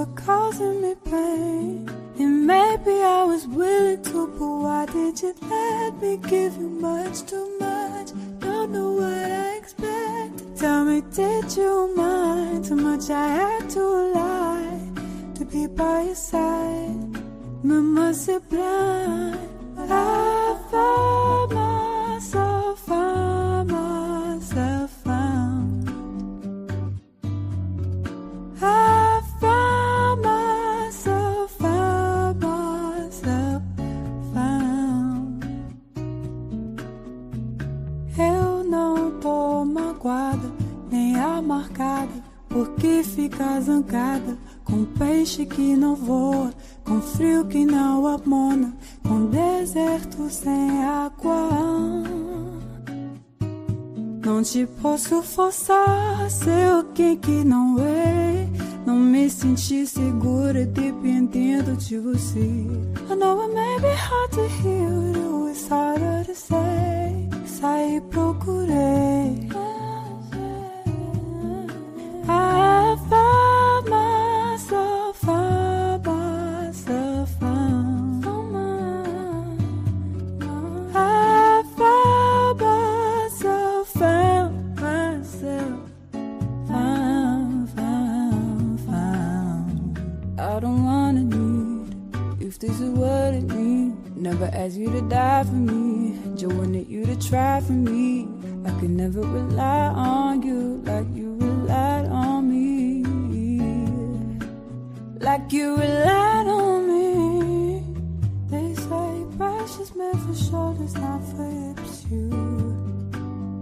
were causing me pain. And maybe I was willing to, but why did you let me give you much too much? Don't know what I expected. Tell me, did you mind too much? I had to lie to be by your side. Mama said blind, but I found myself, found myself, found. I found myself, found myself, found. Eu não tô magoada, nem amargada, porque fica zangada com peixe que não voa, com frio que não amona, com deserto sem água. Não te posso forçar a ser alguém que não é. Não me senti segura dependendo de você. I know it may be hard to hear, it was harder to say. Saí, procurei. I found myself, found myself, found. I found myself, found myself, found, found, found. I don't wanna need, if this is what it means. Never ask you to die for me, just wanted you to try for me. I could never rely on you like you relied on me, like you relied on me. They say precious meant for shoulders, not for hips. You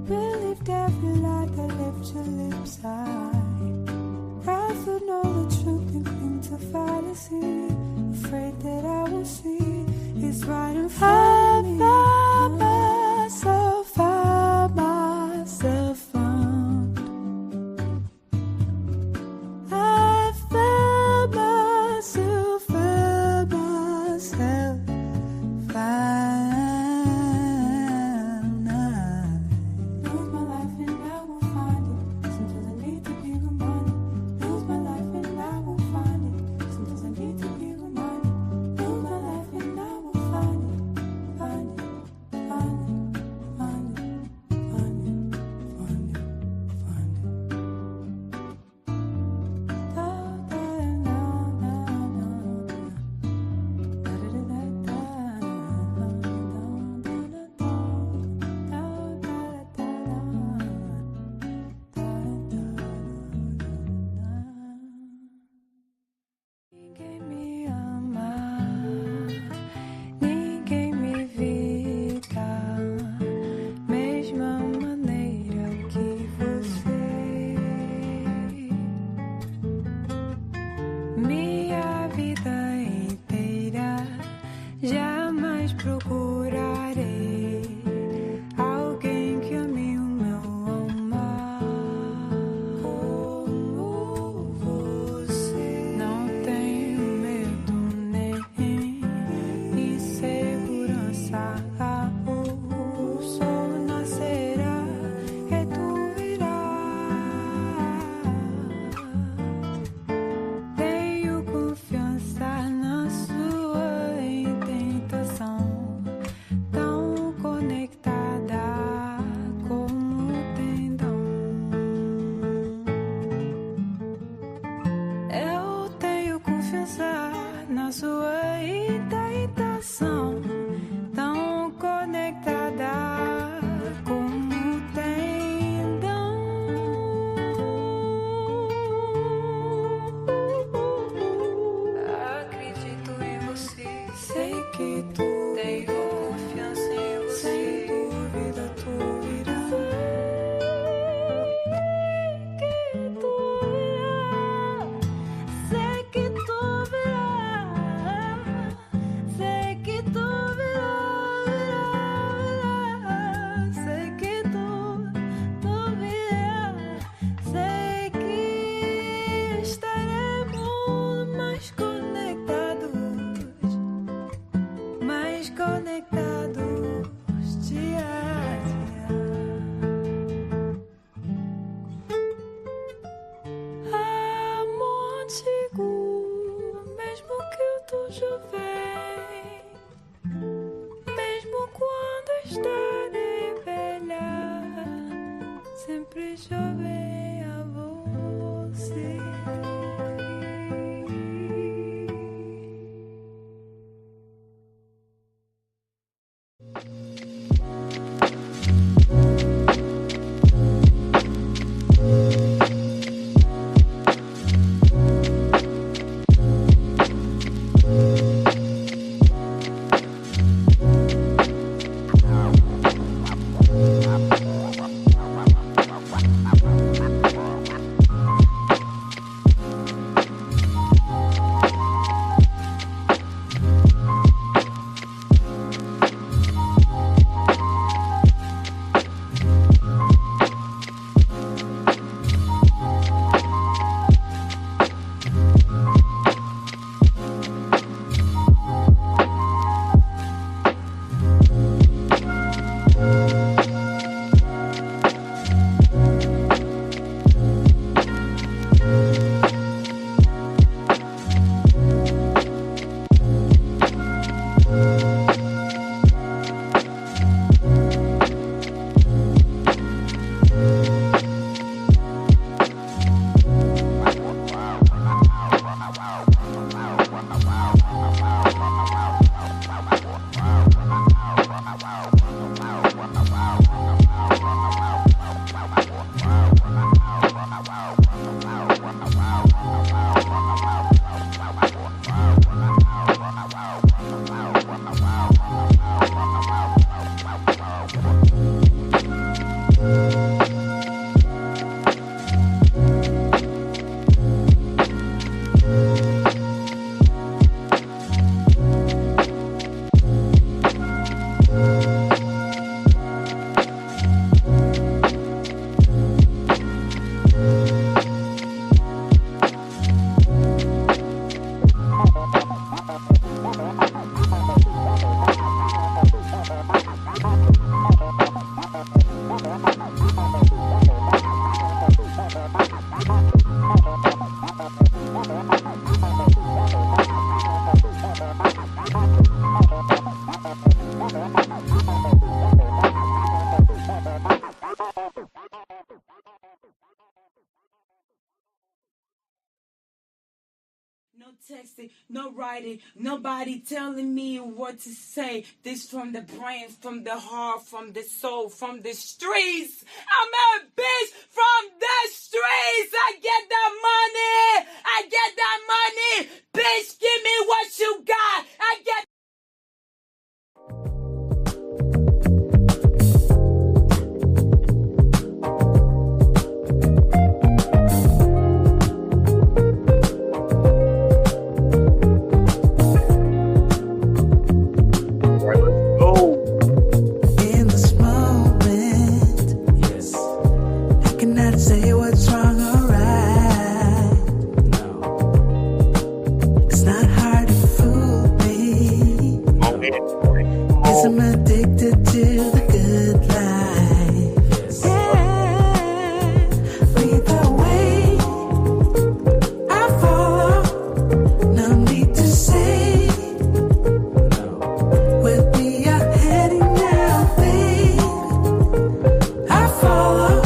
believed every lie that left your lips. I'd rather know the truth than cling to fallacy. Afraid that I will see it's right in front of me. I found myself, found myself, found. I found myself, found myself, found. I lose my life and I will find it. Sometimes I need to be reminded. Lose my life and I will find it. Sometimes I need to be reminded. Lose my life and I will find it. No texting, no writing, nobody telling me what to say. This from the brain, from the heart, from the soul, from the streets. I'm a bitch from the streets. I get that money. I get that money. Bitch, give me what you got. I get. Say what's wrong or right. No. It's not hard to fool me. 'Cause I'm addicted to the good life. Yeah. Lead the way. I follow. No need to say. Where we are heading now, babe. I follow.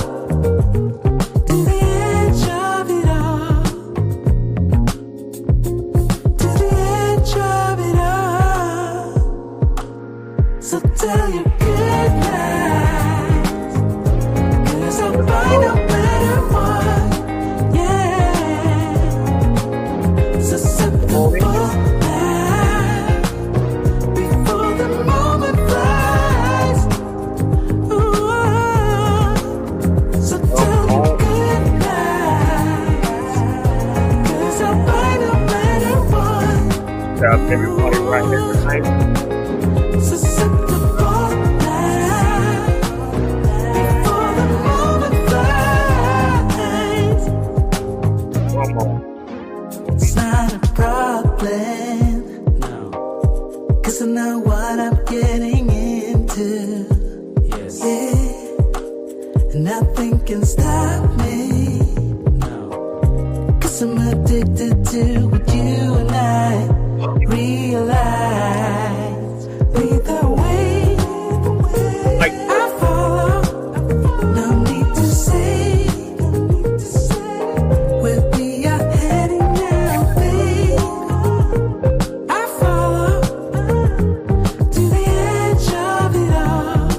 So tell your good lies, 'cause I'll find no better one, yeah. Susceptible now, before the moment flies. Ooh. So tell your good lies, 'cause I'll find no better one. Shout out to everybody right here tonight. It's not a problem, no, 'cause I know what I'm getting into. Yes. Yeah. And nothing can stop me, no, 'cause I'm addicted to what you and I realize. Lead the way, I follow. No need to say where we are heading now, babe. I follow to the edge of it all.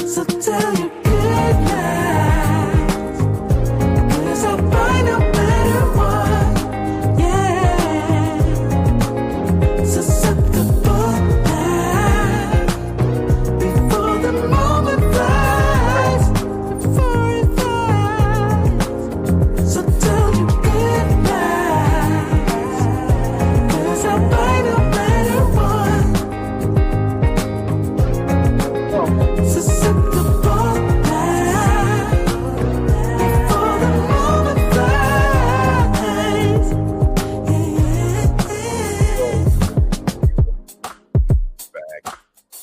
So tell your good lies, 'cause I'll find a better one, yeah. Susceptible now, before the moment flies, before it flies. So tell your good lies, 'cause I'll find a better one. Susceptible now, before the moment flies.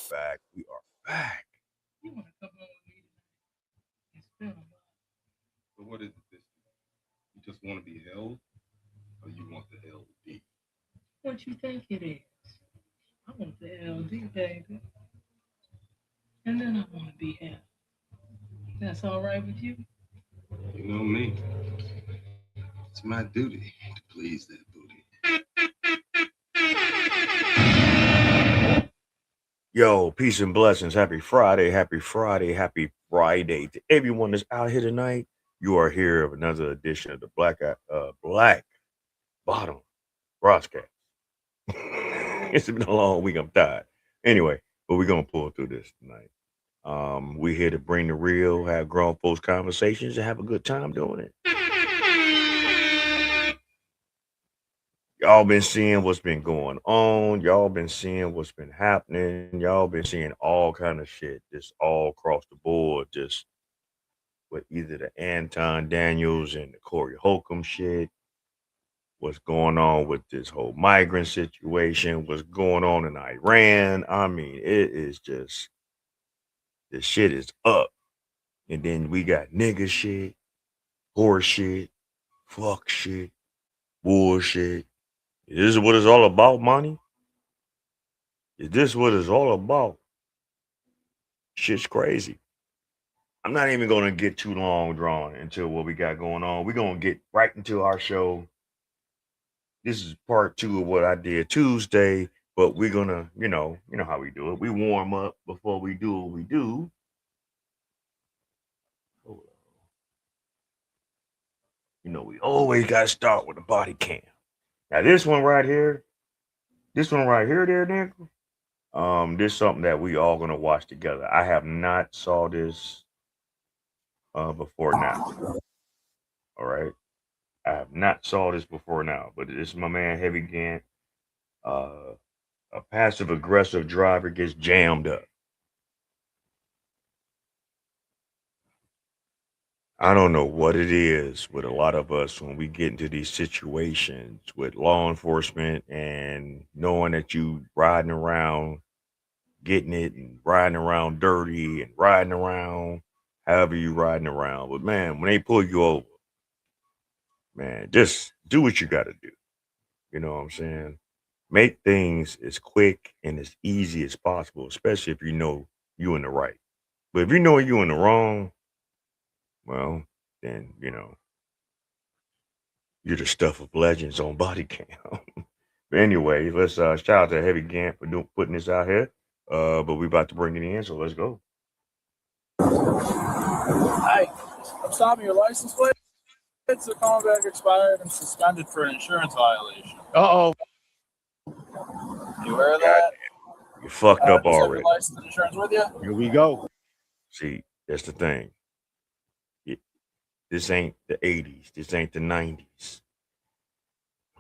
Back. We are back. You want to come on with me and spend a lot. So what is this? You just want to be held, or you want the LD? What you think it is? I want the LD, baby. And then I want to be held. That's all right with you? You know me. It's my duty to please that booty. Yo, peace and blessings. Happy Friday. Happy Friday. Happy Friday to everyone that's out here tonight. You are here of another edition of the Black Bottom broadcast. It's been a long week. I'm tired. Anyway, but we're gonna pull through this tonight. We're here to bring the real, have grown folks conversations, and have a good time doing it. Y'all been seeing what's been going on. Y'all been seeing what's been happening. Y'all been seeing all kind of shit, just all across the board, just with either the Anton Daniels and the Corey Holcomb shit. What's going on with this whole migrant situation? What's going on in Iran? I mean, it is just the shit is up. And then we got nigga shit, horse shit, fuck shit, bullshit. Is this what it's all about, money? Is this what it's all about? Shit's crazy. I'm not even going to get too long drawn into what we got going on. We're going to get right into our show. This is part two of what I did Tuesday, but we're gonna, you know how we do it. We warm up before we do what we do. You know, we always gotta start with the body cam. Now this one right here, there, Nick. This is something that we all gonna watch together. I have not saw this before now. All right, I have not saw this before now, but this is my man Heavy Gant. Uh, a passive aggressive driver gets jammed up. I don't know what it is with a lot of us when we get into these situations with law enforcement and knowing that you riding around getting it and riding around dirty and riding around however you riding around. But man, when they pull you over, man, just do what you got to do. You know what I'm saying? Make things as quick and as easy as possible, especially if you know you in the right. But if you know you in the wrong, well, then you're the stuff of legends on body cam. But anyway, let's shout out to Heavy Gant for putting this out here. But we about to bring it in, so let's go. Hi, I'm stopping your license plate. It's a coming back expired and suspended for an insurance violation. Uh-oh. You aware of that? You fucked up Does have already. your license and insurance with you? Here we go. See, that's the thing. This ain't the 80s. This ain't the 90s.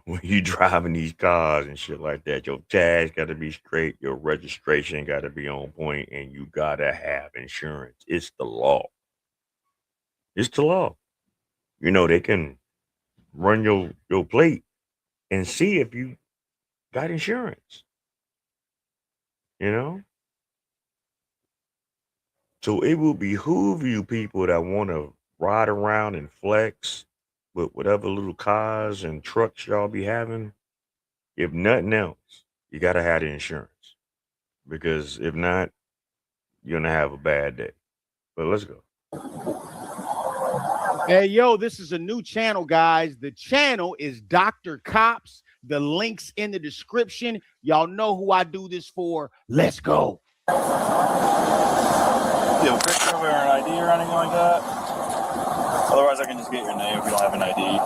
When you driving these cars and shit like that, your tags got to be straight, your registration got to be on point, and you got to have insurance. It's the law. It's the law. You know, they can run your plate and see if you got insurance, you know? So it will behoove you people that want to ride around and flex with whatever little cars and trucks y'all be having. If nothing else, you got to have the insurance because if not, you're going to have a bad day. But let's go. Hey, yo, this is a new channel, guys. The channel is Dr. Cops. The link's in the description. Y'all know who I do this for. Let's go. Do you have a picture of an ID or anything like that? Otherwise, I can just get your name if you don't have an ID.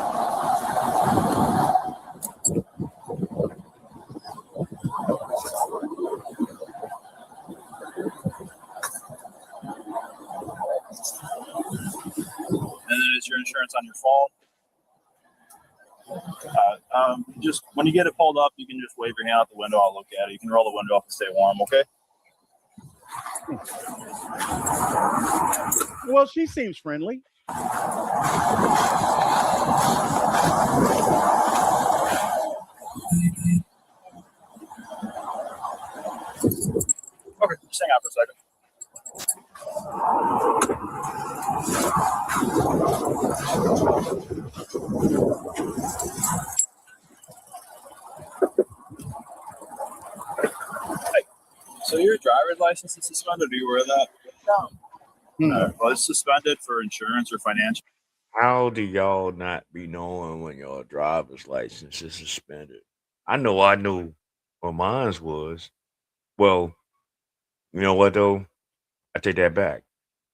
And then is your insurance on your phone? Just when you get it pulled up, you can just wave your hand out the window. I'll look at it. You can roll the window up and stay warm, okay? Well, she seems friendly. Okay, just hang out for a second. Hey, so your driver's license is suspended? Are you aware of that? No. Well, it's suspended for insurance or financial. How do y'all not be knowing when your driver's license is suspended? I knew what mine was. Well, you know what though? I take that back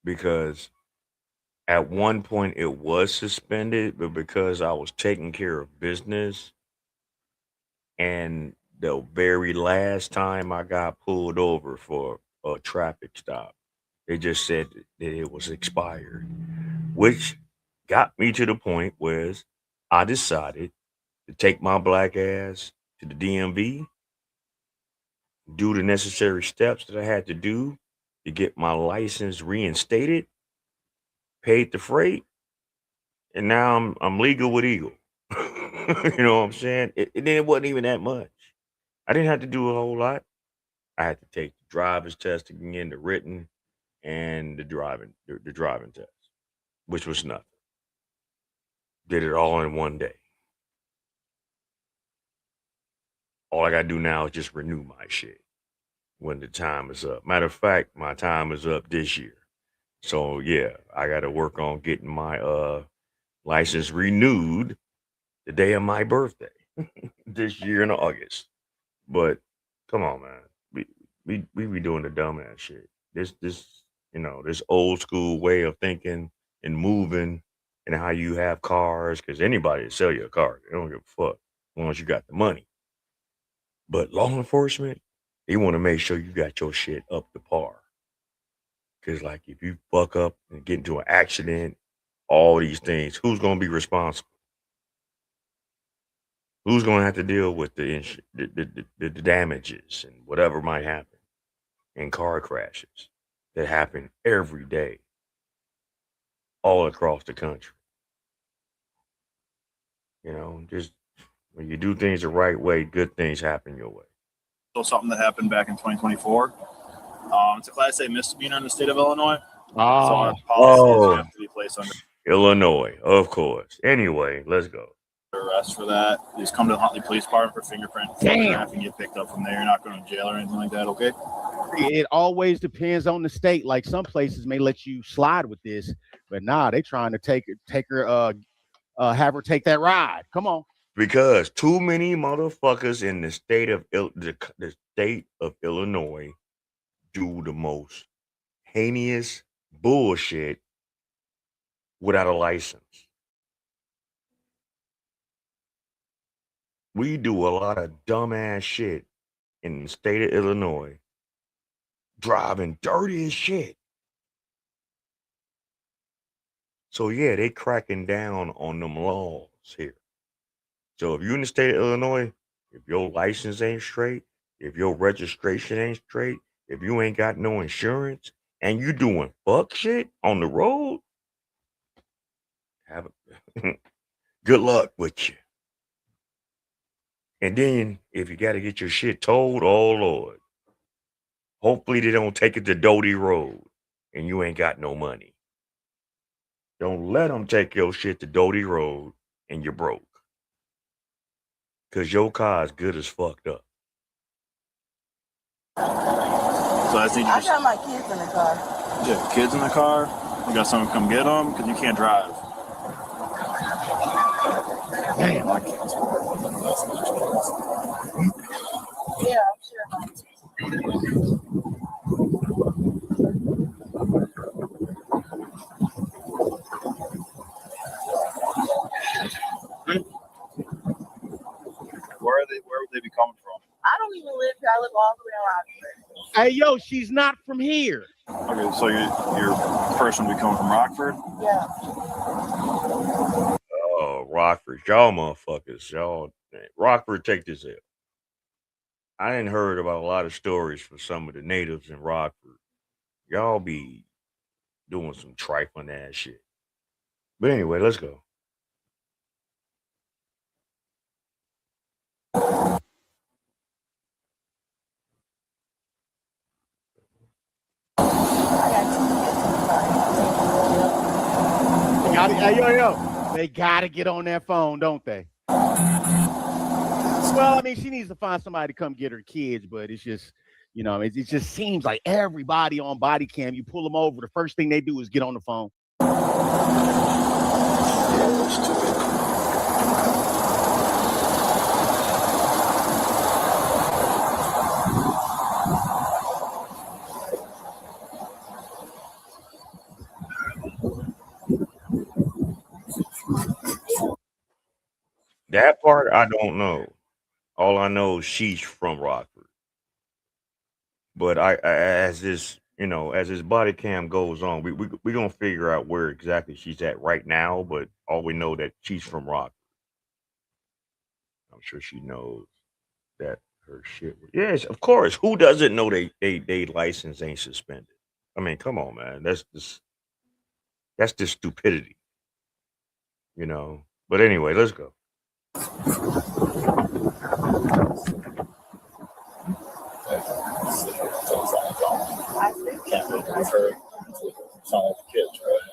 because at one point it was suspended, but because I was taking care of business and the very last time I got pulled over for a traffic stop, they just said that it was expired, which got me to the point where I decided to take my black ass to the DMV, do the necessary steps that I had to do to get my license reinstated, paid the freight, and now I'm legal with Eagle. You know what I'm saying? It wasn't even that much. I didn't have to do a whole lot. I had to take the driver's test again, the written, and the driving test, which was nothing. Did it all in one day. All I gotta do now is just renew my shit when the time is up. Matter of fact, my time is up this year. So yeah, I gotta work on getting my license renewed the day of my birthday. this year in August. But come on, man. We be doing the dumbass shit. This this old school way of thinking and moving and how you have cars, because anybody will sell you a car. They don't give a fuck as long as you got the money. But law enforcement, they want to make sure you got your shit up to par. Cause like if you fuck up and get into an accident, all these things, who's gonna be responsible? Who's gonna have to deal with the damages and whatever might happen in car crashes that happen every day all across the country? Just when you do things the right way, good things happen your way. So something that happened back in 2024. It's a Class A misdemeanor in the state of Illinois. So our policies have to be placed under Illinois, of course. Anyway, let's go. arrest for that. You just come to the Huntley Police Department for fingerprint photograph and get picked up from there. You're not going to jail or anything like that, okay? It always depends on the state. Like some places may let you slide with this, but nah, they trying to take her, have her take that ride. Come on. Because too many motherfuckers in the state of the state of Illinois do the most heinous bullshit without a license. We do a lot of dumbass shit in the state of Illinois, driving dirty as shit. So yeah, they cracking down on them laws here. So if you're in the state of Illinois, if your license ain't straight, if your registration ain't straight, if you ain't got no insurance, and you doing fuck shit on the road, good luck with you. And then if you got to get your shit towed, oh Lord, hopefully they don't take it to Doty Road and you ain't got no money. Don't let them take your shit to Doty Road and you're broke. Because your car is good as fucked up. So I got my kids in the car. You have kids in the car? You got someone come get them? Because you can't drive. Damn. Yeah, I'm sure. Where would they be coming from? I don't even live here. I live all the way around here. Hey, yo, she's not from here. Okay, so your person would be coming from Rockford? Yeah. Oh, Rockford, y'all motherfuckers, Rockford, take this out. I didn't heard about a lot of stories from some of the natives in Rockford. Y'all be doing some trifling ass shit. But anyway, let's go. They gotta get on that phone, don't they? Well, I mean, she needs to find somebody to come get her kids, but it's just, it just seems like everybody on body cam, you pull them over, the first thing they do is get on the phone. That part I don't know. All I know is she's from Rockford. But as this body cam goes on, we gonna figure out where exactly she's at right now. But all we know that she's from Rockford. I'm sure she knows that her shit. Yes, of course. Who doesn't know they license ain't suspended? I mean, come on, man. That's just stupidity. But anyway, let's go. Can't really with her. Sound like the kids, right?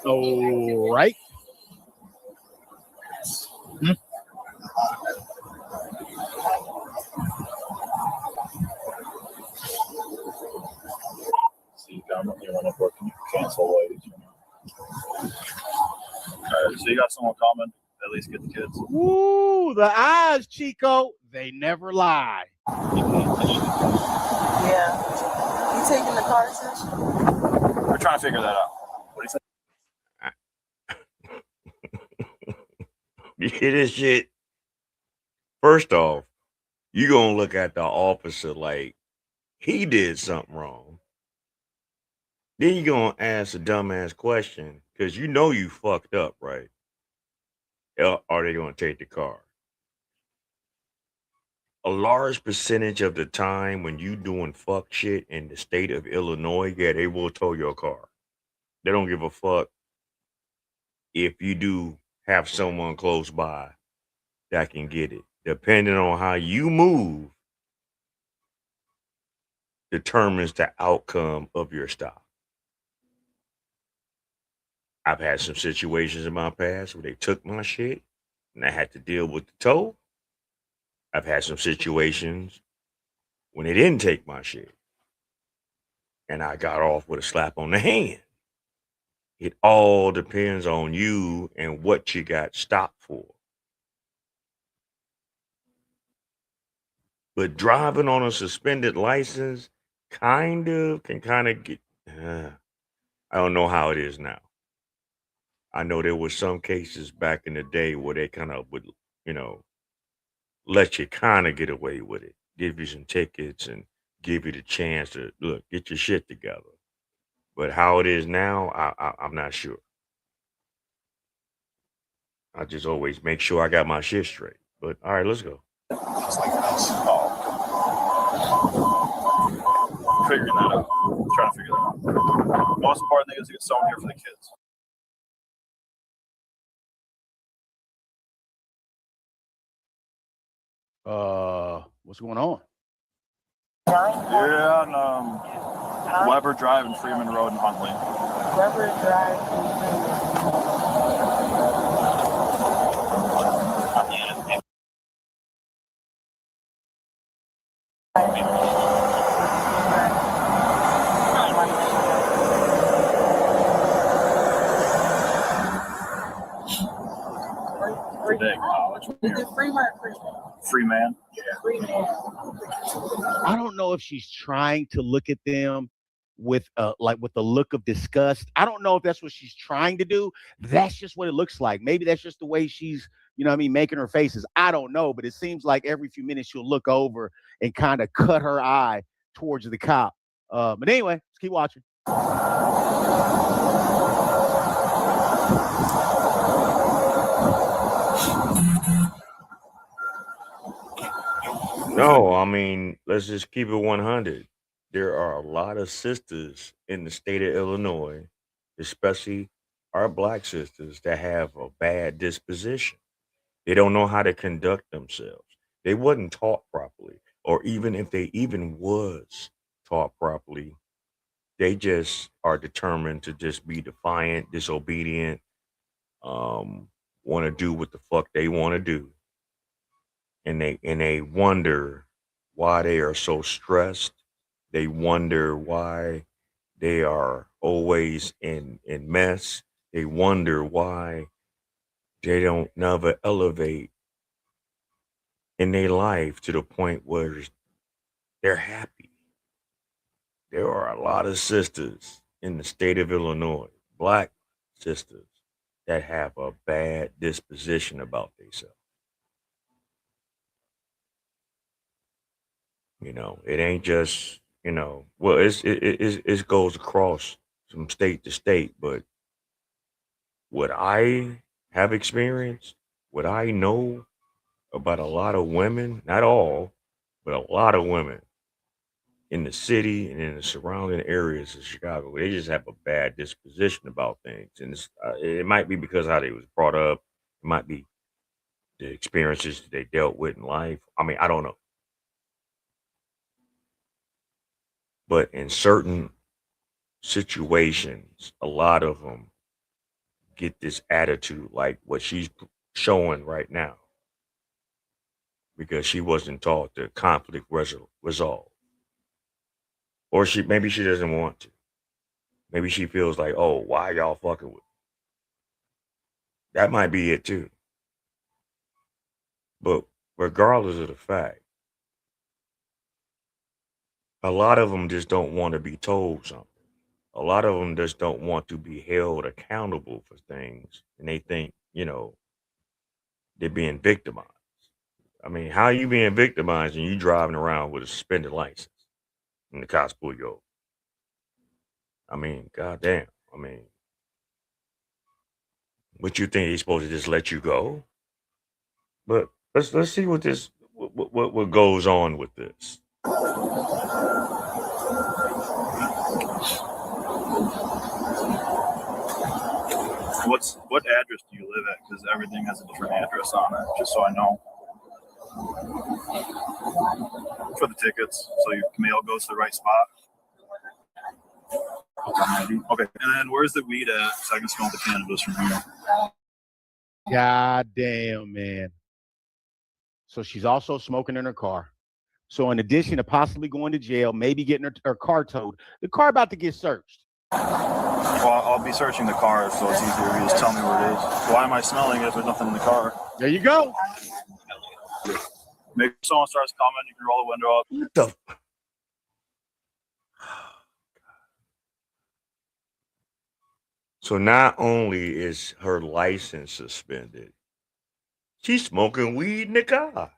All right. asshole ladies. Alright, so you got someone coming? At least get the kids. Ooh, the eyes, Chico. They never lie. Yeah. You taking the car session? We're trying to figure that out. What do You hear this shit? First off, you gonna look at the officer like he did something wrong. Then you gonna ask a dumbass question because you know you fucked up, right? Are they gonna take the car? A large percentage of the time when you doing fuck shit in the state of Illinois, yeah, they will tow your car. They don't give a fuck if you do have someone close by that can get it. Depending on how you move determines the outcome of your stop. I've had some situations in my past where they took my shit and I had to deal with the tow. I've had some situations when they didn't take my shit and I got off with a slap on the hand. It all depends on you and what you got stopped for. But driving on a suspended license kind of can kind of get, I don't know how it is now. I know there was some cases back in the day where they kind of would, you know, let you kind of get away with it, give you some tickets and give you the chance to look, get your shit together. But how it is now, I'm not sure. I just always make sure I got my shit straight. But all right, let's go. Just like this. Oh. Figuring that out. Trying to figure that out. Most important thing is to get someone here for the kids. What's going on? You're on Weber Drive and Freeman Road in Huntley. Weber Drive Today, college. Is it Freeman or Freeman? Freeman. Yeah. Freeman. I don't know if she's trying to look at them with with the look of disgust. I don't know if that's what she's trying to do. That's just what it looks like. Maybe that's just the way she's, you know what I mean, making her faces. I don't know, but it seems like every few minutes she'll look over and kind of cut her eye towards the cop. But anyway, let's keep watching. No, I mean, let's just keep it 100. There are a lot of sisters in the state of Illinois, especially our black sisters, that have a bad disposition. They don't know how to conduct themselves. They wasn't taught properly, or even if they even was taught properly, they just are determined to just be defiant, disobedient, want to do what the fuck they want to do, and they wonder why they are so stressed. They wonder why they are always in mess. They wonder why they don't never elevate in their life to the point where they're happy. There are a lot of sisters in the state of Illinois, black sisters, that have a bad disposition about themselves. You know, it ain't just, well, it goes across from state to state, but what I have experienced, what I know about a lot of women, not all, but a lot of women in the city and in the surrounding areas of Chicago, they just have a bad disposition about things, and it might be because how they was brought up, it might be the experiences they dealt with in life. I mean, I don't know, but in certain situations, a lot of them get this attitude like what she's showing right now because she wasn't taught the conflict resolve, or she maybe she doesn't want to. Maybe she feels like, oh, why y'all fucking with me? That might be it too. But regardless of the fact, a lot of them just don't want to be told something. A lot of them just don't want to be held accountable for things. And they think, they're being victimized. I mean, how you being victimized and you driving around with a suspended license and the cops pull you over? I mean, goddamn. I mean, what you think he's supposed to just let you go? But let's see what goes on with this. What address do you live at? Because everything has a different address on it, just so I know. For the tickets, so your mail goes to the right spot. Okay, and then where's the weed at? So I can smell the cannabis from here. God damn, man. So she's also smoking in her car. So in addition to possibly going to jail, maybe getting her car towed, the car about to get searched. Well, I'll be searching the car, so it's easier if you just tell me where it is. Why am I smelling it if there's nothing in the car? There you go. Maybe someone starts commenting, you can roll the window up. What the? So not only is her license suspended, she's smoking weed in the car.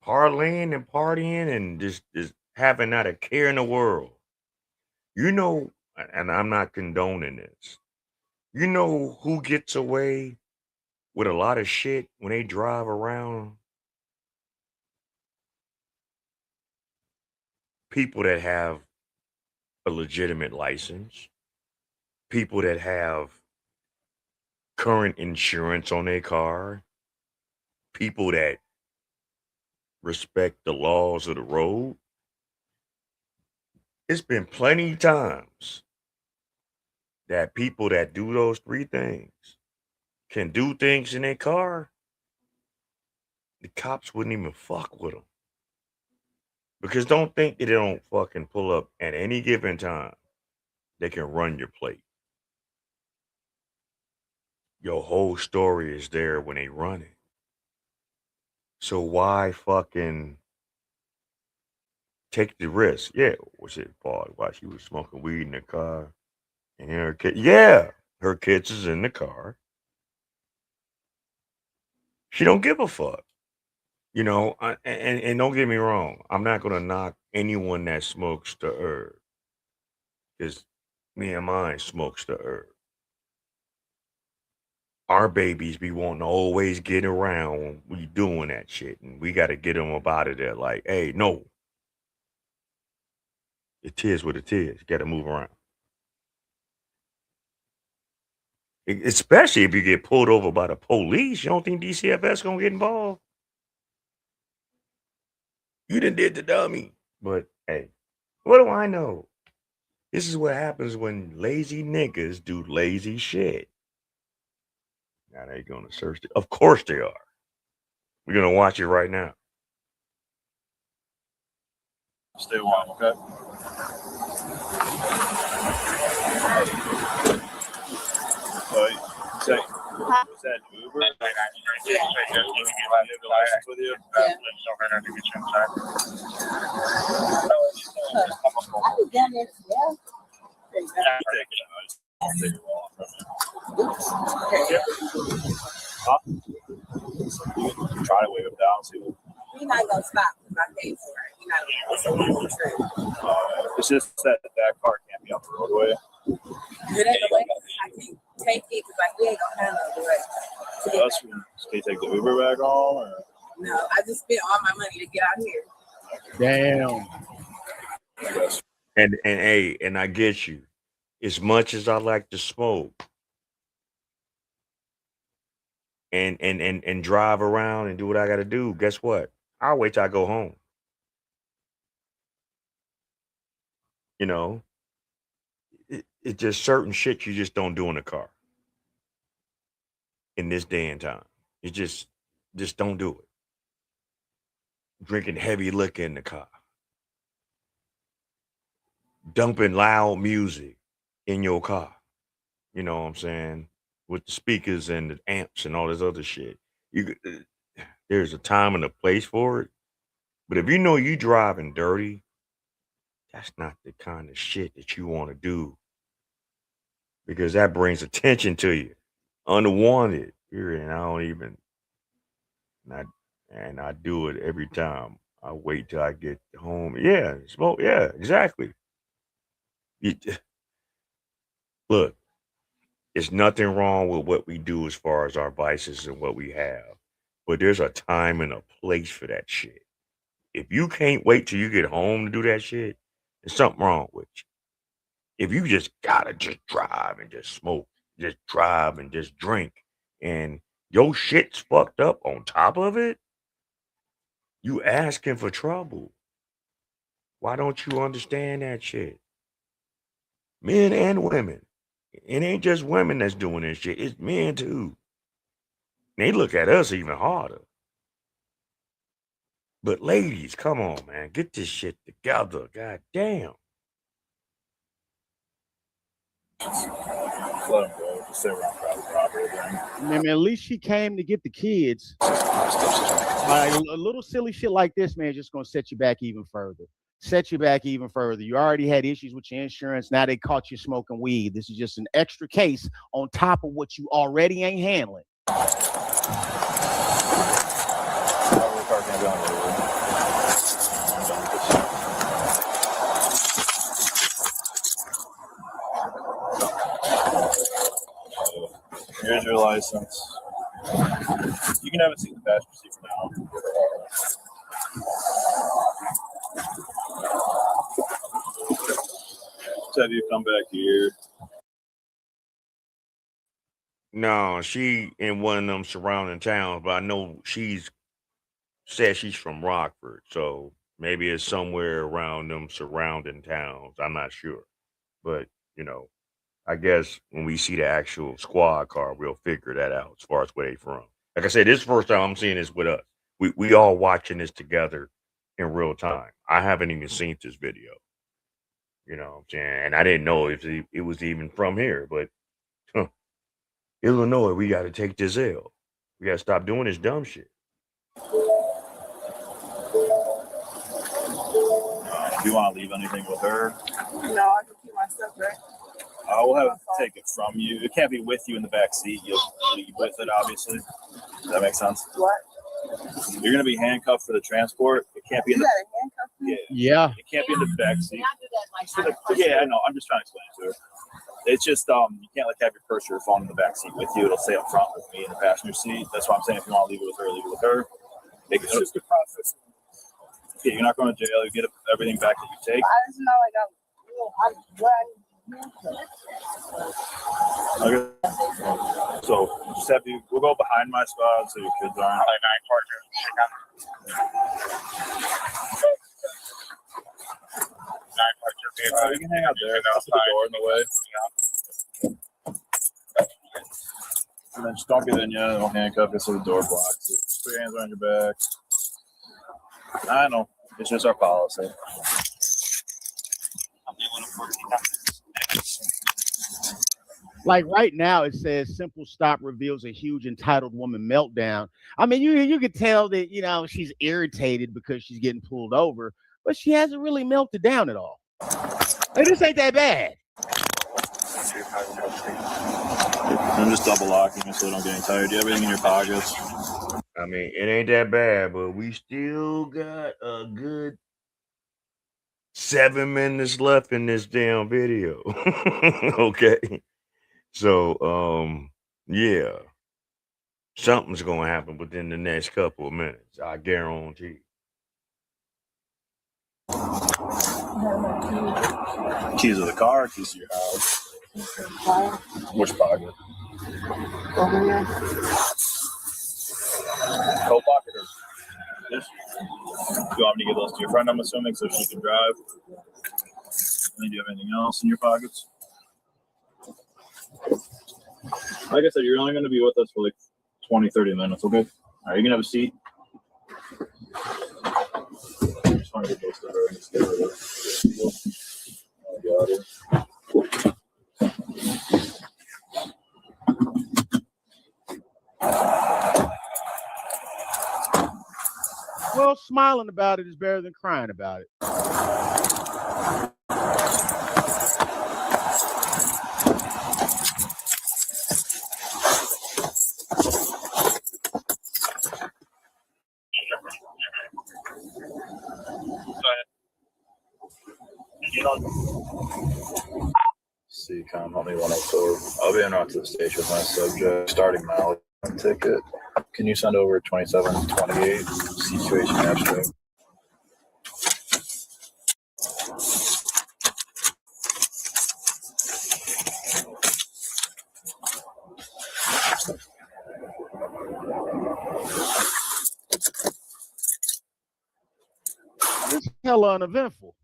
Parlaying and partying and just having not a care in the world. And I'm not condoning this. You know who gets away with a lot of shit when they drive around? People that have a legitimate license, people that have current insurance on their car, people that respect the laws of the road. It's been plenty times that people that do those three things can do things in their car. The cops wouldn't even fuck with them. Because don't think that they don't fucking pull up at any given time. They can run your plate. Your whole story is there when they run it. So why fucking take the risk? Yeah, was it Paul? Why she was smoking weed in the car? And her kid, yeah, her kids is in the car. She don't give a fuck. And don't get me wrong. I'm not gonna knock anyone that smokes the herb, because me and mine smokes the herb. Our babies be wanting to always get around when we doing that shit, and we got to get them up out of there. Like, hey, no, it is what it is. Got to move around. Especially if you get pulled over by the police. You don't think DCFS gonna get involved? You done did the dummy. But hey, what do I know? This is what happens when lazy niggas do lazy shit. Now they gonna search it. Of course they are. We're gonna watch it right now. Stay warm, okay? So, was that Uber? Yeah. With you? I was down there, yeah. I'll take it all from you. Huh? You try to wave him down, see what. You're not gonna stop because I paid for it. You're not gonna. It's a legal trip. It's just that car can't be on the roadway. It ain't the way I can take it because we ain't gonna handle it. Right? Can you take the Uber back home? Or? No, I just spent all my money to get out here. Damn. And I get you. As much as I like to smoke and drive around and do what I got to do, guess what? I'll wait till I go home. It's just certain shit you just don't do in a car in this day and time. You just don't do it. Drinking heavy liquor in the car. dumping loud music in your car. You know what I'm saying? With the speakers and the amps and all this other shit. There's a time and a place for it. But if you know you driving dirty, that's not the kind of shit that you want to do because that brings attention to you, unwanted. And I don't even, not, and I do it every time. I wait till I get home. Yeah, smoke. Yeah, exactly. You, look, there's nothing wrong with what we do as far as our vices and what we have, but there's a time and a place for that shit. If you can't wait till you get home to do that shit, there's something wrong with you. If you just gotta just drive and just smoke, just drive and just drink, and your shit's fucked up on top of it, you asking for trouble. Why don't you understand that shit? Men and women. It ain't just women that's doing this shit. It's men too. They look at us even harder. But ladies, come on, man. Get this shit together. God damn. Let him go. Just sit around property then. I mean, at least she came to get the kids. Like, a little silly shit like this, man, is just gonna set you back even further. Set you back even further. You already had issues with your insurance. Now they caught you smoking weed. This is just an extra case on top of what you already ain't handling. Here's your license. You can have it see the passenger seat for now. Let's have you come back here. No, she in one of them surrounding towns, but I know she's said she's from Rockford, so maybe it's somewhere around them surrounding towns. I'm not sure. But, I guess when we see the actual squad car, we'll figure that out as far as where they from. Like I said, this is the first time I'm seeing this with us. We all watching this together in real time. I haven't even seen this video. You know what I'm saying? And I didn't know if it was even from here, but Illinois, we got to take this L. We got to stop doing this dumb shit. Do you want to leave anything with her? No, I can keep my stuff, right? I will have to take it from you. It can't be with you in the back seat. You'll leave with it, obviously. Does that make sense? What? You're going to be handcuffed for the transport. It can't be in the handcuff me? Yeah. It can't be in the back seat. Yeah, I know. I'm just trying to explain it to her. It's just you can't have your purse or your phone in the back seat with you. It'll stay up front with me in the passenger seat. That's why I'm saying if you want to leave it with her, leave it with her. It's just a process. Yeah, you're not going to jail. You get everything back that you take. I just know Okay. So just we'll go behind my spot so your kids aren't. You can hang out there. I'll put the door in the way. And then just don't get in yet. Don't handcuff it so the door blocks it. Just put your hands around your back. I know. It's just our policy. Like right now, it says simple stop reveals a huge entitled woman meltdown. I mean, you could tell that, she's irritated because she's getting pulled over, but she hasn't really melted down at all. Like, this ain't that bad. I'm just double locking it so I don't get any tired. Do you have everything in your pockets? I mean, it ain't that bad, but we still got a good 7 minutes left in this damn video. Okay. So, yeah. Something's going to happen within the next couple of minutes. I guarantee. Keys of the car, keys to your house. Which pocket? Over here. Coat pocket or this? You want me to give those to your friend, I'm assuming, so she can drive? And then do you have anything else in your pockets? Like I said, you're only going to be with us for like 20, 30 minutes, okay? All right, you can have a seat. I just want to get those to her and just get her. smiling about it is better than crying about it. CCOM, help me 104. I'll be en route to the station with my subject. Starting now. Ticket. Can you send over 2728 situation abstract? It's hella uneventful.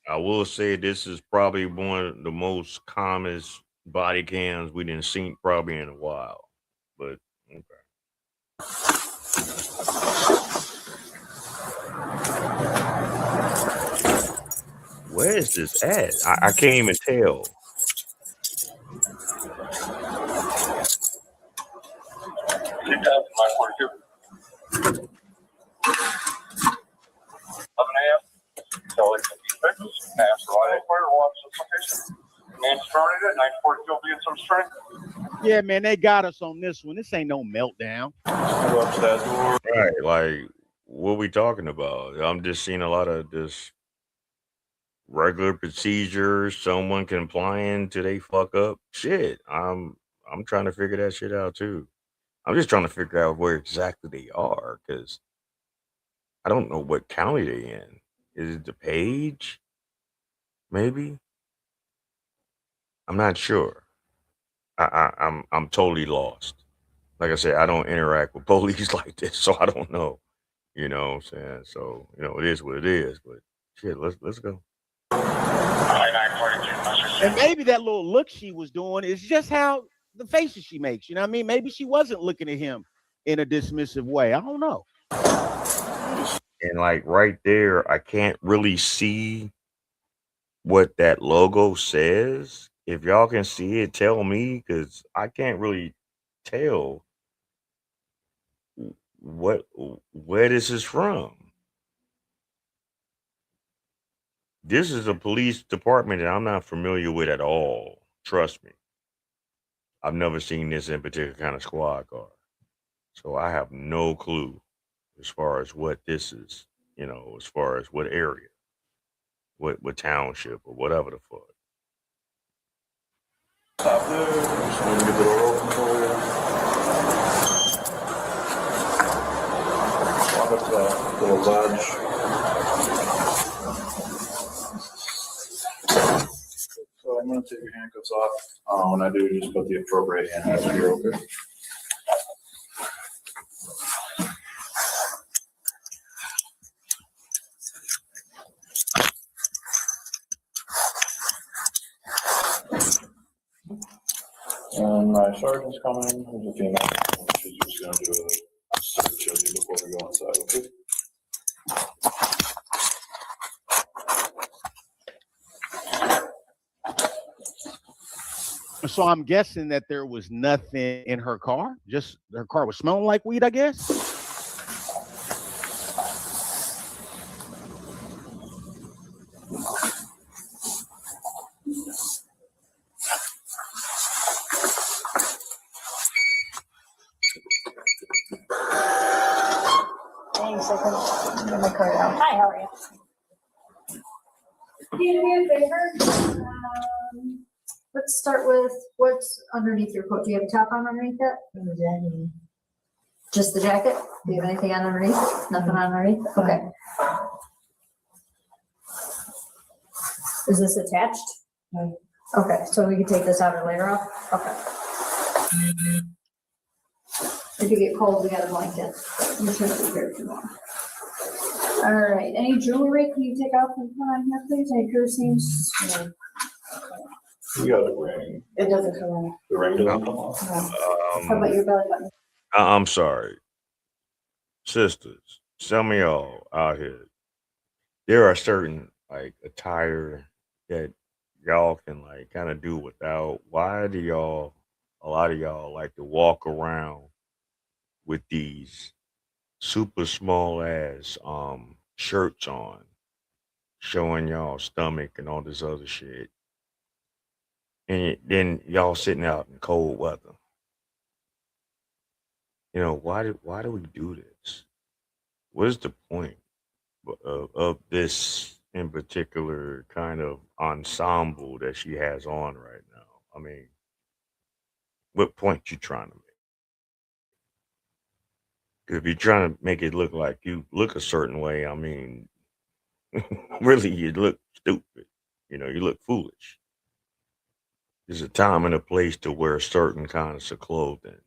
I will say this is probably one of the most calmest body cams we didn't seen probably in a while. But okay. Where is this at? I can't even tell. Yeah, man, they got us on this one. This ain't no meltdown. Right, like what we talking about? I'm just seeing a lot of this regular procedures, someone complying till they fuck up. Shit, I'm trying to figure that shit out too. I'm just trying to figure out where exactly they are because I don't know what county they in. Is it DePage? Maybe. I'm not sure. I'm totally lost. Like I said, I don't interact with police like this, so I don't know. You know what I'm saying? So, it is what it is, but shit, let's go. And maybe that little look she was doing is just how the faces she makes. You know what I mean? Maybe she wasn't looking at him in a dismissive way. I don't know. And like right there, I can't really see what that logo says. If y'all can see it, tell me because I can't really tell where this is from. This is a police department that I'm not familiar with at all. Trust me. I've never seen this in particular kind of squad car. So I have no clue as far as what this is, as far as what area, what township or whatever the fuck. Stop there. Just want to get the door open for you. Walk up to that little ledge. So I'm going to take your handcuffs off. When I do, just put the appropriate handcuffs on your okay. And my sergeant's coming. There's a female. She's just going to do a search of you before we go inside, okay? So I'm guessing that there was nothing in her car. Just her car was smelling like weed, I guess. Hi, how are you? Can you do me a favor? Let's start with what's underneath your coat. Do you have a top on underneath that? Just the jacket? Do you have anything on underneath? Nothing on underneath? Okay. Is this attached? No. Okay, so we can take this out later off? Okay. If you get cold, we got a blanket. You shouldn't be here too long. All right, any jewelry can you take out from behind here, please? Any piercings? You got a ring. It doesn't come on. The ring doesn't come off. No. How about your belly button? I'm sorry, sisters. Some of y'all out here, there are certain like attire that y'all can like kind of do without. Why do y'all? A lot of y'all like to walk around with these super small ass shirts on, showing y'all stomach and all this other shit, and then y'all sitting out in cold weather. You know why do we do this? What is the point of this in particular kind of ensemble that she has on right now? I mean, what point you trying to make? 'Cause if you're trying to make it look like you look a certain way, I mean, really, you look stupid. You know, you look foolish. There's a time and a place to wear certain kinds of clothing.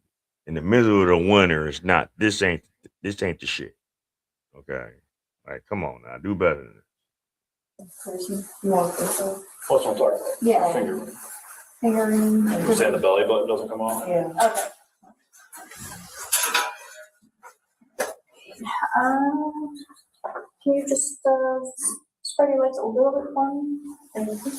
In the middle of the winter, it's not. This ain't the shit. Okay, like come on now, do better than this. You want this? What's on top? Yeah. Finger. Fingering. You saying the belly button doesn't come off? Yeah. Okay. Can you just spread your legs a little bit for me? Thank you.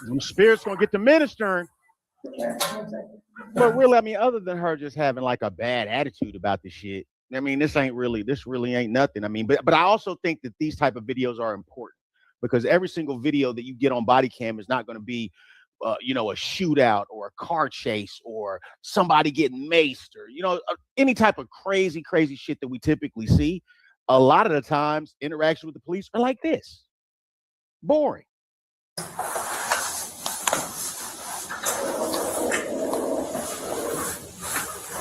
Them spirits gonna get to ministering. But really, I mean, other than her just having like a bad attitude about the shit, I mean, this really ain't nothing. I mean, but I also think that these type of videos are important because every single video that you get on body cam is not going to be, a shootout or a car chase or somebody getting maced or, any type of crazy shit that we typically see. A lot of the times, interaction with the police are like this. Boring.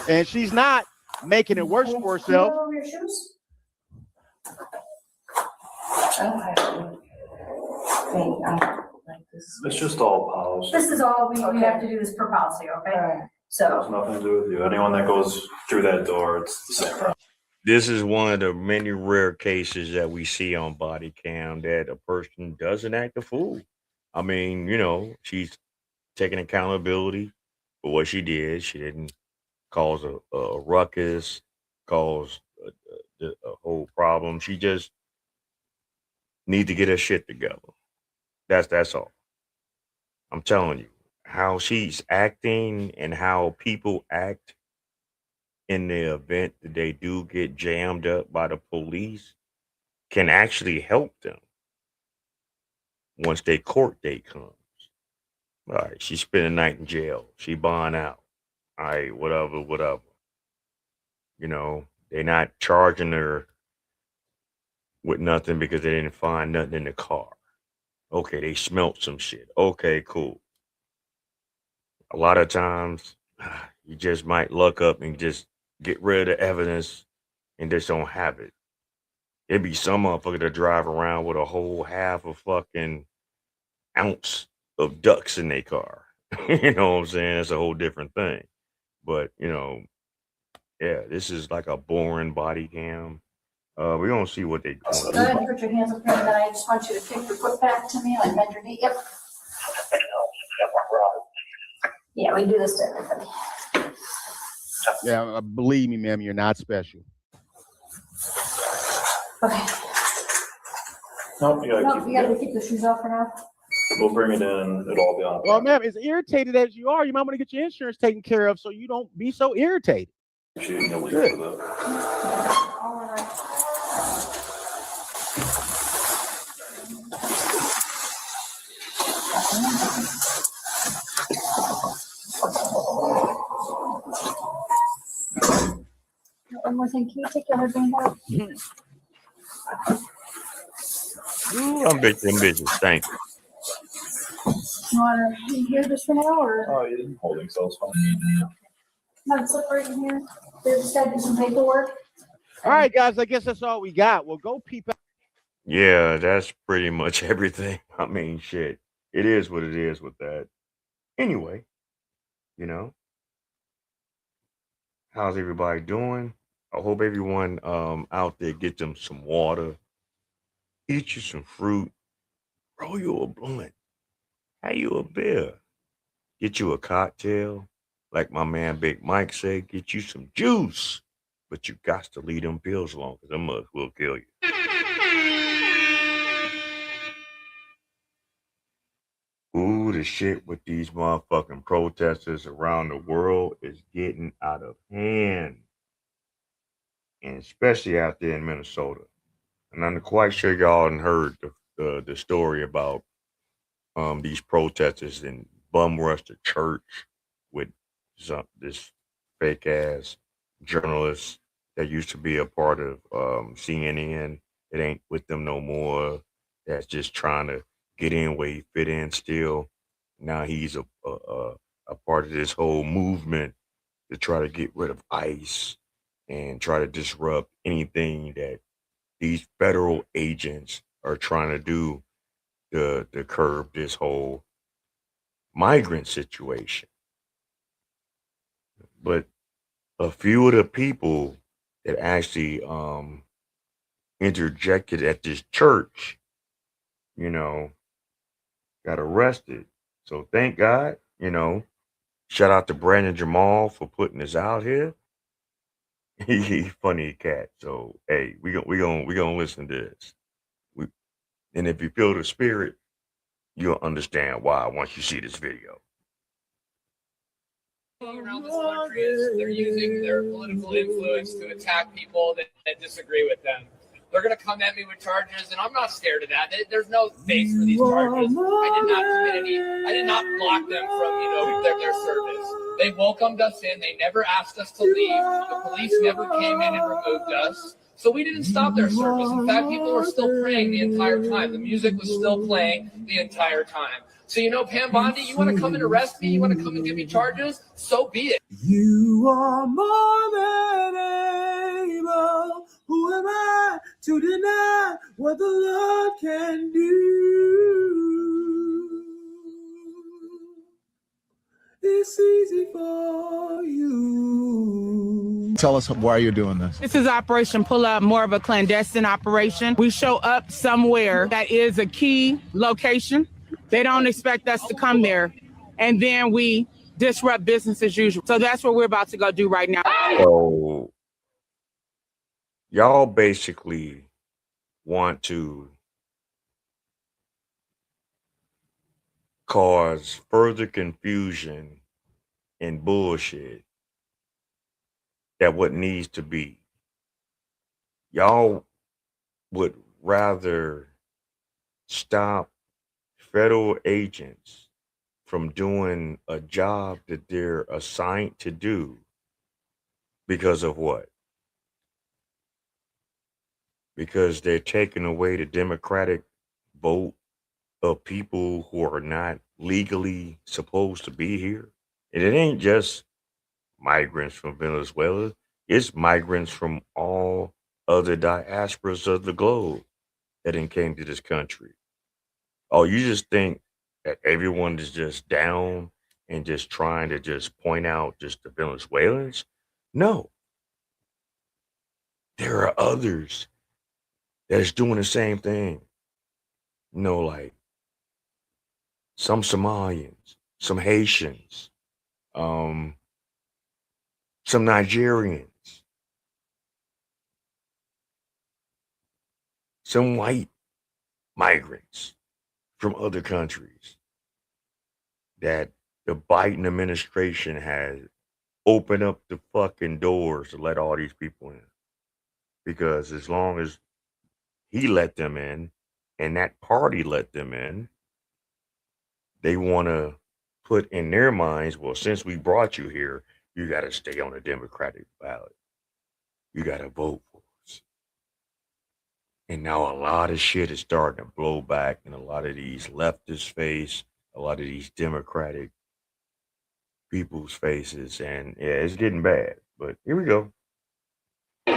And she's not making it worse for herself. Can you over your shoes? It's just all policy. This is all we have to do is per policy, okay? It So. has nothing to do with you. Anyone that goes through that door, it's the same. This is one of the many rare cases that we see on body cam that a person doesn't act a fool. I mean, she's taking accountability for what she did. She didn't cause a ruckus, cause a whole problem. She just need to get her shit together. That's all. I'm telling you, how she's acting and how people act in the event that they do get jammed up by the police can actually help them once their court date comes. All right, she spent a night in jail. She bond out. All right, whatever. They're not charging her with nothing because they didn't find nothing in the car. Okay, they smelt some shit. Okay, cool. A lot of times, you just might luck up and just get rid of the evidence and just don't have it. It'd be some motherfucker to drive around with a whole half a fucking ounce of ducks in their car. You know what I'm saying? It's a whole different thing. But, yeah, this is like a boring body cam. We're going to see what they Go ahead and put your hands up here, and then I just want you to kick your foot back to me, like bend your knee. Yep. Yeah, we do this to everybody. Yeah, believe me, ma'am, you're not special. Okay. Nope, you gotta keep the shoes off for now. We'll bring it in. It'll all be on. Well, ma'am, as irritated as you are, you might want to get your insurance taken care of so you don't be so irritated. Good. All right. One more thing, can you take your headband out? I'm bitches. Thank you. You want to hear this for now, or? Oh, you didn't holding cells fine. Have a slip right in here. They just got to do some paperwork. All right, guys, I guess that's all we got. We'll go peep out. Yeah, that's pretty much everything. I mean, shit. It is what it is with that. Anyway, How's everybody doing? I hope everyone out there get them some water, eat you some fruit, roll you a blunt, have you a beer, get you a cocktail. Like my man Big Mike said, get you some juice. But you got to leave them pills alone because them mugs will kill you. Ooh, the shit with these motherfucking protesters around the world is getting out of hand. And especially out there in Minnesota. And I'm quite sure y'all done heard the story about these protesters and bum rushed a church with this fake ass journalist that used to be a part of CNN. It ain't with them no more. That's just trying to get in where he fit in still. Now he's a part of this whole movement to try to get rid of ICE and try to disrupt anything that these federal agents are trying to do to curb this whole migrant situation. But a few of the people that actually interjected at this church, you know, got arrested. So thank God, shout out to Brandon Jamal for putting this out here. He funny cat. So hey, we gonna listen to this. And if you feel the spirit, you'll understand why once you see this video. Around this country is they're using their political influence to attack people that disagree with them. They're going to come at me with charges, and I'm not scared of that. There's no face for these charges. I did not block them from, their service. They welcomed us in. They never asked us to leave. The police never came in and removed us. So we didn't stop their service. In fact, people were still praying the entire time. The music was still playing the entire time. So, Pam Bondi, you want to come and arrest me? You want to come and give me charges? So be it. You are more than able. Who am I to deny what the Lord can do? It's easy for you. Tell us why you're doing this. This is Operation Pull Up, more of a clandestine operation. We show up somewhere that is a key location. They don't expect us to come there. And then we disrupt business as usual. So that's what we're about to go do right now. So y'all basically want to cause further confusion and bullshit that what needs to be. Y'all would rather stop federal agents from doing a job that they're assigned to do because of what? Because they're taking away the democratic vote of people who are not legally supposed to be here. And it ain't just migrants from Venezuela, it's migrants from all other diasporas of the globe that came to this country. Oh, you just think that everyone is just down and just trying to just point out just the Venezuelans? No. There are others that is doing the same thing. Like some Somalians, some Haitians, some Nigerians, some white migrants from other countries that the Biden administration has opened up the fucking doors to let all these people in. Because as long as he let them in and that party let them in, they want to put in their minds, well, since we brought you here, you got to stay on the Democratic ballot. You got to vote for us. And now a lot of shit is starting to blow back in a lot of these leftists' face, a lot of these Democratic people's faces. And yeah, it's getting bad. But here we go. Who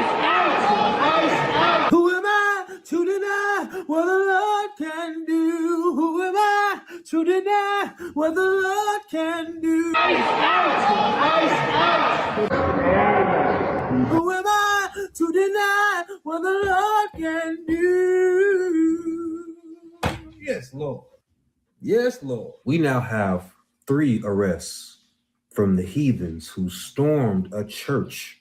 am I to deny what the Lord can do? Who am I to deny what the Lord can do? Who am I to deny what the Lord can do? Yes, Lord. Yes, Lord. We now have 3 arrests from the heathens who stormed a church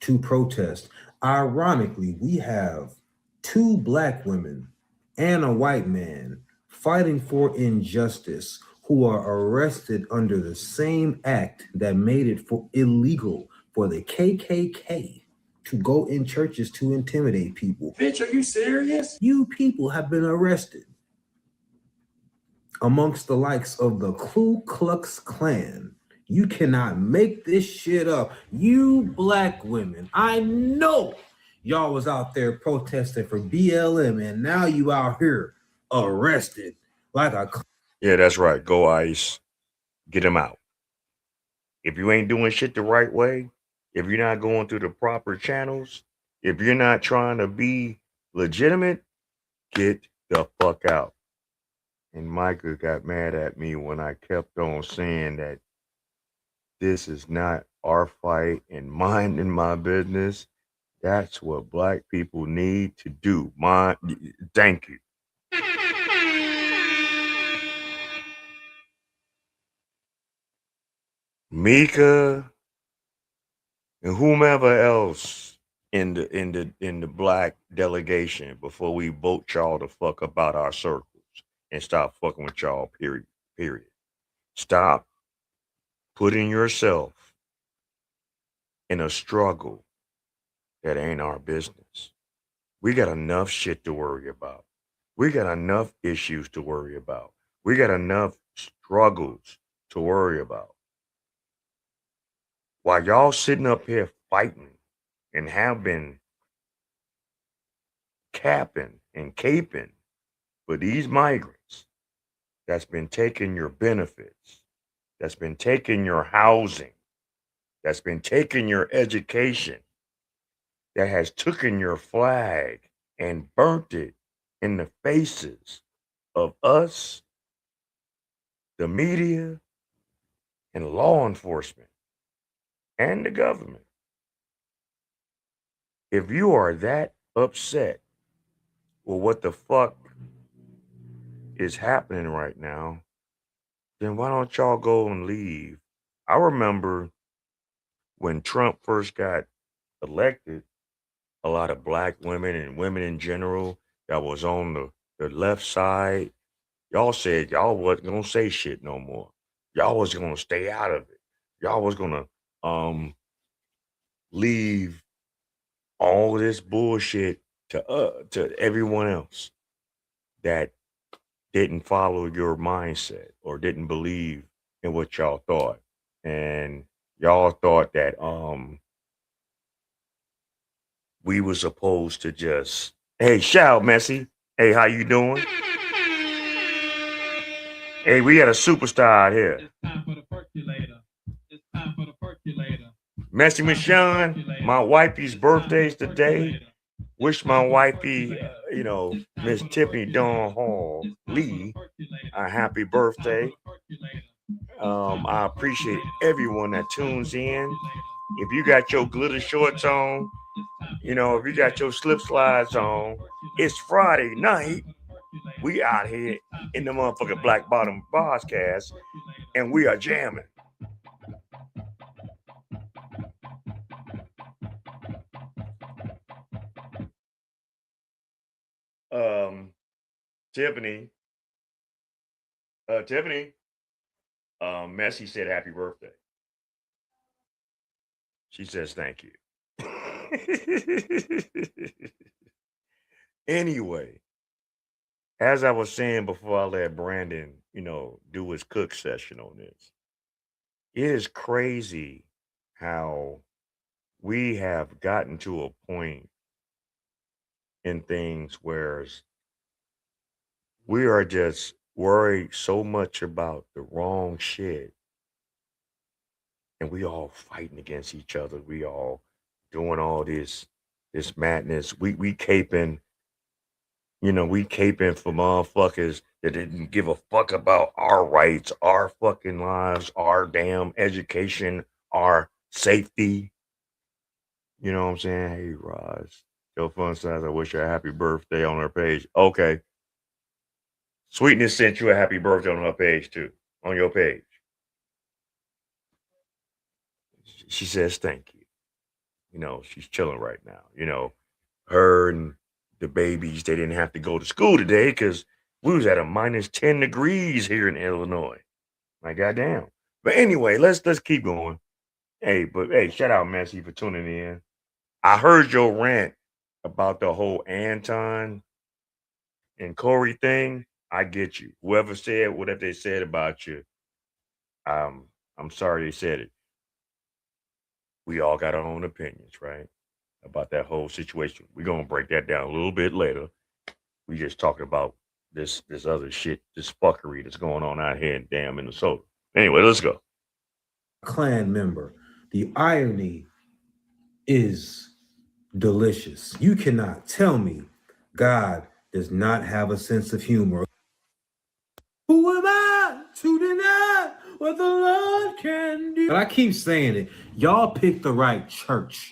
to protest. Ironically, we have 2 black women and a white man fighting for injustice who are arrested under the same act that made it illegal for the KKK to go in churches to intimidate people. Bitch, are you serious? You people have been arrested amongst the likes of the Ku Klux Klan. You cannot make this shit up. You black women, I know y'all was out there protesting for BLM, and now you out here arrested like a... Yeah, that's right. Go ICE. Get him out. If you ain't doing shit the right way, if you're not going through the proper channels, if you're not trying to be legitimate, get the fuck out. And Micah got mad at me when I kept on saying that this is not our fight and minding my business. That's what black people need to do. Thank you. Mika and whomever else in the black delegation before we vote y'all the fuck about our circles and stop fucking with y'all, period. Stop putting yourself in a struggle that ain't our business. We got enough shit to worry about. We got enough issues to worry about. We got enough struggles to worry about. While y'all sitting up here fighting and have been capping and caping for these migrants that's been taking your benefits, that's been taking your housing, that's been taking your education, that has taken your flag and burnt it in the faces of us, the media, and law enforcement, and the government. If you are that upset with what the fuck is happening right now, then why don't y'all go and leave? I remember when Trump first got elected, a lot of black women and women in general that was on the left side, y'all said y'all wasn't gonna say shit no more. Y'all was gonna stay out of it. Y'all was gonna leave all this bullshit to everyone else that didn't follow your mindset or didn't believe in what y'all thought. And y'all thought that we were supposed to just, hey, shout, Messi. Hey, how you doing? Hey, we got a superstar out here. It's time for the percolator. It's time for the percolator. Messi Michon, my wifey's birthday's today. Wish my wifey, Miss Tiffany Dawn Hall Lee, a happy birthday. I appreciate everyone that tunes in. If you got your glitter shorts on, if you got your slip slides on, it's Friday night. We out here in the motherfucking Black Bottom Bosscast, and we are jamming. Tiffany, Messi said happy birthday. She says thank you. Anyway, as I was saying before I let Brandon, do his cook session on this, it is crazy how we have gotten to a point in things where we are just worried so much about the wrong shit, and we all fighting against each other. We all doing all this madness. We caping, You know, we caping for motherfuckers that didn't give a fuck about our rights, our fucking lives, our damn education, our safety. You know what I'm saying? Hey, Roz. Joe Fun says, I wish you a happy birthday on her page. Okay. Sweetness sent you a happy birthday on her page, too. On your page. She says, thank you. You know, she's chilling right now. You know, her and the babies, they didn't have to go to school today because we was at a minus 10 degrees here in Illinois. My goddamn. But anyway, let's keep going. Hey, shout out Messi for tuning in. I heard your rant about the whole Anton and Corey thing. I get you. Whoever said whatever they said about you, I'm sorry they said it. We all got our own opinions, right? About that whole situation. We're gonna break that down a little bit later. We just talking about this other shit, this fuckery that's going on out here in damn Minnesota. Anyway, let's go. Clan member. The irony is delicious. You cannot tell me God does not have a sense of humor. Who am I to deny what the Lord can do? But I keep saying it. Y'all picked the right church.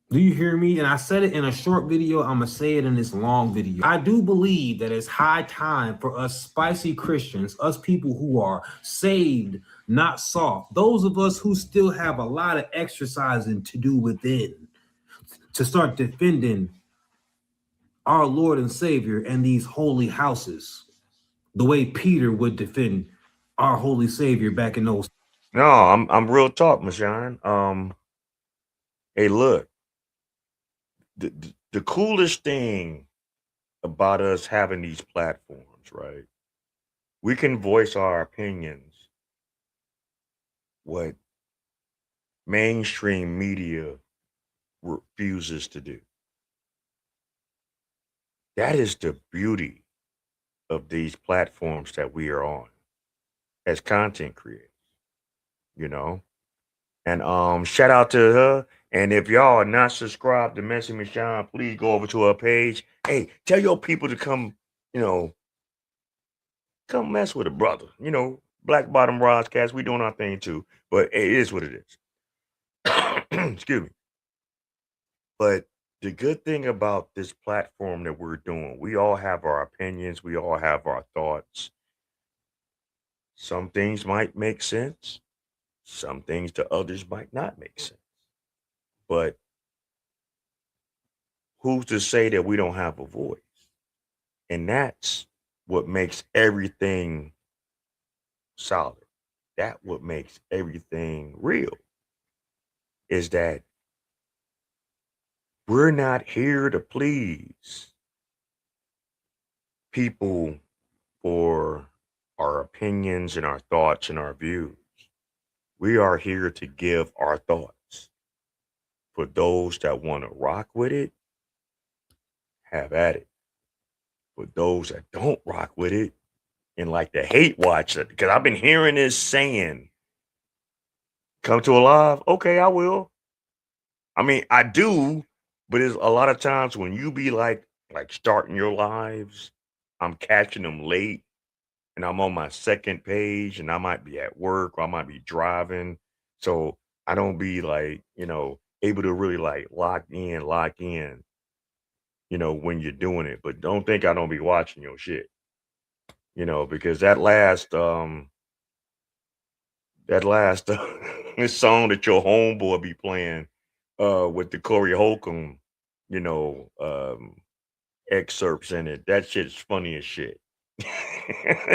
Do you hear me? And I said it in a short video. I'm going to say it in this long video. I do believe that it's high time for us spicy Christians, us people who are saved, not soft, those of us who still have a lot of exercising to do within, to start defending our Lord and Savior and these holy houses the way Peter would defend our holy Savior back in those. No, I'm real talk, Mashawn. Hey, look, the coolest thing about us having these platforms, right? We can voice our opinions. What mainstream media refuses to do. That is the beauty of these platforms that we are on as content creators, you know. And shout out to her. And if y'all are not subscribed to Messy Michonne, please go over to her page. Hey, tell your people to come, you know, come mess with a brother. You know, Black Bottom Broadcast, we doing our thing too. But it is what it is. Excuse me. But the good thing about this platform that we're doing, we all have our opinions, we all have our thoughts. Some things might make sense, some things to others might not make sense. But who's to say that we don't have a voice? And that's what makes everything solid. That what makes everything real is that we're not here to please people for our opinions and our thoughts and our views. We are here to give our thoughts. For those that want to rock with it, have at it. For those that don't rock with it and like to hate watch it, because I've been hearing this saying, come to a live, okay, I will. I mean, I do, but it's a lot of times when you be like starting your lives, I'm catching them late and I'm on my second page and I might be at work or I might be driving. So I don't be like, you know, able to really like lock in, you know, when you're doing it. But don't think I don't be watching your shit, you know, because that last this song that your homeboy be playing with the Corey Holcomb, you know, excerpts in it, that shit is funny as shit.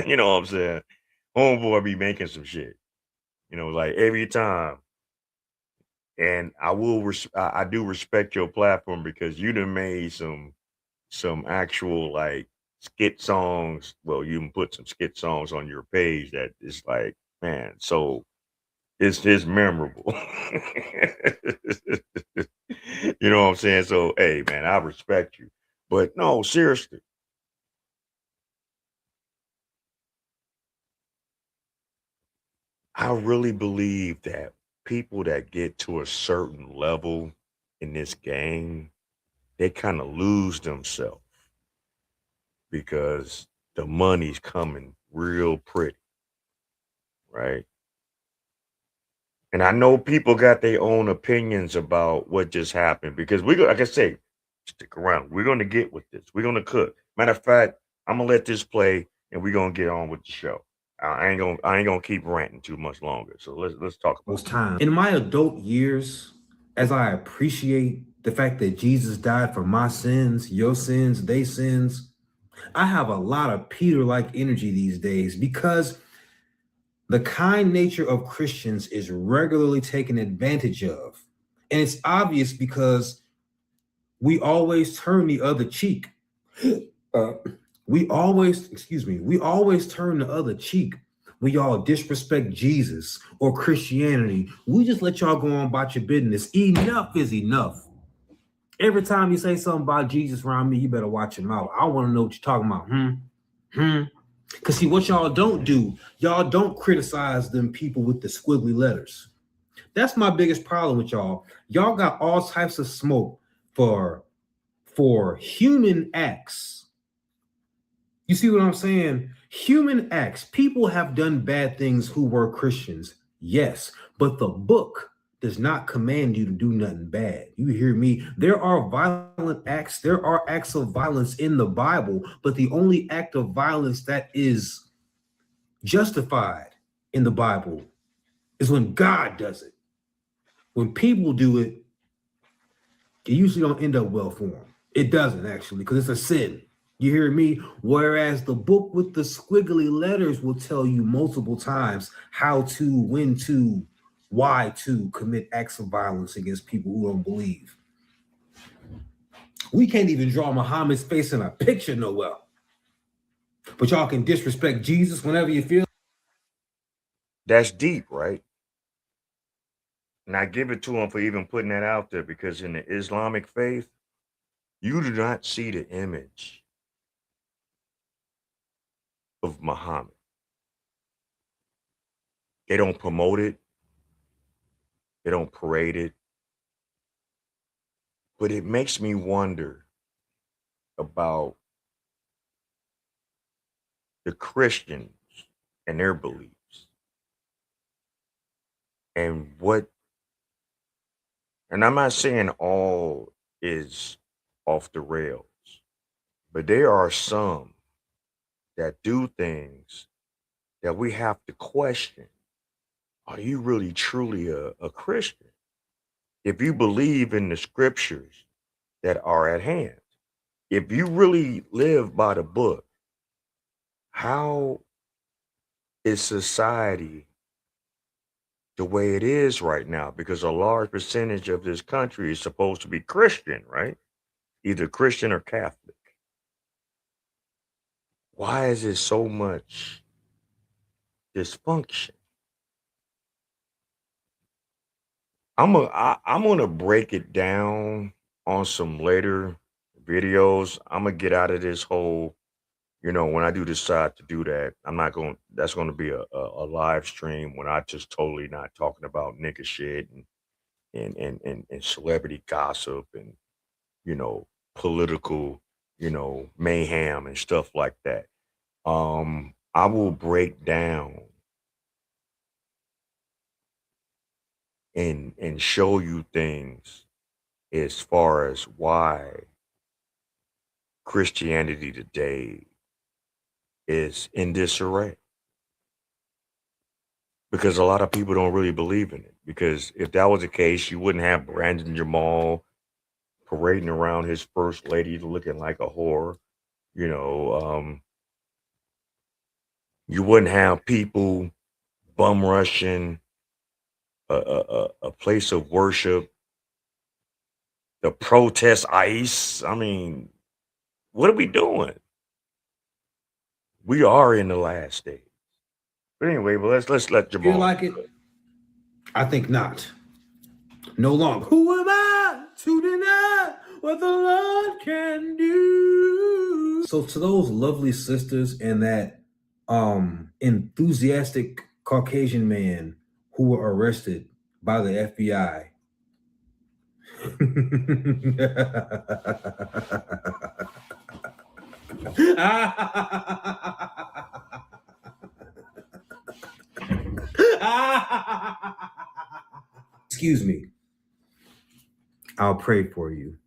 You know what I'm saying? Homeboy be making some shit, you know, like every time. And I do respect your platform because you done made some actual like skit songs. Well, you can put some skit songs on your page that is like, man, so it's memorable. You know what I'm saying? So hey man, I respect you. But no, seriously. I really believe that people that get to a certain level in this game, they kind of lose themselves. because the money's coming real pretty, right? And I know people got their own opinions about what just happened because like I say, stick around. We're gonna get with this. We're gonna cook. Matter of fact, I'm gonna let this play and we're gonna get on with the show. I ain't gonna keep ranting too much longer. So let's talk about time. In my adult years, as I appreciate the fact that Jesus died for my sins, your sins, they sins, I have a lot of Peter-like energy these days because the kind nature of Christians is regularly taken advantage of. And it's obvious because we always turn the other cheek. We always turn the other cheek when y'all disrespect Jesus or Christianity. We just let y'all go on about your business. Enough is enough. Every time you say something about Jesus around me, you better watch your mouth. I want to know what you're talking about. Because see, what y'all don't do, y'all don't criticize them people with the squiggly letters. That's my biggest problem with y'all. Y'all got all types of smoke for human acts. You see what I'm saying? Human acts. People have done bad things who were Christians. Yes, but the book does not command you to do nothing bad. You hear me? There are violent acts. There are acts of violence in the Bible, but the only act of violence that is justified in the Bible is when God does it. When people do it, it usually don't end up well for them. It doesn't actually, because it's a sin. You hear me? Whereas the book with the squiggly letters will tell you multiple times how to, when to, why to commit acts of violence against people who don't believe. We can't even draw Muhammad's face in a picture no well. But y'all can disrespect Jesus whenever you feel. that's deep, right? And I give it to him for even putting that out there because in the Islamic faith, you do not see the image of Muhammad. They don't promote it. They don't parade it. But it makes me wonder about the Christians and their beliefs and and I'm not saying all is off the rails, but there are some that do things that we have to question. Are you really truly a Christian? If you believe in the scriptures that are at hand, if you really live by the book, how is society the way it is right now? Because a large percentage of this country is supposed to be Christian, right? Either Christian or Catholic. Why is there so much dysfunction? I'm gonna break it down on some later videos. I'm gonna get out of this whole, when I do decide to do that, I'm not going. That's going to be a live stream when I just totally not talking about nigga shit and celebrity gossip and you know political mayhem and stuff like that. I will break down and show you things as far as why Christianity today is in disarray. Because a lot of people don't really believe in it. Because if that was the case, you wouldn't have Brandon Jamal parading around his first lady looking like a whore. You know, you wouldn't have people bum rushing a place of worship, the protest ICE. I mean, what are we doing? We are in the last days. But anyway, well, let's let Jamal. Feel like it? I think not. No longer. Who am I to deny what the Lord can do? So to those lovely sisters and that enthusiastic Caucasian man who were arrested by the FBI. Excuse me. I'll pray for you.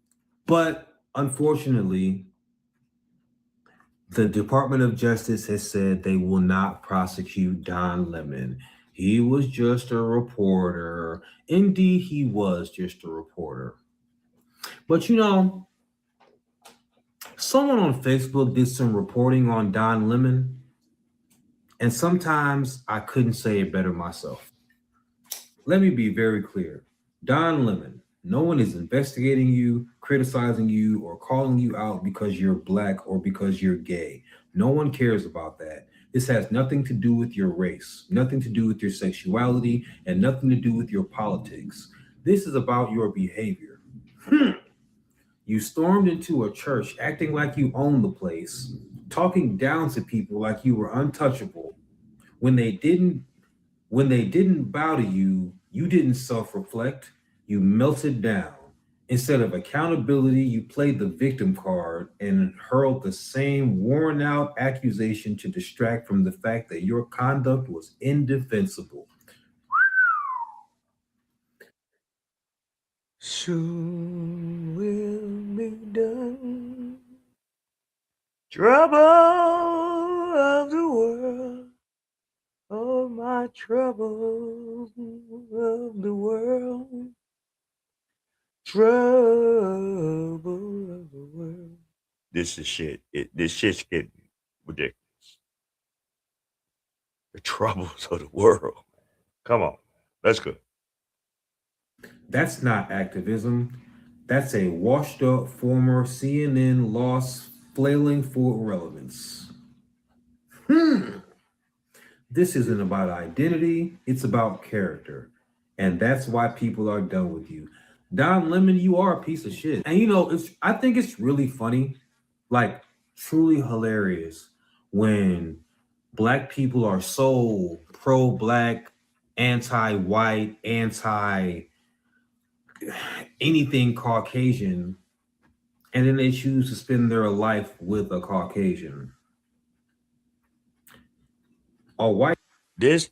But unfortunately, the Department of Justice has said they will not prosecute Don Lemon. He was just a reporter. Indeed, he was just a reporter. But you know, someone on Facebook did some reporting on Don Lemon, and sometimes I couldn't say it better myself. Let me be very clear. Don Lemon, no one is investigating you, criticizing you, or calling you out because you're black or because you're gay. No one cares about that. This has nothing to do with your race, nothing to do with your sexuality, and nothing to do with your politics. This is about your behavior. You stormed into a church acting like you owned the place, talking down to people like you were untouchable. When they didn't when they didn't bow to you, you didn't self-reflect, you melted down. Instead of accountability, you played the victim card and hurled the same worn out accusation to distract from the fact that your conduct was indefensible. Soon will be done. Trouble of the world, oh my trouble of the world, trouble of the world. This is shit. This shit's getting ridiculous. The troubles of the world. Come on, let's go. That's not activism. That's a washed up former CNN loss flailing for relevance. This isn't about identity, it's about character. And that's why people are done with you. Don Lemon, you are a piece of shit. And you know, I think it's really funny, like truly hilarious, when black people are so pro-black, anti-white, anti anything Caucasian, and then they choose to spend their life with a Caucasian. A white This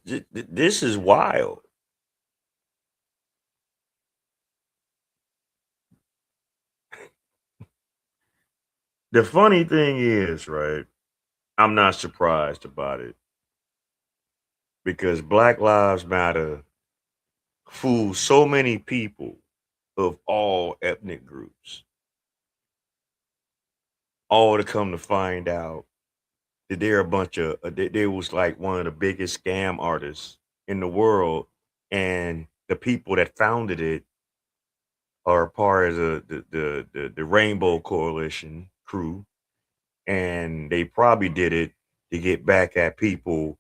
is wild. The funny thing is, right? I'm not surprised about it because Black Lives Matter fools so many people of all ethnic groups, all to come to find out that they're a bunch of they was like one of the biggest scam artists in the world, and the people that founded it are part of the Rainbow Coalition crew, and they probably did it to get back at people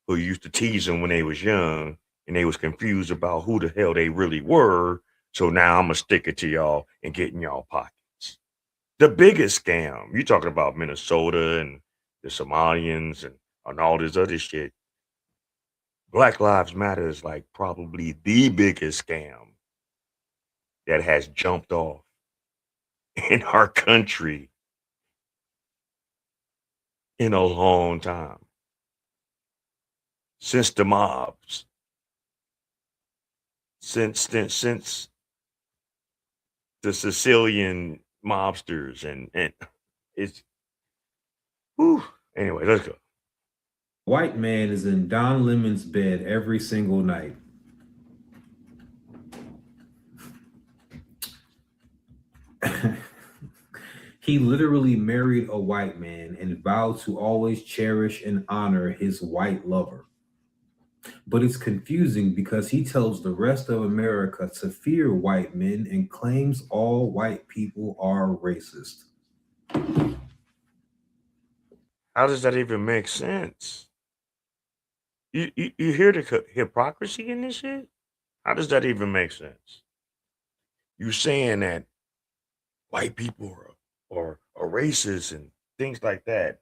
who used to tease them when they was young, and they was confused about who the hell they really were. So now I'm gonna stick it to y'all and get in y'all pockets. The biggest scam. You talking about Minnesota and the Somalians and all this other shit. Black Lives Matter is like probably the biggest scam that has jumped off in our country in a long time. Since the mobs. Since the Sicilian mobsters and it's whew. Anyway, let's go. white man is in Don Lemon's bed every single night. He literally married a white man and vowed to always cherish and honor his white lover. But it's confusing because he tells the rest of America to fear white men and claims all white people are racist. How does that even make sense? You hear the hypocrisy in this shit? How does that even make sense? You saying that white people are racist and things like that,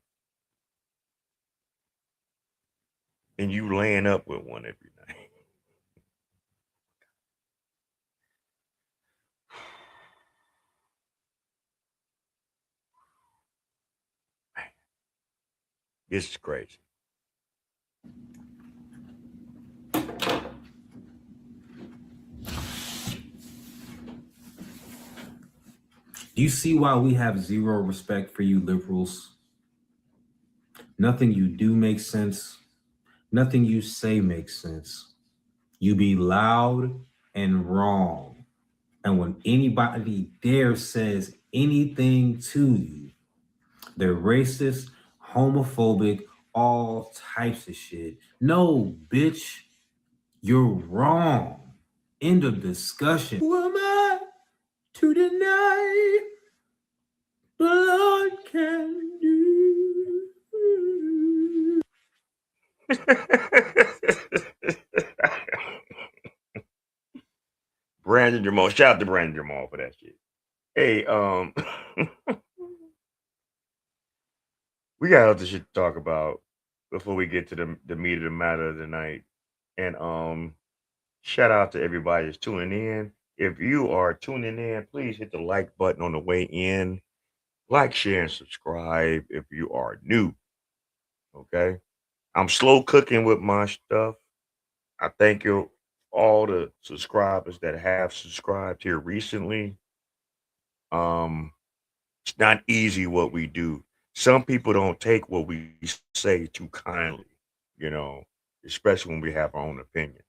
and you laying up with one every night. Man. This is crazy. Do you see why we have zero respect for you liberals? Nothing you do makes sense. Nothing you say makes sense. You be loud and wrong. And when anybody dare says anything to you, they're racist, homophobic, all types of shit. No, bitch, you're wrong. End of discussion. Who am I to deny the Lord can do? Brandon Jamal. Shout out to Brandon Jamal for that shit. Hey, we got other shit to talk about before we get to the meat of the matter of the night. And shout out to everybody that's tuning in. If you are tuning in, please hit the like button on the way in. Like, share, and subscribe if you are new. Okay. I'm slow cooking with my stuff. I thank you all the subscribers that have subscribed here recently. Um, it's not easy what we do. Some people don't take what we say too kindly, you know, especially when we have our own opinions.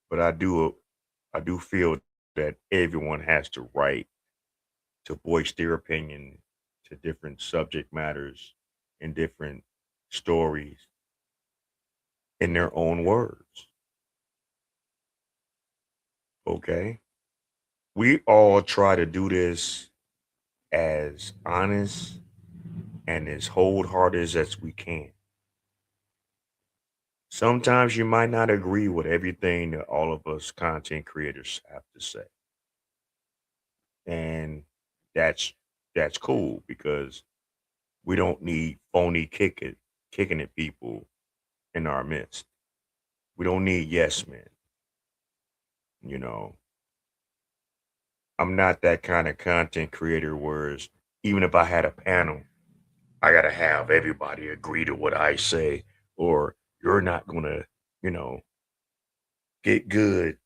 But I do feel that everyone has the right to voice their opinion to different subject matters and different stories in their own words. Okay. We all try to do this as honest and as wholehearted as we can. Sometimes you might not agree with everything that all of us content creators have to say. And that's that's cool because we don't need phony kicking at people in our midst. We don't need yes men, you know. I'm not that kind of content creator whereas even if I had a panel, I gotta have everybody agree to what I say, or you're not gonna, you know, get good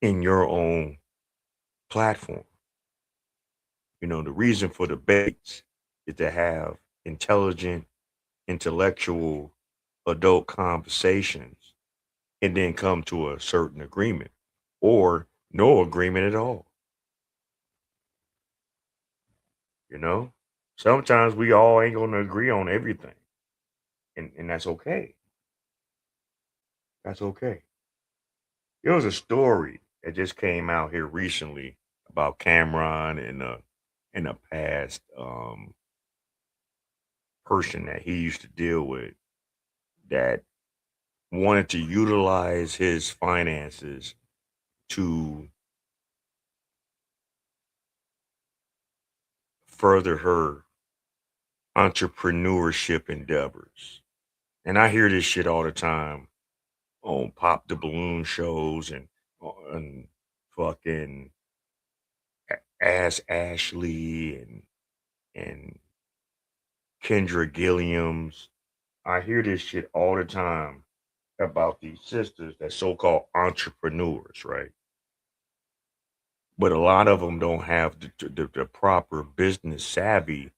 in your own platform. You know, the reason for debates is to have intelligent, intellectual, adult conversations and then come to a certain agreement or no agreement at all. You know, sometimes we all ain't gonna agree on everything, and that's okay. That's okay. There was a story that just came out here recently about Cameron and in a past person that he used to deal with that wanted to utilize his finances to further her entrepreneurship endeavors. And I hear this shit all the time on Pop the Balloon shows and on fucking Ask Ashley and Kendra Gilliam's. I hear this shit all the time about these sisters that so-called entrepreneurs, right? But a lot of them don't have the proper business savvy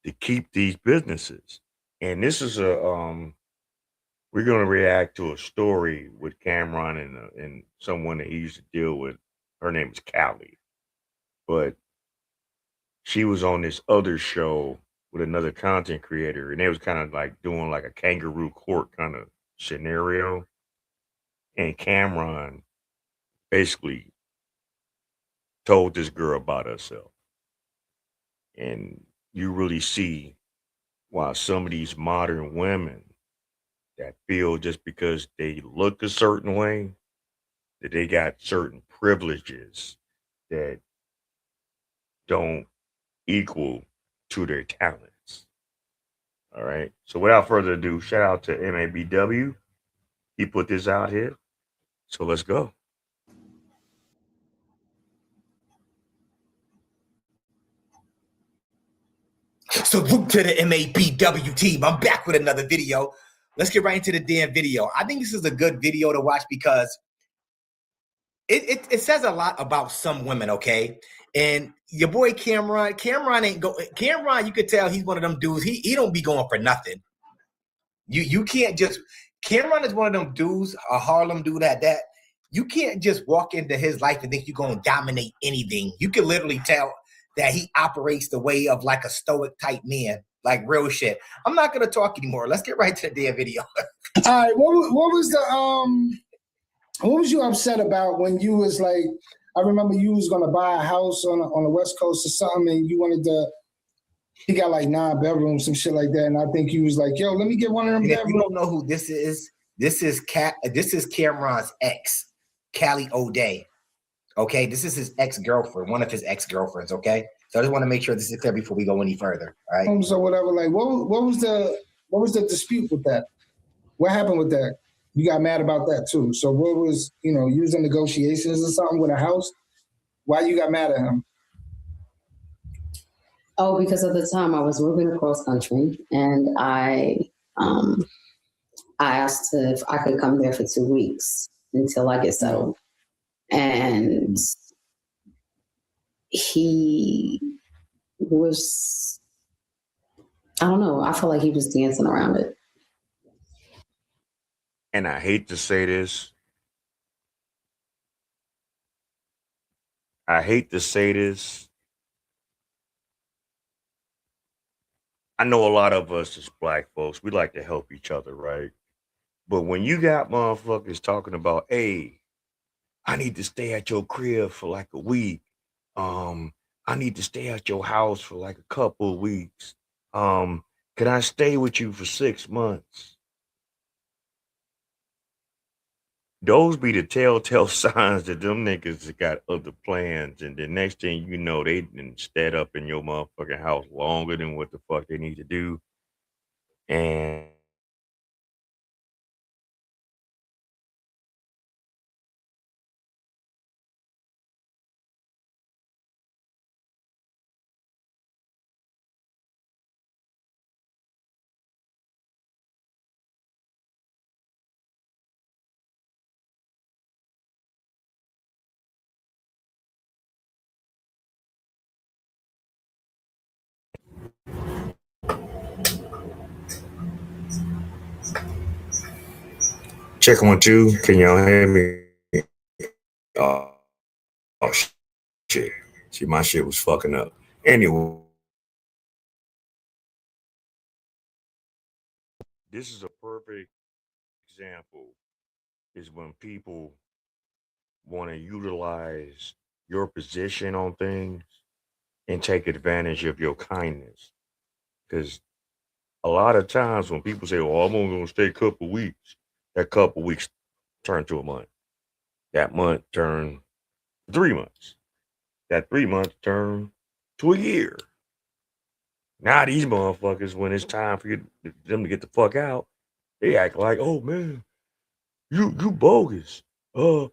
to keep these businesses. And this is a we're gonna react to a story with Cameron and someone that he used to deal with. Her name is Callie, but she was on this other show with another content creator, and they was kind of like doing like a kangaroo court kind of scenario. And Cameron basically told this girl about herself, and you really see why some of these modern women that feel just because they look a certain way that they got certain privileges that don't equal to their talents. All right. So without further ado, shout out to MABW. He put this out here. So let's go. Salute to the MABW team. I'm back with another video. Let's get right into the damn video. I think this is a good video to watch because it says a lot about some women, okay? And your boy Cameron ain't go. Cameron, you could tell he's one of them dudes. He don't be going for nothing. You can't just. Cameron is one of them dudes, a Harlem dude at that. You can't just walk into his life and think you're gonna dominate anything. You can literally tell that he operates the way of like a stoic type man, like real shit. I'm not gonna talk anymore. Let's get right to the damn video. All right, what was you upset about when you was like, I remember you was gonna buy a house on the West Coast or something, and you wanted to. He got like 9 bedrooms, some shit like that, and I think you was like, "Yo, let me get one of them." And if you don't know who this is Cameron's ex, Callie O'Day. Okay, this is his ex-girlfriend, one of his ex-girlfriends. Okay, so I just want to make sure this is clear before we go any further. All right. So whatever, like, what was the dispute with that? What happened with that? You got mad about that too. So what was, you was in negotiations or something with a house? Why you got mad at him? Oh, because at the time I was moving across country, and I asked if I could come there for 2 weeks until I get settled. And he was, I don't know, I felt like he was dancing around it. And I hate to say this. I know a lot of us as black folks, we like to help each other, right? But when you got motherfuckers talking about, hey, I need to stay at your crib for like a week. I need to stay at your house for like a couple of weeks. Can I stay with you for 6 months? Those be the telltale signs that them niggas got other plans, and the next thing you know, they done stayed up in your motherfucking house longer than what the fuck they need to do. And check 1 2. Can y'all hear me? Oh shit. See, my shit was fucking up. Anyway, this is a perfect example is when people want to utilize your position on things and take advantage of your kindness. Because a lot of times when people say, oh, I'm only going to stay a couple weeks, that couple weeks turn to a month. That month turn 3 months. That 3 months turn to a year. Now these motherfuckers, when it's time for them to get the fuck out, they act like, oh man, you bogus. How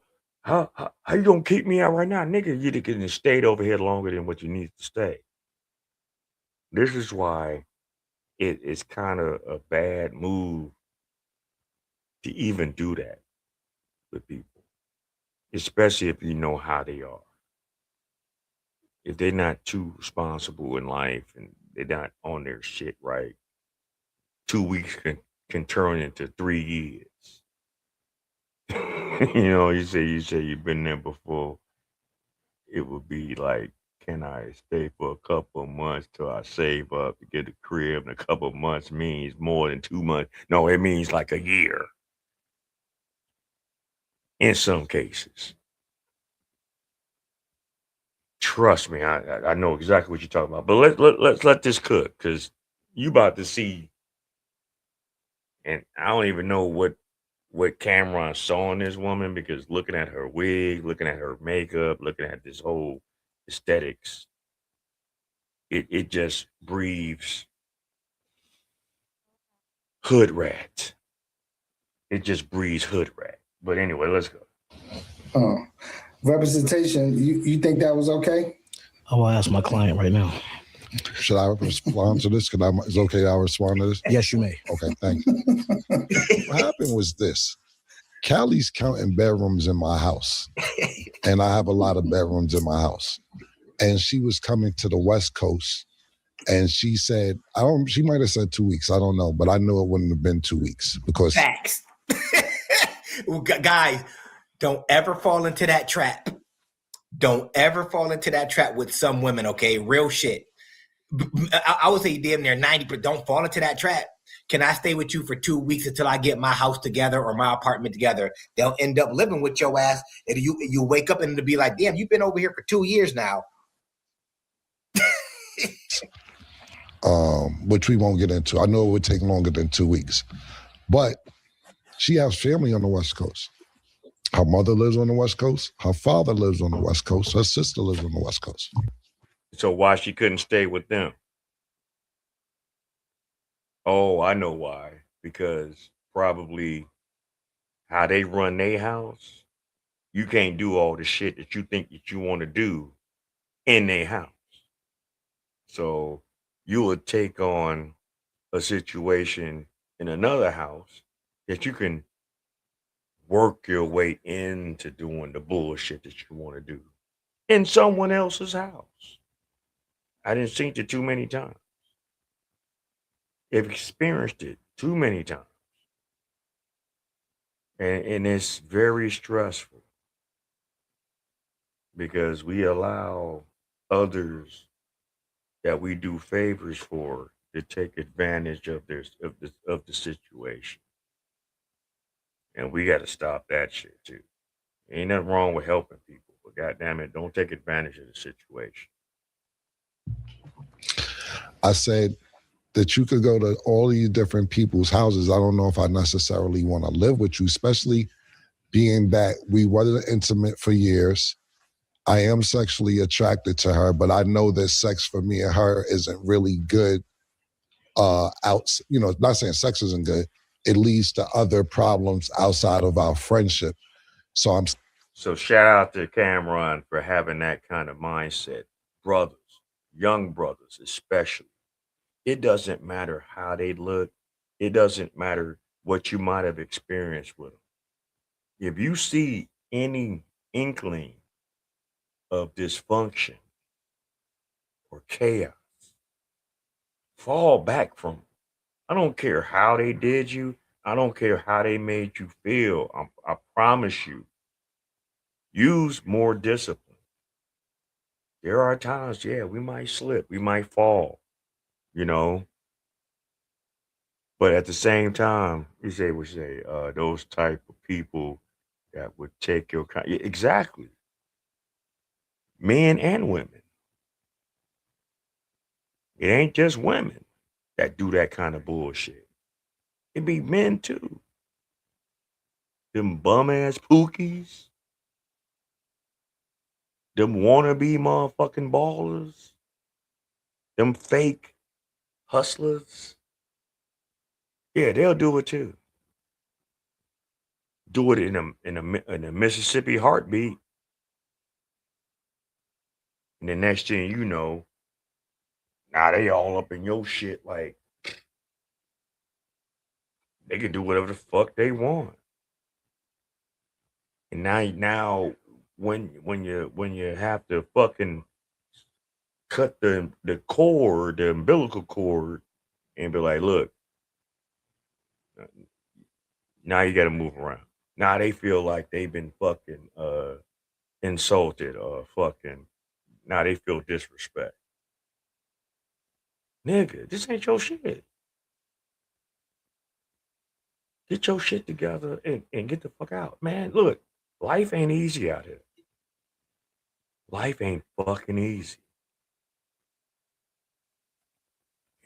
you gonna keep me out right now? Nigga, you could have stayed over here longer than what you need to stay. This is why it's kind of a bad move to even do that with people, especially if you know how they are. If they're not too responsible in life and they're not on their shit right, 2 weeks can turn into 3 years. You say you've been there before. It would be like, can I stay for a couple of months till I save up to get a crib? And a couple of months means more than 2 months. No, it means like a year. In some cases. Trust me, I know exactly what you're talking about. But let's let this cook, because you about to see, and I don't even know what Cameron saw in this woman, because looking at her wig, looking at her makeup, looking at this whole aesthetics, it just breathes hood rat. It just breathes hood rat. But anyway, let's go. Representation, you think that was okay? I will ask my client right now. Should I respond to this? Is it okay I respond to this? Yes, you may. Okay, thank you. What happened was this. Callie's counting bedrooms in my house. And I have a lot of bedrooms in my house. And she was coming to the West Coast. And she said, she might have said 2 weeks. I don't know. But I knew it wouldn't have been 2 weeks because. Facts. Guys, don't ever fall into that trap. Don't ever fall into that trap with some women, okay? Real shit. I would say damn near 90, but don't fall into that trap. Can I stay with you for 2 weeks until I get my house together or my apartment together? They'll end up living with your ass, and you wake up and it'll be like, damn, you've been over here for 2 years now. Which we won't get into. I know it would take longer than 2 weeks. But she has family on the West Coast. Her mother lives on the West Coast. Her father lives on the West Coast. Her sister lives on the West Coast. So why she couldn't stay with them? Oh, I know why. Because probably how they run their house, you can't do all the shit that you think that you want to do in their house. So you would take on a situation in another house that you can work your way into doing the bullshit that you want to do in someone else's house. I didn't see it too many times. I've experienced it too many times. And it's very stressful because we allow others that we do favors for to take advantage of the situation. And we got to stop that shit too. Ain't nothing wrong with helping people, but goddamn it, don't take advantage of the situation. I said that you could go to all these different people's houses. I don't know if I necessarily want to live with you, especially being that we wasn't intimate for years. I am sexually attracted to her, but I know that sex for me and her isn't really good. Not saying sex isn't good. It leads to other problems outside of our friendship. So shout out to Cameron for having that kind of mindset. Brothers, young brothers especially. It doesn't matter how they look. It doesn't matter what you might have experienced with them. If you see any inkling of dysfunction or chaos, fall back from them. I don't care how they did you. I don't care how they made you feel. I promise you, use more discipline. There are times, yeah, we might slip, we might fall, you know. But at the same time, those type of people that would take your yeah, exactly, men and women. It ain't just women that do that kind of bullshit. It be men too. Them bum ass pookies. Them wannabe motherfucking ballers. Them fake hustlers. Yeah, they'll do it too. Do it in a Mississippi heartbeat. And the next thing you know, now they all up in your shit like they can do whatever the fuck they want. And now when you have to fucking cut the cord, the umbilical cord, and be like, look, now you gotta move around. Now they feel like they've been fucking insulted or fucking now they feel disrespect. Nigga, this ain't your shit. Get your shit together and get the fuck out. Man, look, life ain't easy out here. Life ain't fucking easy.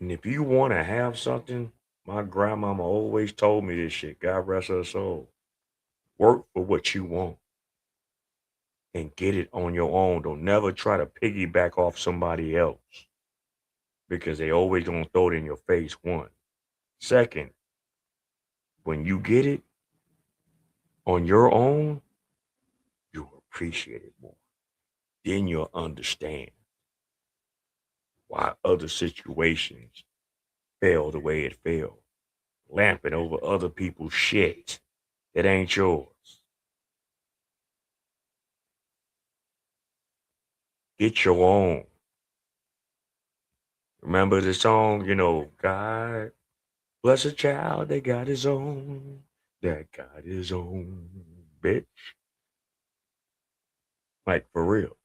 And if you want to have something, my grandmama always told me this shit. God rest her soul. Work for what you want and get it on your own. Don't never try to piggyback off somebody else because they always gonna throw it in your face. One. Second, when you get it on your own, you'll appreciate it more. Then you'll understand why other situations fail the way it failed. Lamping over other people's shit that ain't yours. Get your own. Remember the song, God bless a child that got his own, that got his own, bitch. Like, for real.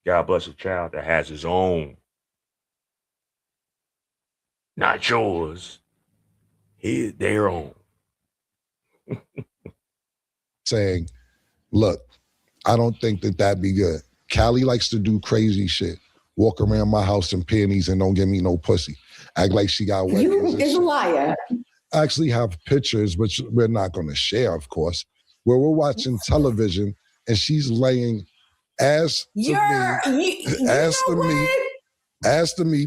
God bless a child that has his own. Not yours. Their own. Saying, look, I don't think that that'd be good. Callie likes to do crazy shit. Walk around my house in panties and don't give me no pussy. Act like she got wet. You is a liar. I actually have pictures, which we're not going to share, of course, where we're watching television and she's laying ass to me,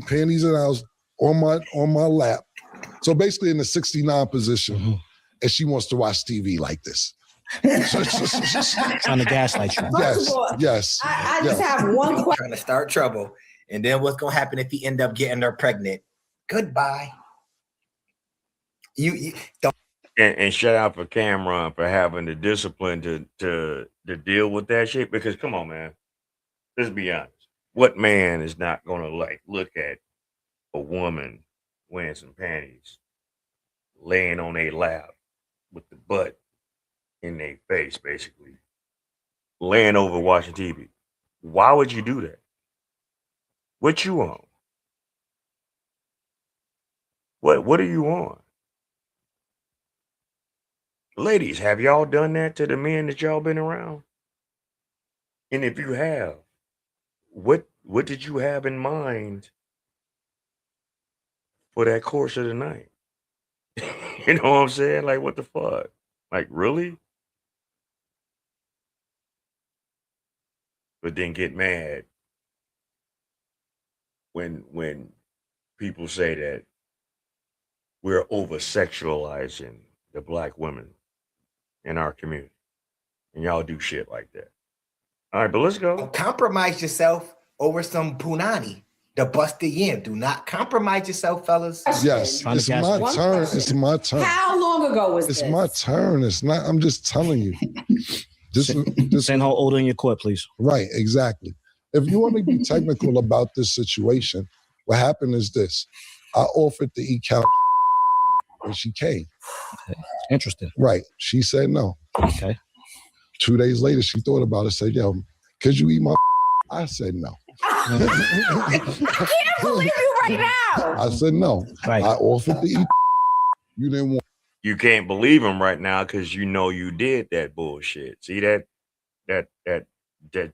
panties and ass on my lap. So basically in the 69 position, and she wants to watch TV like this. Trying to gaslight you. Yes. I just have one question. Trying to start trouble. And then what's going to happen if he end up getting her pregnant? Goodbye. You don't. And shout out for Cameron for having the discipline to deal with that shit. Because come on, man. Let's be honest. What man is not gonna look at a woman wearing some panties, laying on a lap with the butt in their face, basically, laying over watching TV? Why would you do that? What you on? What are you on? Ladies, have y'all done that to the men that y'all been around? And if you have, what did you have in mind for that course of the night? You know what I'm saying? Like, what the fuck? Like, really? But then get mad when people say that we're over sexualizing the black women in our community. And y'all do shit like that. All right, but let's go. Don't compromise yourself over some punani. The busted yam. Do not compromise yourself, fellas. Yes, it's my turn. It's my turn. How long ago was It's this? my turn. It's not. I'm just telling you. Send her older in your court, please. Right, exactly. If you want to be technical about this situation, what happened is this. I offered to eat Callie when she came. Okay. Interesting. Right. She said no. Okay. 2 days later, she thought about it, said, yo, could you eat my I said no. I can't believe you right now. I said no. Right. I offered to eat. You didn't want. You can't believe him right now because you know you did that bullshit. See that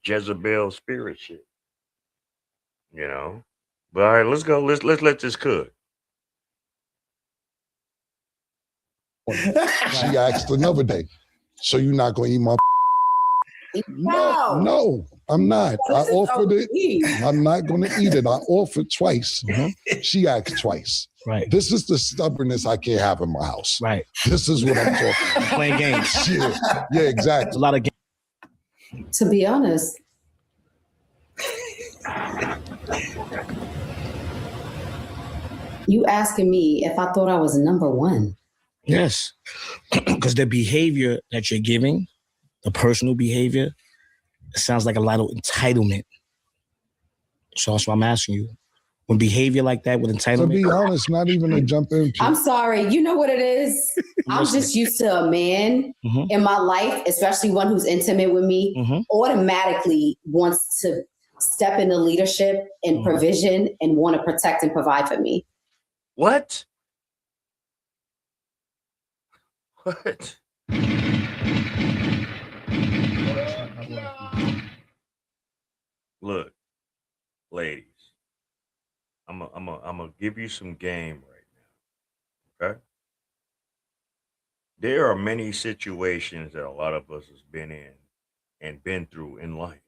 Jezebel spirit shit. You know? But all right, let's go. Let's let this cook. She asked another day, so you're not going to eat my No, I'm not. I offered it. I'm not going to eat it. I offered twice. She asked twice. Right. This is the stubbornness I can't have in my house. Right. This is what I'm talking about. Playing games. Yeah, exactly. A lot of games. To be honest, you asking me if I thought I was number one. Yes. Because the behavior that you're giving, the personal behavior, it sounds like a lot of entitlement. So that's why I'm asking you. When behavior like that with entitlement. To be honest, not even a jump in. I'm sorry. You know what it is? I'm just used to a man in my life, especially one who's intimate with me, automatically wants to step into leadership and provision and want to protect and provide for me. What? What? Look, ladies, I'm gonna give you some game right now. Okay? There are many situations that a lot of us has been in and been through in life.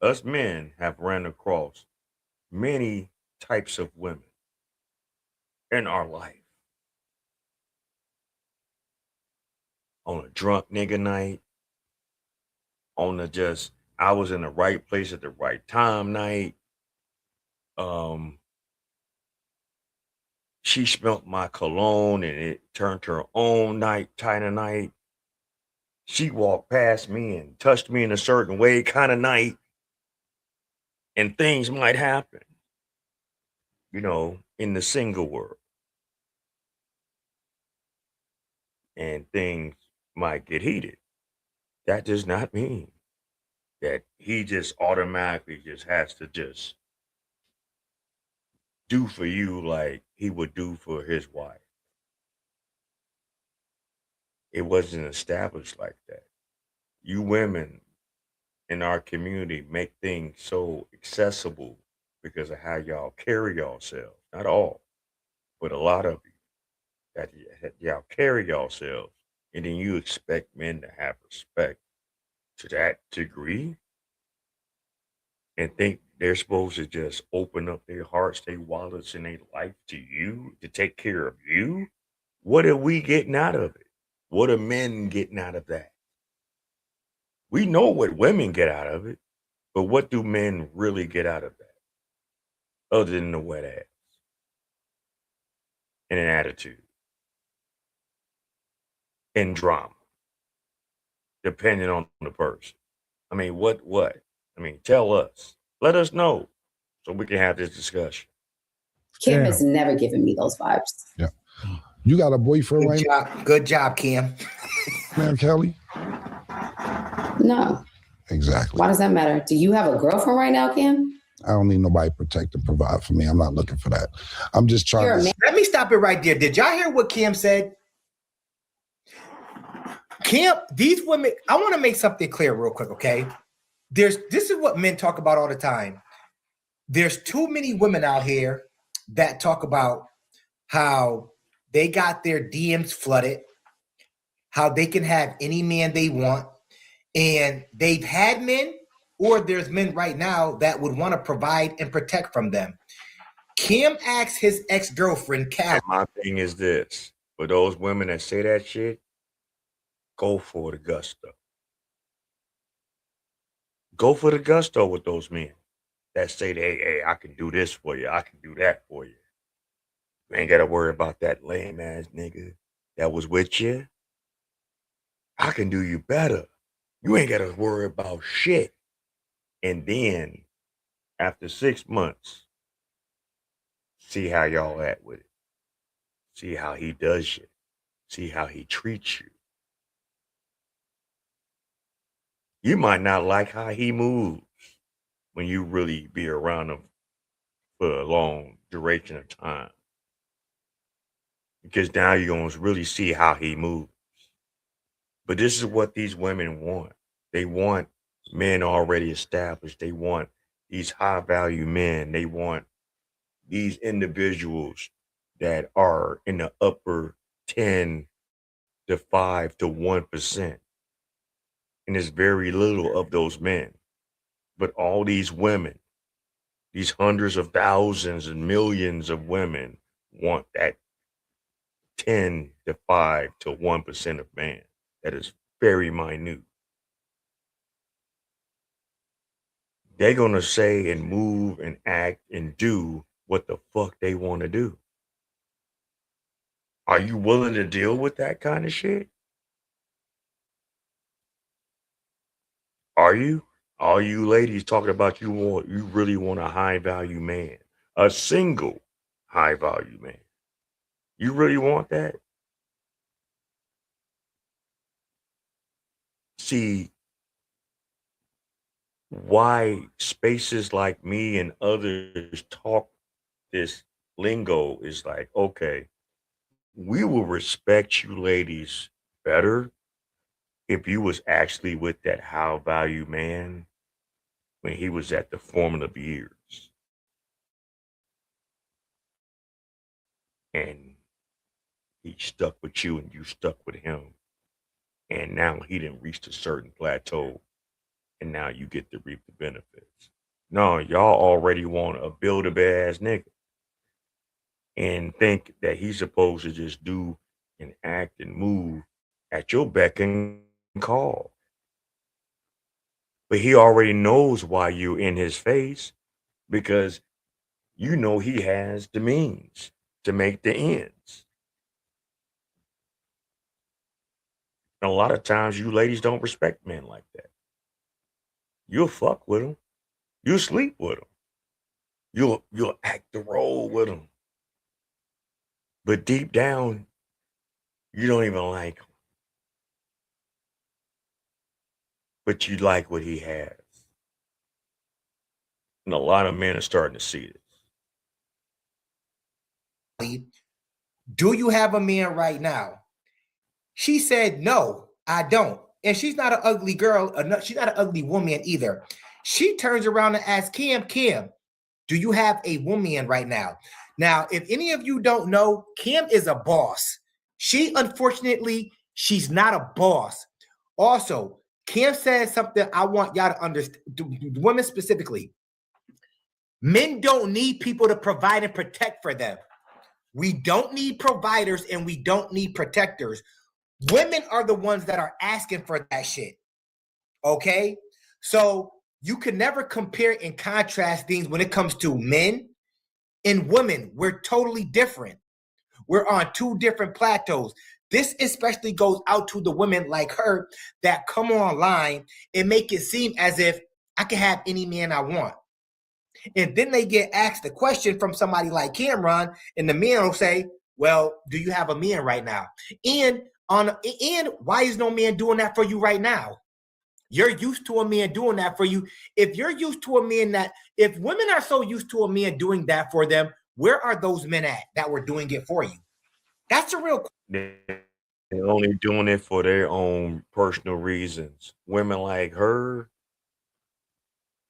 Us men have ran across many types of women in our life. On a drunk nigga night, on a just I was in the right place at the right time night. She smelt my cologne and it turned her own night kind of night. She walked past me and touched me in a certain way kind of night. And things might happen, in the single world. And things might get heated. That does not mean that he just automatically just has to just do for you like he would do for his wife. It wasn't established like that. You women in our community make things so accessible because of how y'all carry yourselves. Not all, but a lot of you that y'all carry yourselves, and then you expect men to have respect to that degree and think they're supposed to just open up their hearts, their wallets, and their life to you to take care of you. What are we getting out of it? What are men getting out of that? We know what women get out of it, but what do men really get out of that? Other than the wet ass and an attitude and drama, depending on the person. I mean, what? I mean, tell us. Let us know so we can have this discussion. Kim has never given me those vibes. Yeah. You got a boyfriend right now? Good job, Kim. Man, Kelly? No. Exactly. Why does that matter? Do you have a girlfriend right now, Kim? I don't need nobody to protect and provide for me. I'm not looking for that. I'm just trying to... Let me stop it right there. Did y'all hear what Kim said? Kim, these women, I want to make something clear real quick, okay? This is what men talk about all the time. There's too many women out here that talk about how they got their DMs flooded, how they can have any man they want, and they've had men, or there's men right now that would want to provide and protect from them. Kim asked his ex-girlfriend, Cal. My thing is this: for those women that say that shit, go for the gusto. Go for the gusto with those men that say, hey, I can do this for you. I can do that for you. You ain't got to worry about that lame ass nigga that was with you. I can do you better. You ain't got to worry about shit. And then after 6 months, see how y'all at with it. See how he does you. See how he treats you. You might not like how he moves when you really be around him for a long duration of time. Because now you're going to really see how he moves. But this is what these women want. They want men already established. They want these high value men. They want these individuals that are in the upper 10 to 5 to 1%. And there's very little of those men. But all these women, these hundreds of thousands and millions of women want that 10 to 5 to 1% of man. That is very minute. They're going to say and move and act and do what the fuck they want to do. Are you willing to deal with that kind of shit? Are you? All you ladies talking about you really want a high value man, a single high value man. You really want that? See, why spaces like me and others talk this lingo is like, okay, we will respect you ladies better if you was actually with that high value man when he was at the formative years. And he stuck with you and you stuck with him. And now he didn't reach a certain plateau. And now you get to reap the benefits. No, y'all already want a build-a-bear ass nigga. And think that he's supposed to just do and act and move at your beck and call. But he already knows why you in his face because you know he has the means to make the ends. And a lot of times you ladies don't respect men like that. You'll fuck with them. You'll sleep with them. You'll act the role with them. But deep down, you don't even like him. But you like what he has. And a lot of men are starting to see this. Do you have a man right now? She said, no, I don't. And she's not an ugly girl. She's not an ugly woman either. She turns around and asks Kim, do you have a woman right now? Now, if any of you don't know, Kim is a boss. She, unfortunately, she's not a boss. Also, Kim said something I want y'all to understand, women specifically. Men don't need people to provide and protect for them. We don't need providers and we don't need protectors. Women are the ones that are asking for that shit. Okay? So you can never compare and contrast things when it comes to men and women. We're totally different. We're on two different plateaus. This especially goes out to the women like her that come online and make it seem as if I can have any man I want. And then they get asked a question from somebody like Cameron, and the man will say, well, do you have a man right now? And why is no man doing that for you right now? You're used to a man doing that for you. If you're used to a man if women are so used to a man doing that for them, where are those men at that were doing it for you? That's a real question. They're only doing it for their own personal reasons. Women like her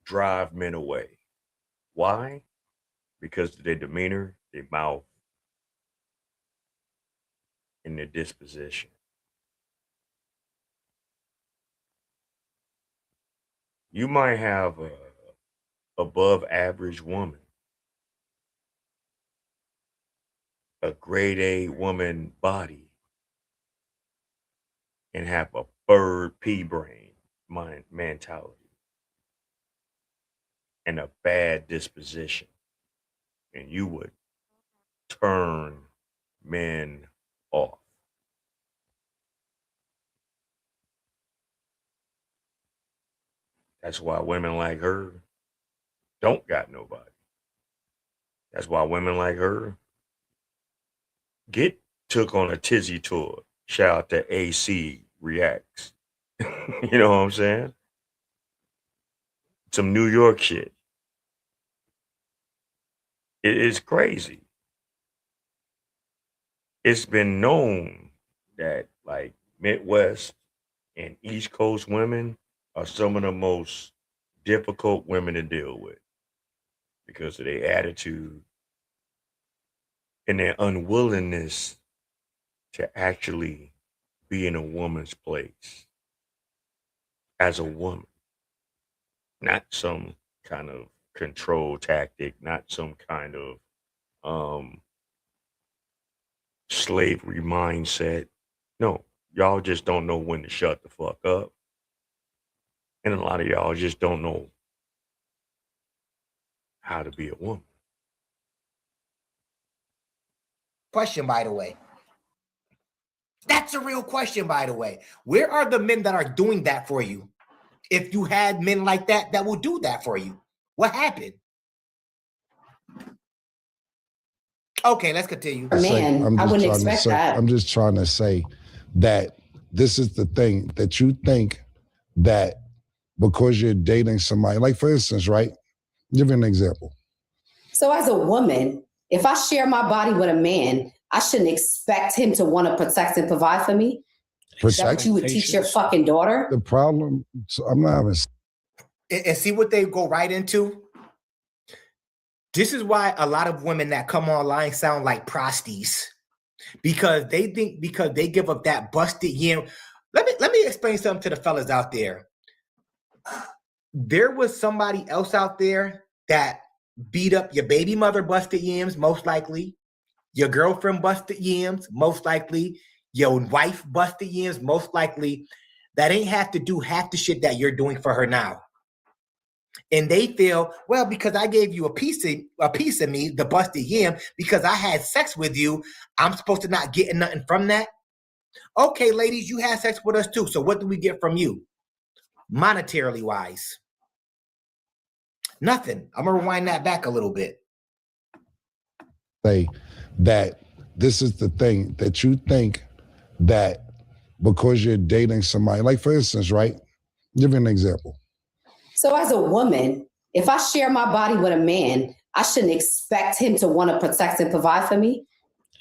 drive men away. Why? Because of their demeanor, their mouth, and their disposition. You might have a above average woman, a grade A woman body, and have a bird pea brain mentality and a bad disposition. And you would turn men off. That's why women like her don't got nobody. That's why women like her get took on a tizzy tour. Shout out to AC Reacts. You know what I'm saying? Some New York shit. It's crazy. It's been known that like Midwest and East Coast women are some of the most difficult women to deal with because of their attitude and their unwillingness to actually be in a woman's place as a woman, not some kind of control tactic, not some kind of slavery mindset. No, y'all just don't know when to shut the fuck up. And a lot of y'all just don't know how to be a woman. Question, by the way. That's a real question, by the way. Where are the men that are doing that for you? If you had men like that will do that for you, what happened? Okay, let's continue. Man, I wouldn't expect that. I'm just trying to say that this is the thing that you think that because you're dating somebody, like for instance, right? Give you an example. So as a woman, if I share my body with a man, I shouldn't expect him to want to protect and provide for me. That's what you would teach your fucking daughter. The problem, so I'm not having. And see what they go right into? This is why a lot of women that come online sound like prosties. Because they think because they give up that busted yam. Let me explain something to the fellas out there. There was somebody else out there that beat up your baby mother, busted yams, most likely. Your girlfriend busted yams, most likely. Your wife busted yams, most likely. That ain't have to do half the shit that you're doing for her now. And they feel, well, because I gave you a piece of me, the busted yam, because I had sex with you, I'm supposed to not get nothing from that. Okay, ladies, you had sex with us too. So what do we get from you? Monetarily wise. Nothing. I'm gonna rewind that back a little bit. Say that this is the thing that you think that because you're dating somebody, like for instance, right? Give you an example. So as a woman, if I share my body with a man, I shouldn't expect him to want to protect and provide for me.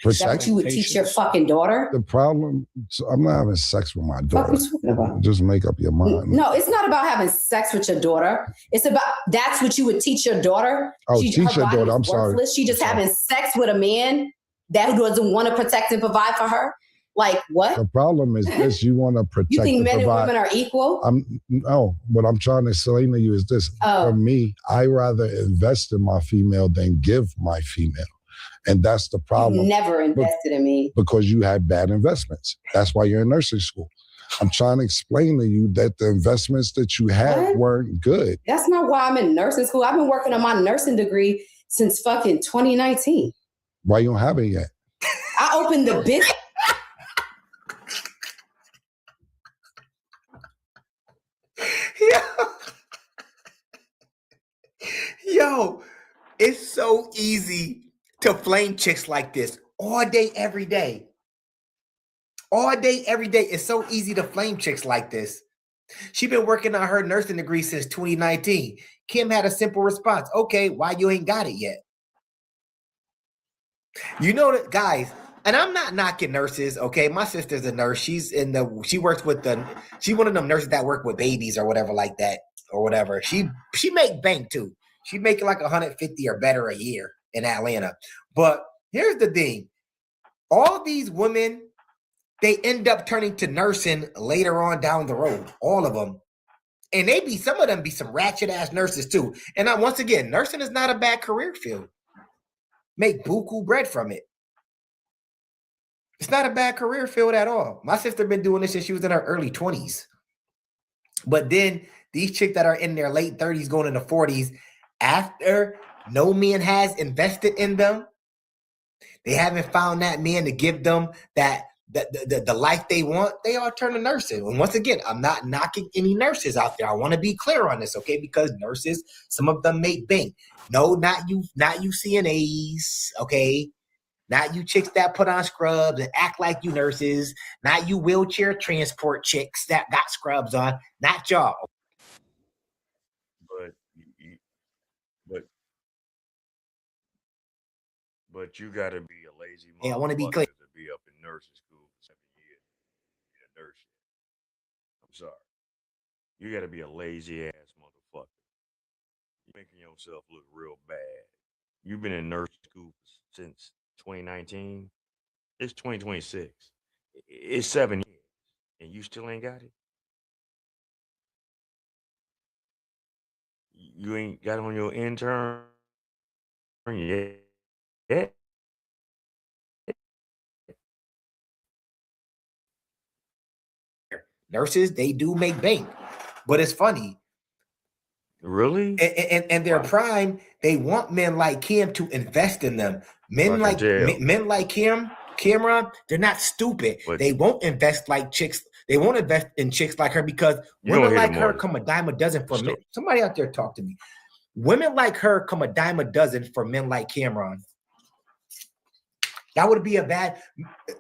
Is that what you would teach your fucking daughter? The problem, so I'm not having sex with my daughter. What are you talking about? Just make up your mind. No, it's not about having sex with your daughter. It's about, that's what you would teach your daughter. Oh, teach your daughter, I'm sorry. She just having sex with a man that doesn't want to protect and provide for her. Like what? The problem is this: you want to protect. You think and men provide. and women are equal? No. What I'm trying to explain to you is this: for me, I rather invest in my female than give my female, and that's the problem. You never invested in me because you had bad investments. That's why you're in nursing school. I'm trying to explain to you that the investments that you had weren't good. That's not why I'm in nursing school. I've been working on my nursing degree since fucking 2019. Why you don't have it yet? I opened the business. Yo, it's so easy to flame chicks like this all day, every day. All day, every day. It's so easy to flame chicks like this. She been working on her nursing degree since 2019. Kim had a simple response. Okay, why you ain't got it yet? You know that, guys, and I'm not knocking nurses, okay? My sister's a nurse. She works with she one of them nurses that work with babies or whatever like that, or whatever. She make bank too. She make like 150 or better a year in Atlanta. But here's the thing. All these women, they end up turning to nursing later on down the road. All of them. And some of them be some ratchet ass nurses too. And once again, nursing is not a bad career field. Make buku bread from it. It's not a bad career field at all. My sister been doing this since she was in her early 20s. But then these chicks that are in their late 30s going into 40s, after no man has invested in them, they haven't found that man to give them the life they want, they all turn to nursing. And once again, I'm not knocking any nurses out there. I want to be clear on this, okay? Because nurses, some of them make bank. No, not you CNAs, okay? Not you chicks that put on scrubs and act like you nurses. Not you wheelchair transport chicks that got scrubs on. Not y'all. But you got to be a lazy motherfucker. Hey, I want to be clear. To be up in nursing school for 7 years. Be a nurse. I'm sorry. You got to be a lazy ass motherfucker. You're making yourself look real bad. You've been in nursing school since 2019. It's 2026. It's 7 years. And you still ain't got it? You ain't got on your intern yet? Yeah. Nurses, they do make bank. But it's funny. Really? And their prime, they want men like Kim to invest in them. Men like Cameron, they're not stupid. But they won't invest like chicks. They won't invest in chicks like her because women like her come a dime a dozen for men. Somebody out there talk to me. Women like her come a dime a dozen for men like Cameron. That would be a bad.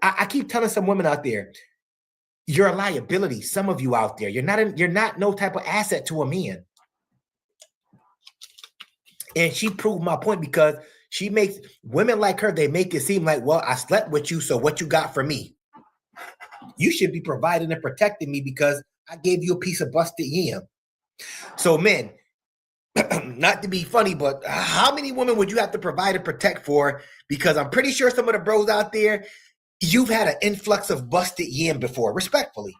I keep telling some women out there, you're a liability. Some of you out there, you're not no type of asset to a man. And she proved my point because she makes women like her, they make it seem like, well, I slept with you, so what you got for me? You should be providing and protecting me because I gave you a piece of busted yam. So men, not to be funny, but how many women would you have to provide and protect for? Because I'm pretty sure some of the bros out there, you've had an influx of busted yam before, respectfully.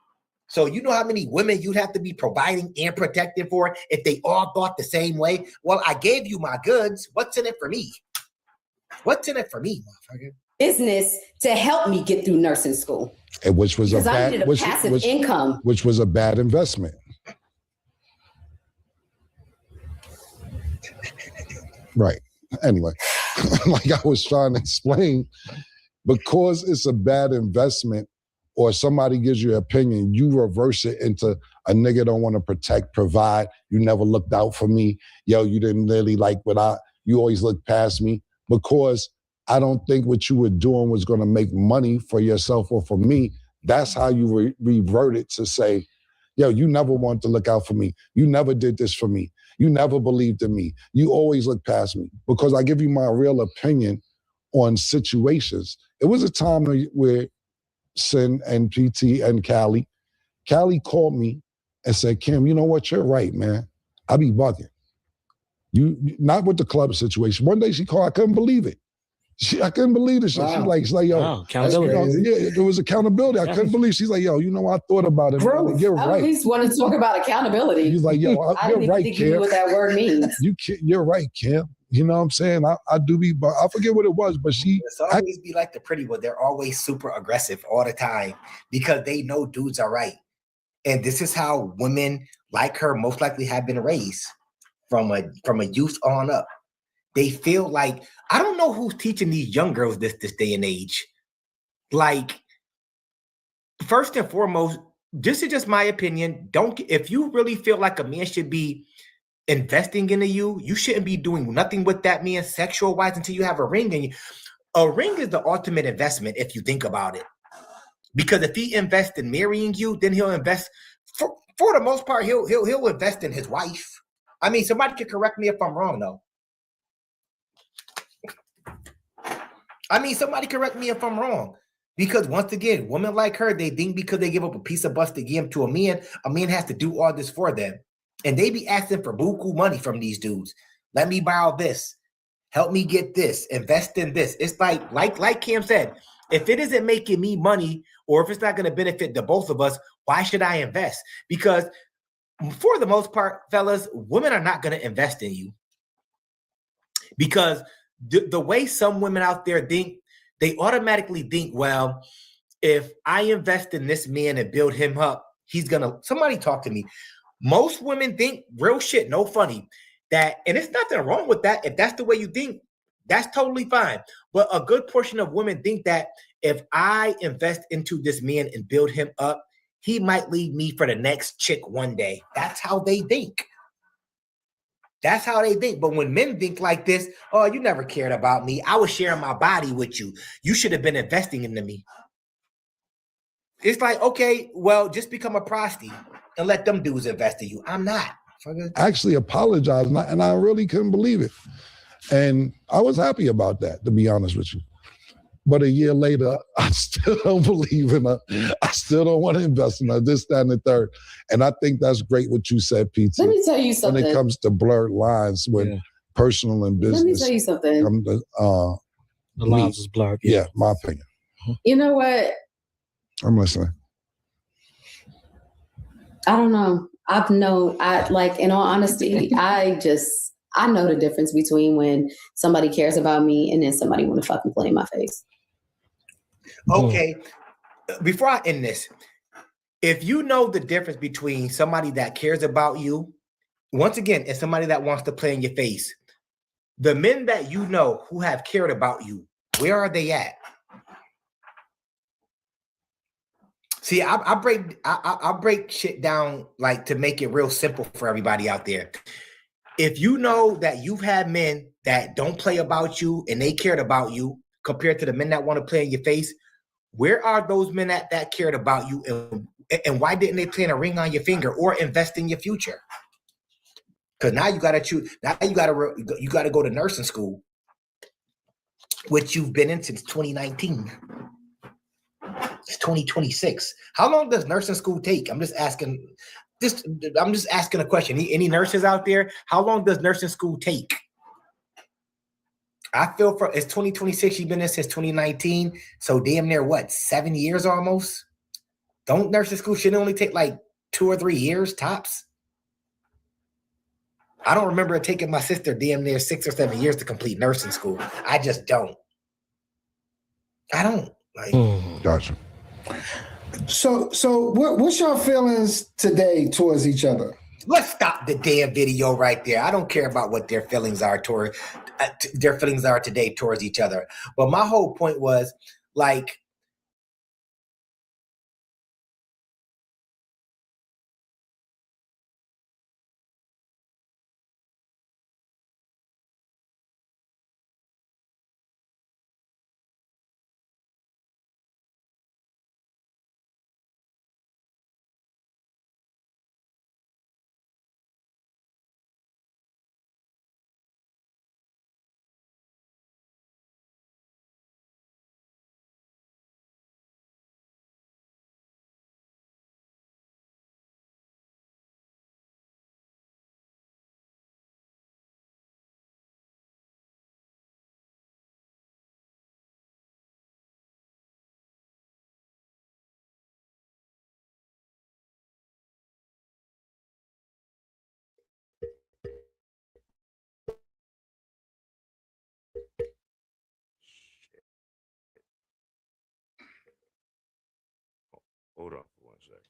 So you know how many women you'd have to be providing and protecting for if they all thought the same way? Well, I gave you my goods. What's in it for me? What's in it for me, motherfucker? Business to help me get through nursing school. And which was passive income. Which was a bad investment. Right. Anyway, like I was trying to explain, because it's a bad investment or somebody gives you an opinion, you reverse it into a nigga don't want to protect, provide. You never looked out for me. Yo, you didn't really like you always looked past me, because I don't think what you were doing was going to make money for yourself or for me. That's how you revert it to say, yo, you never wanted to look out for me. You never did this for me. You never believed in me. You always looked past me, because I give you my real opinion on situations. It was a time where Sin and PT and Callie called me and said, Kim, you know what? You're right, man. I be bugging. You not with the club situation. One day she called, I couldn't believe it. I couldn't believe this shit. Wow. She's like, yo, accountability. Yeah, there was accountability. I couldn't believe. She's like, yo, I thought about it. Growth. You're right. I at least want to talk about accountability. He's like, yo, I you're didn't right, think Kim. you knew what that word means. You're right, Kim. You know what I'm saying? I do be, but I forget what it was, but It's always be like the pretty one. They're always super aggressive all the time because they know dudes are right. And this is how women like her most likely have been raised from a youth on up. They feel like, I don't know who's teaching these young girls this day and age. Like, first and foremost, this is just my opinion. If you really feel like a man should be investing into you, you shouldn't be doing nothing with that man sexual wise until you have a ring in you. A ring is the ultimate investment if you think about it. Because if he invests in marrying you, then he'll invest for the most part, he'll invest in his wife. I mean, somebody can correct me if I'm wrong, though. Because once again, women like her, they think because they give up a piece of busted yam to a man has to do all this for them. And they be asking for buku money from these dudes. Let me borrow this. Help me get this. Invest in this. It's like Cam said, if it isn't making me money or if it's not going to benefit the both of us, why should I invest? Because for the most part, fellas, women are not going to invest in you. Because the way some women out there think, they automatically think, well, if I invest in this man and build him up, somebody talk to me. Most women think, real shit, no funny, that, and it's nothing wrong with that. If that's the way you think, that's totally fine. But a good portion of women think that if I invest into this man and build him up, he might leave me for the next chick one day. That's how they think. But when men think like this, oh, you never cared about me. I was sharing my body with you. You should have been investing into me. It's like, okay, well, just become a prostitute and let them dudes invest in you. I'm not. Actually apologized, and I really couldn't believe it. And I was happy about that, to be honest with you. But a year later, I still don't believe in her. I still don't want to invest in her, this, that, and the third. And I think that's great what you said, PT. Let me tell you something. When it comes to blurred lines with personal and business. Let me tell you something. The lines is blurred. Yeah, my opinion. You know what? I'm listening. I don't know. In all honesty, I know the difference between when somebody cares about me and then somebody want to fucking play in my face. Okay, before I end this, if you know the difference between somebody that cares about you, once again, and somebody that wants to play in your face, the men that you know who have cared about you, where are they at? See, I break shit down like to make it real simple for everybody out there. If you know that you've had men that don't play about you and they cared about you compared to the men that want to play in your face, where are those men that cared about you and why didn't they plant a ring on your finger or invest in your future? Because now you got to choose. Now you got to go to nursing school, which you've been in since 2019. It's 2026. How long does nursing school take? I'm just asking a question. Any nurses out there? How long does nursing school take? I feel it's 2026. You've been in since 2019. So damn near 7 years almost? Don't nursing school should only take like 2 or 3 years tops? I don't remember it taking my sister damn near 6 or 7 years to complete nursing school. I just don't. I don't. Gotcha. So what's your feelings today towards each other? Let's stop the damn video right there. I don't care about what their feelings are toward. their feelings are today towards each other. But my whole point was like, Hold on for 1 second.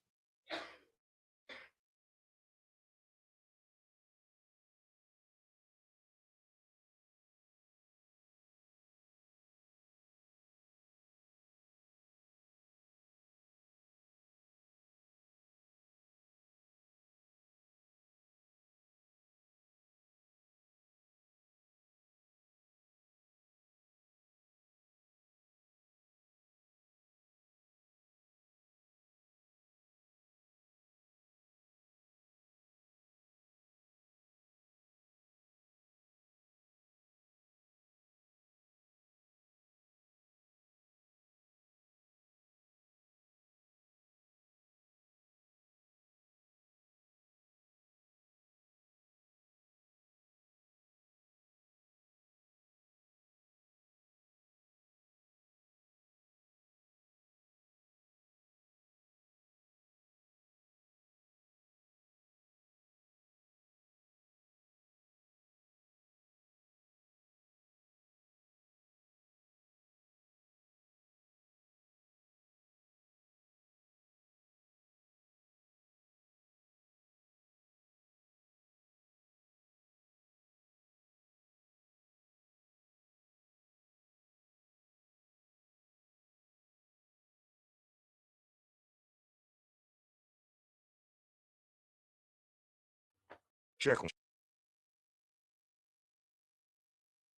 Check one.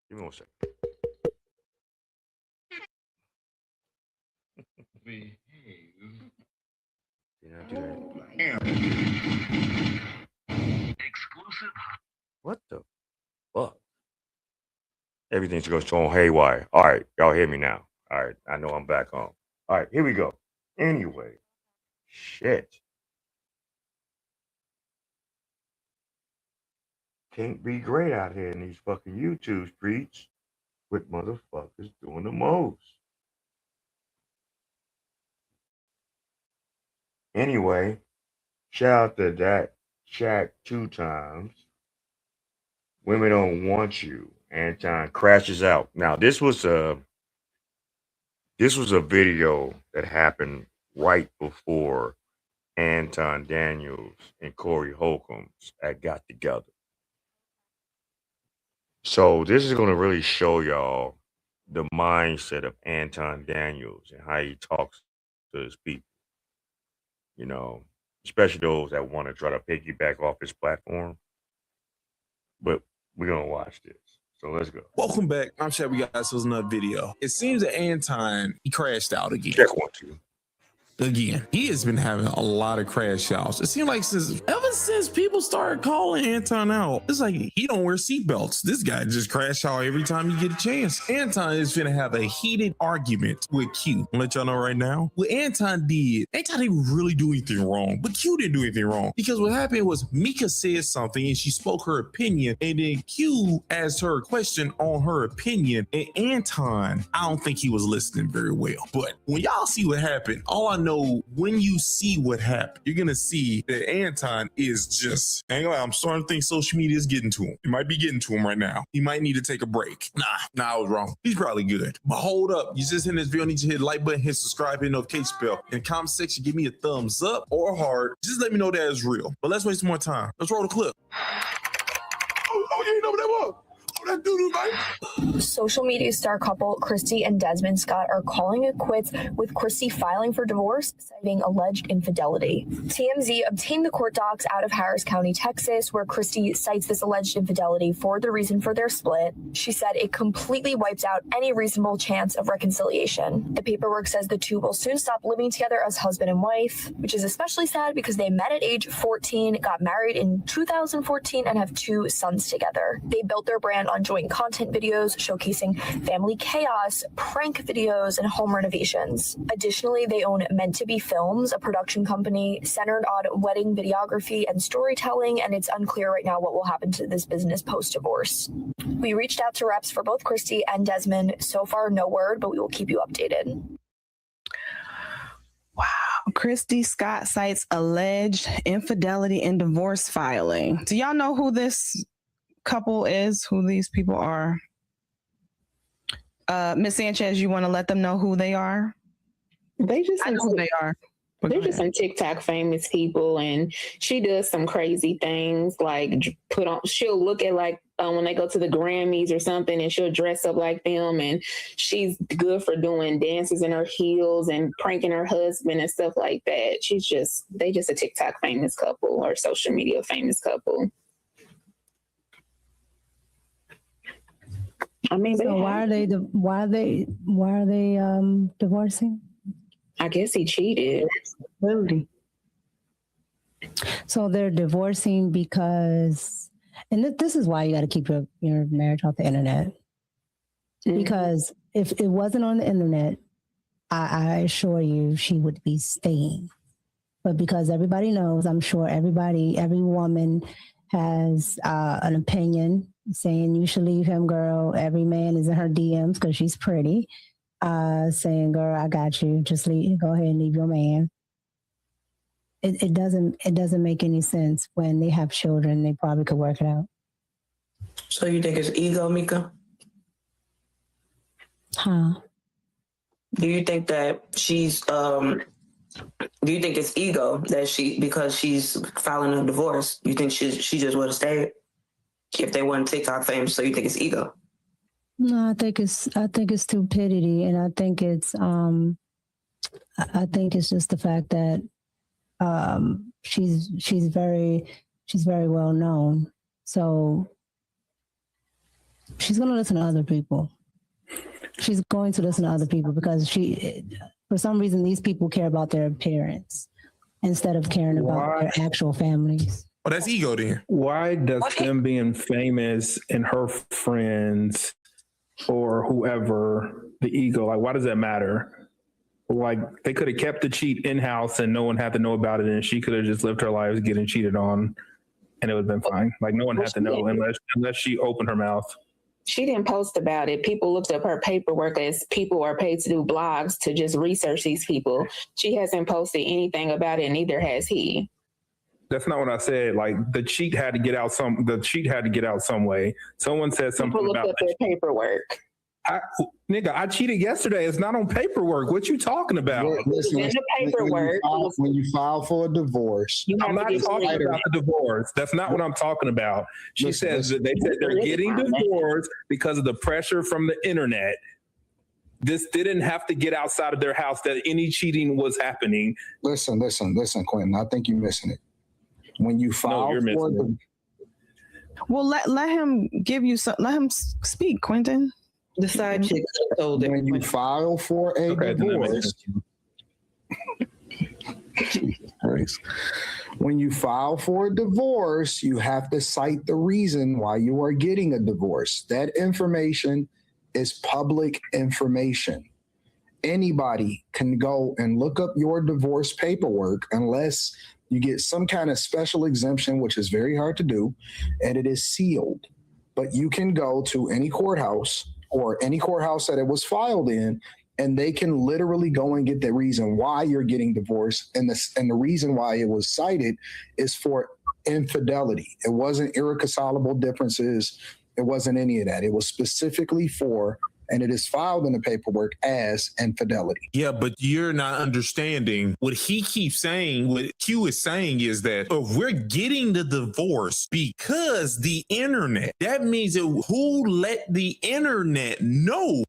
Give me 1 second. Exclusive. What the fuck? Everything's going haywire. All right, y'all hear me now. All right, I know I'm back on. All right, here we go. Anyway, shit. Can't be great out here in these fucking YouTube streets with motherfuckers doing the most. Anyway, shout out to that Shaq 2 times. Women don't want you. Anton crashes out. Now this was a video that happened right before Anton Daniels and Corey Holcombs had got together. So this is going to really show y'all the mindset of Anton Daniels and how he talks to his people. You know, especially those that want to try to piggyback off his platform. But we're going to watch this. So let's go. Welcome back. I'm Shabby Guys. This was another video. It seems that Anton, he crashed out again. Check 1, 2. Again, he has been having a lot of crash outs. It seems like ever since people started calling Anton out, it's like he don't wear seatbelts. This guy just crash out every time you get a chance. Anton is gonna have a heated argument with Q. I'll let y'all know right now. What Anton didn't really do anything wrong, but Q didn't do anything wrong. Because what happened was Mika said something and she spoke her opinion, and then Q asked her a question on her opinion, and Anton, I don't think he was listening very well. But when y'all see what happened, all I know, when you see what happened, you're gonna see that Anton is just, I'm starting to think social media is getting to him. It might be getting to him right now. He might need to take a break. Nah, I was wrong. He's probably good. But hold up, you just in this video, need to hit the like button, hit subscribe, hit notification bell. In the comment section, give me a thumbs up or heart. Just let me know that it's real. But let's waste more time. Let's roll the clip. Oh, you ain't know what that was. Oh, Social media star couple Christy and Desmond Scott are calling it quits, with Christy filing for divorce, citing alleged infidelity. TMZ obtained the court docs out of Harris County, Texas, where Christy cites this alleged infidelity for the reason for their split. She said it completely wipes out any reasonable chance of reconciliation. The paperwork says the two will soon stop living together as husband and wife, which is especially sad because they met at age 14, got married in 2014, and have 2 sons together. They built their brand on joint content videos showcasing family chaos, prank videos, and home renovations. Additionally, they own Meant to Be Films, a production company centered on wedding videography and storytelling, and it's unclear right now what will happen to this business post-divorce. We reached out to reps for both Christy and Desmond. So far, no word, but we will keep you updated. Wow. Christy Scott cites alleged infidelity in divorce filing. Do y'all know who this couple is, who these people are? Ms. Sanchez, you want to let them know who they are? They just I know who they are. They're just some TikTok famous people, and she does some crazy things like she'll look at like when they go to the Grammys or something, and she'll dress up like them, and she's good for doing dances in her heels and pranking her husband and stuff like that. They just a TikTok famous couple or social media famous couple. I mean, so why are they divorcing? I guess he cheated. Really? So they're divorcing because, and this is why you got to keep your marriage off the internet. Mm-hmm. Because if it wasn't on the internet, I assure you she would be staying. But because everybody knows, I'm sure every woman has an opinion saying you should leave him, girl. Every man is in her DMs because she's pretty, saying, girl, I got you. Just go ahead and leave your man. It doesn't make any sense. When they have children, they probably could work it out. So you think it's ego, Mika? Huh? Do you think that she's do you think it's ego that because she's filing a divorce, you think she just would have stayed if they weren't TikTok famous? So you think it's ego? No, I think it's stupidity, and I think it's just the fact that she's very well known, so she's going to listen to other people. She's going to listen to other people because for some reason, these people care about their appearance instead of caring about their actual families. Oh, that's ego then. Why does them being famous and her friends or whoever, the ego, like, why does that matter? Like, they could have kept the cheat in-house and no one had to know about it, and she could have just lived her life getting cheated on, and it would have been fine. Like, no one had to know unless she opened her mouth. She didn't post about it. People looked up her paperwork as people are paid to do blogs to just research these people. She hasn't posted anything about it, neither has he. That's not what I said. Like, the cheat had to get out some way. Someone said something people about looked up their paperwork. I cheated yesterday. It's not on paperwork. What you talking about? Listen, in the paperwork. When you file for a divorce, I'm not talking about the divorce. That's not what I'm talking about. She says that they said they're getting divorced because of the pressure from the internet. This didn't have to get outside of their house that any cheating was happening. Listen, Quentin. I think you're missing it. When you file for the... Well, let him give you some. Let him speak, Quentin. The side chick told when you file for a divorce. When you file for a divorce, you have to cite the reason why you are getting a divorce. That information is public information. Anybody can go and look up your divorce paperwork unless you get some kind of special exemption, which is very hard to do, and it is sealed. But you can go to any courthouse or any courthouse that it was filed in, and they can literally go and get the reason why you're getting divorced. And the reason why it was cited is for infidelity. It wasn't irreconcilable differences. It wasn't any of that. It was specifically for and it is filed in the paperwork as infidelity. Yeah, but you're not understanding what he keeps saying. What Q is saying is that if we're getting the divorce because the internet, that means that who let the internet know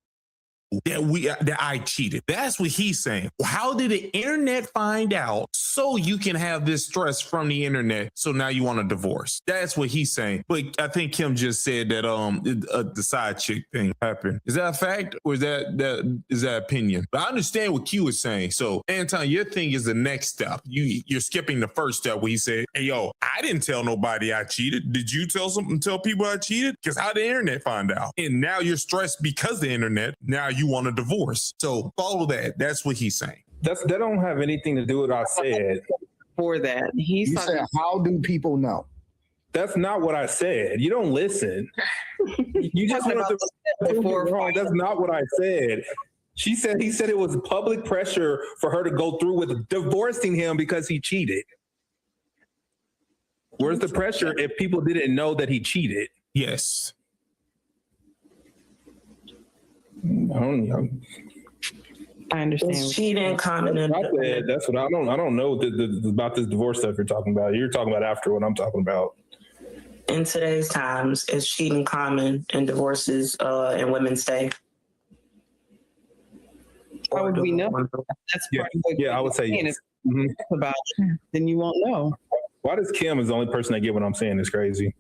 that I cheated? That's what he's saying. How did the internet find out so you can have this stress from the internet? So now you want a divorce. That's what he's saying. But I think Kim just said that the side chick thing happened. Is that a fact or is that opinion? But I understand what Q is saying. So Anton, your thing is the next step. You're skipping the first step where he said, "Hey yo, I didn't tell nobody I cheated. Did you tell people I cheated? Because how did the internet find out?" And now you're stressed because of the internet. Now you want a divorce. So follow that. That's what he's saying. That don't have anything to do with what I said. For that, You said, how do people know? That's not what I said. You don't listen. You just want to before wrong. That's not what I said. He said it was public pressure for her to go through with divorcing him because he cheated. Where's the pressure if people didn't know that he cheated? Yes. I understand. It's cheating common. That's what I don't know about this divorce stuff you're talking about. You're talking about after what I'm talking about. In today's times, it's cheating common and divorces and women stay. How would we know? That's I would say yes. About it, then you won't know. Why does Kim is the only person that get what I'm saying is crazy?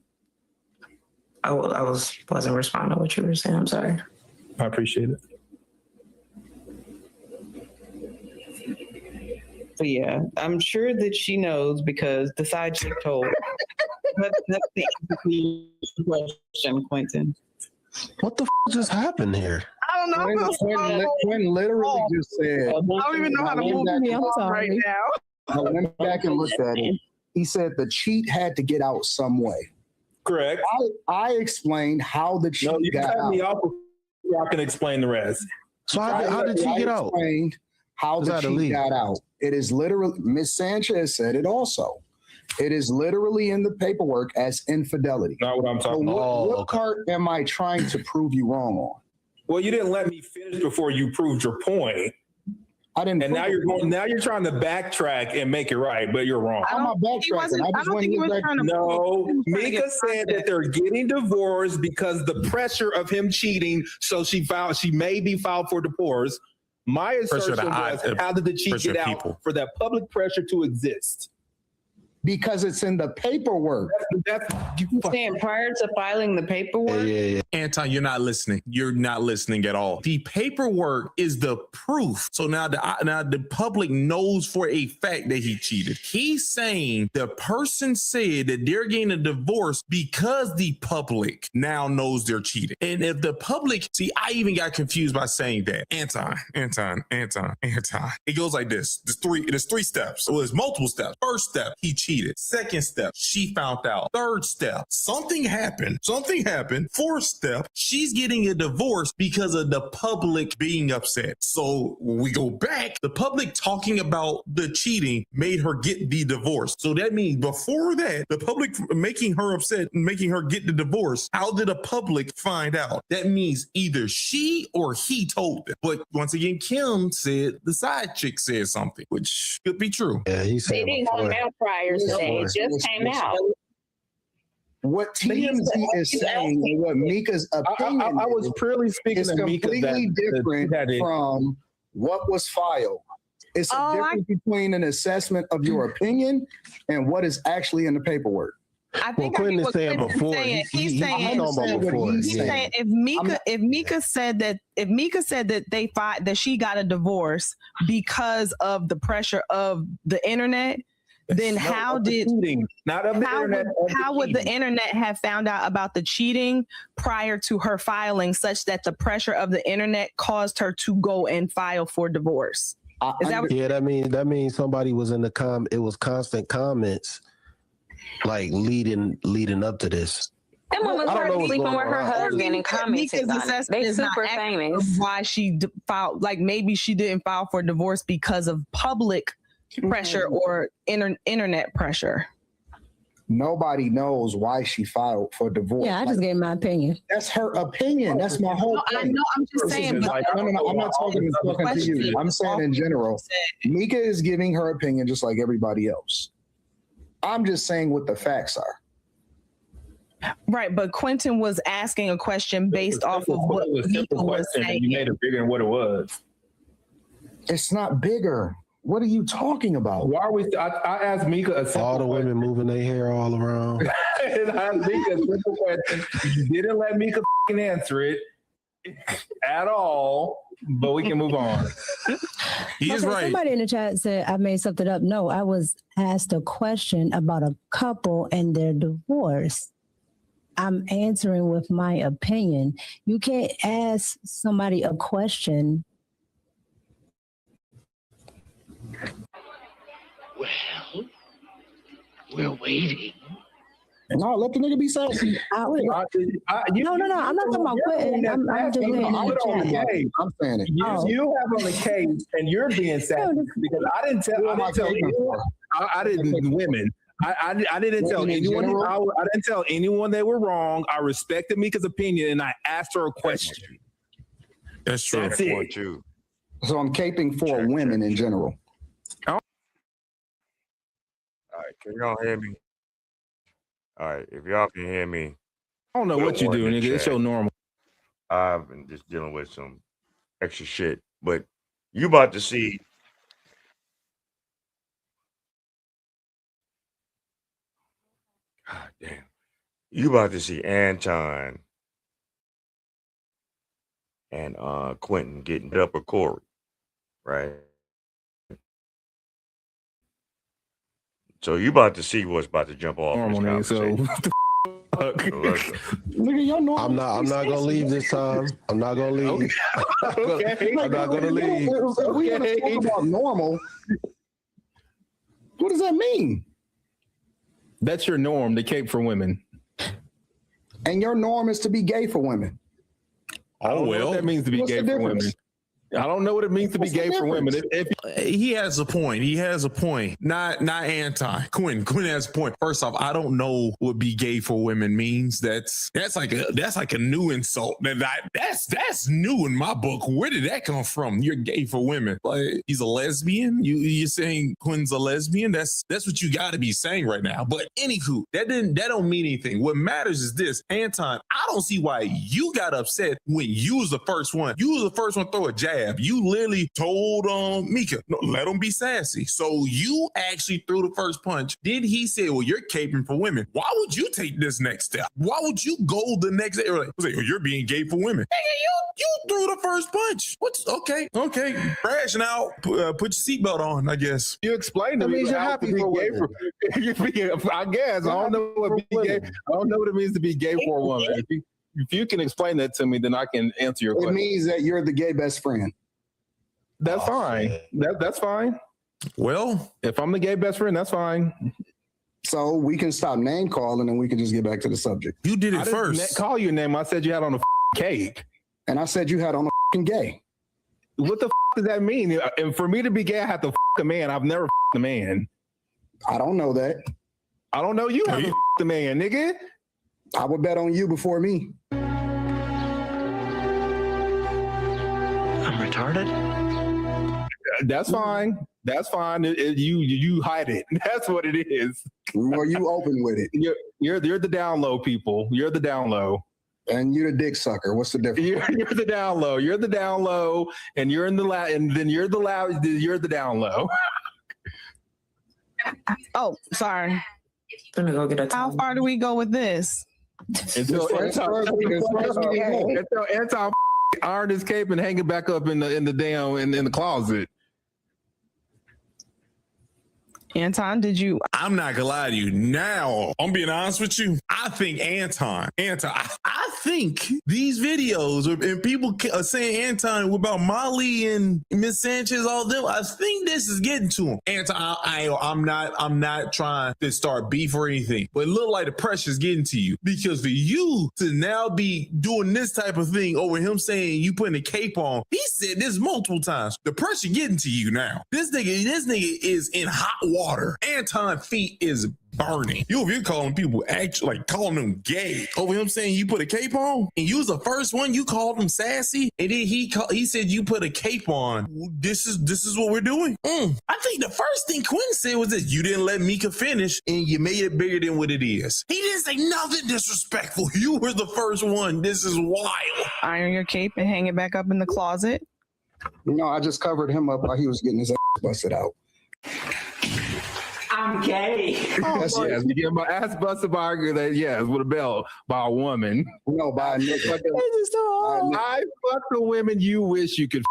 I wasn't responding to what you were saying. I'm sorry. I appreciate it. So yeah, I'm sure that she knows because the side chick told. That's the question, Quentin. What the just happened here? I don't know. Quentin literally just said. I don't even know how to move me right now. I went back and looked at it. He said the cheat had to get out some way. Correct. I explained how the cheat got out. Me off before I can explain the rest. So how did she get out? I explained how the cheat got out. It is literally, Miss Sanchez said it also. It is literally in the paperwork as infidelity. Not what I'm talking about. What part am I trying to prove you wrong on? Well, you didn't let me finish before you proved your point. I didn't. And now you're trying to backtrack and make it right, but you're wrong. I'm not backtracking. No, Mika said that they're getting divorced because the pressure of him cheating. So she may be filed for divorce. My assertion was, how did the cheat get out for that public pressure to exist? Because it's in the paperwork. You saying prior to filing the paperwork? Yeah. Anton, you're not listening. You're not listening at all. The paperwork is the proof. So now the public knows for a fact that he cheated. He's saying the person said that they're getting a divorce because the public now knows they're cheating. And if the public, see, I even got confused by saying that. Anton. It goes like this. There's three steps. So there's multiple steps. First step, he cheated. Second step, she found out. Third step, something happened. Fourth step, she's getting a divorce because of the public being upset. So we go back, the public talking about the cheating made her get the divorce. So that means before that, the public making her upset and making her get the divorce, how did the public find out? That means either she or he told them. But once again, Kim said the side chick said something, which could be true. Yeah, he said They didn't come out prior to that. It just came out. What TMZ is saying and what Mika's opinion I was purely speaking is to Mika completely different from what was filed. It's a difference between an assessment of your opinion and what is actually in the paperwork. I think Quentin is saying before. He's saying if Mika said that she got a divorce because of the pressure of the internet, then how would the internet have found out about the cheating prior to her filing, such that the pressure of the internet caused her to go and file for divorce? That means somebody was in the it was constant comments like leading up to this. That woman started sleeping with her husband and commenting on it. They super famous. Why she filed, like maybe she didn't file for divorce because of public pressure or internet pressure. Nobody knows why she filed for divorce. Yeah, I just gave my opinion. That's her opinion. That's my whole I point. know, I'm just saying. But no, I'm not talking to you. I'm saying in general. Mika is giving her opinion just like everybody else. I'm just saying what the facts are. Right, but Quentin was asking a question based off of what Mika was saying. You made it bigger than what it was. It's not bigger. What are you talking about? Why are we? I asked Mika a simple all the women moving their hair all around. And I asked Mika a simple question. You didn't let Mika answer it at all, but we can move on. He is right. Somebody in the chat said I made something up. No, I was asked a question about a couple and their divorce. I'm answering with my opinion. You can't ask somebody a question. Well, we're waiting. No, let the nigga be sassy. No. I'm not talking about quitting. I'm just saying. I'm saying it. You have on the case, and you're being sassy because I didn't tell anyone. I didn't women. I didn't tell anyone. I didn't tell anyone they were wrong. I respected Mika's opinion, and I asked her a question. That's true. That's it. So I'm caping for women in general. All right, can y'all hear me? All right, if y'all can hear me. I don't know what you do, nigga. It's so normal. I've been just dealing with some extra shit, but you about to see. God damn. You about to see Anton and Quentin getting up with Corey, right? So you about to see what's about to jump off this conversation. Nigga, y'all know I'm not gonna leave this time. I'm not gonna leave. Okay. I'm not gonna leave. We gotta talk about normal. What does that mean? That's your norm, the cape for women. And your norm is to be gay for women. Oh, well. What that means to be gay for women. I don't know what it means to be gay for women. He has a point. He has a point. Not Anton. Quinn has a point. First off, I don't know what be gay for women means. That's like a new insult. That's new in my book. Where did that come from? You're gay for women. Like he's a lesbian? You're saying Quinn's a lesbian? That's what you got to be saying right now. But anywho, that don't mean anything. What matters is this, Anton. I don't see why you got upset when you was the first one. You was the first one to throw a jab. You literally told Mika, no, let him be sassy. So you actually threw the first punch. Then he said, well, you're caping for women. Why would you take this next step? Why would you go the next step? Like, oh, you're being gay for women. Hey, you threw the first punch. What's okay? Crashing out. Put your seatbelt on, I guess. You explained to me you're happy for gay for I guess. I don't know what it means to be gay for a woman. If you can explain that to me, then I can answer your question. It means that you're the gay best friend. That's fine. That's fine. Well, if I'm the gay best friend, that's fine. So we can stop name calling and we can just get back to the subject. You did it I first. Didn't call your name. I said you had on a cake. And I said you had on a gay. What the does that mean? And for me to be gay, I have to a man. I've never a man. I don't know that. I don't know you have to a man, nigga. I would bet on you before me. I'm retarded. That's fine. That's fine. You hide it. That's what it is. Or you open with it. You're the down low people. You're the down low. And you're the dick sucker. What's the difference? You're the down low. You're the down low, and you're in the loud, and then you're the loud. You're the down low. Oh, sorry. I'm gonna go get a How far do we go with this? Until Anton ironed his cape and hang it back up in the damn in the closet. Anton, did you? I'm not gonna lie to you. Now, I'm being honest with you. I think Anton, I think these videos and people are saying Anton about Molly and Miss Sanchez, all them. I think this is getting to him. Anton, I'm not trying to start beef or anything, but it look like the pressure's getting to you because for you to now be doing this type of thing over him saying you putting a cape on. He said this multiple times. The pressure getting to you now. This nigga is in hot water. water. Anton feet is burning. You're calling people actually like calling them gay over him saying you put a cape on, and you was the first one. You called him sassy, and then he said you put a cape on. This is what we're doing. I think the first thing Quinn said was that you didn't let Mika finish, and you made it bigger than what it is. He didn't say nothing disrespectful. You were the first one. This is wild. Iron your cape and hang it back up in the closet. No, I just covered him up while he was getting his ass busted out. I'm gay. Yes, you get my ass busted by with a belt by a woman. No, by a nigga. I fuck the women you wish you could.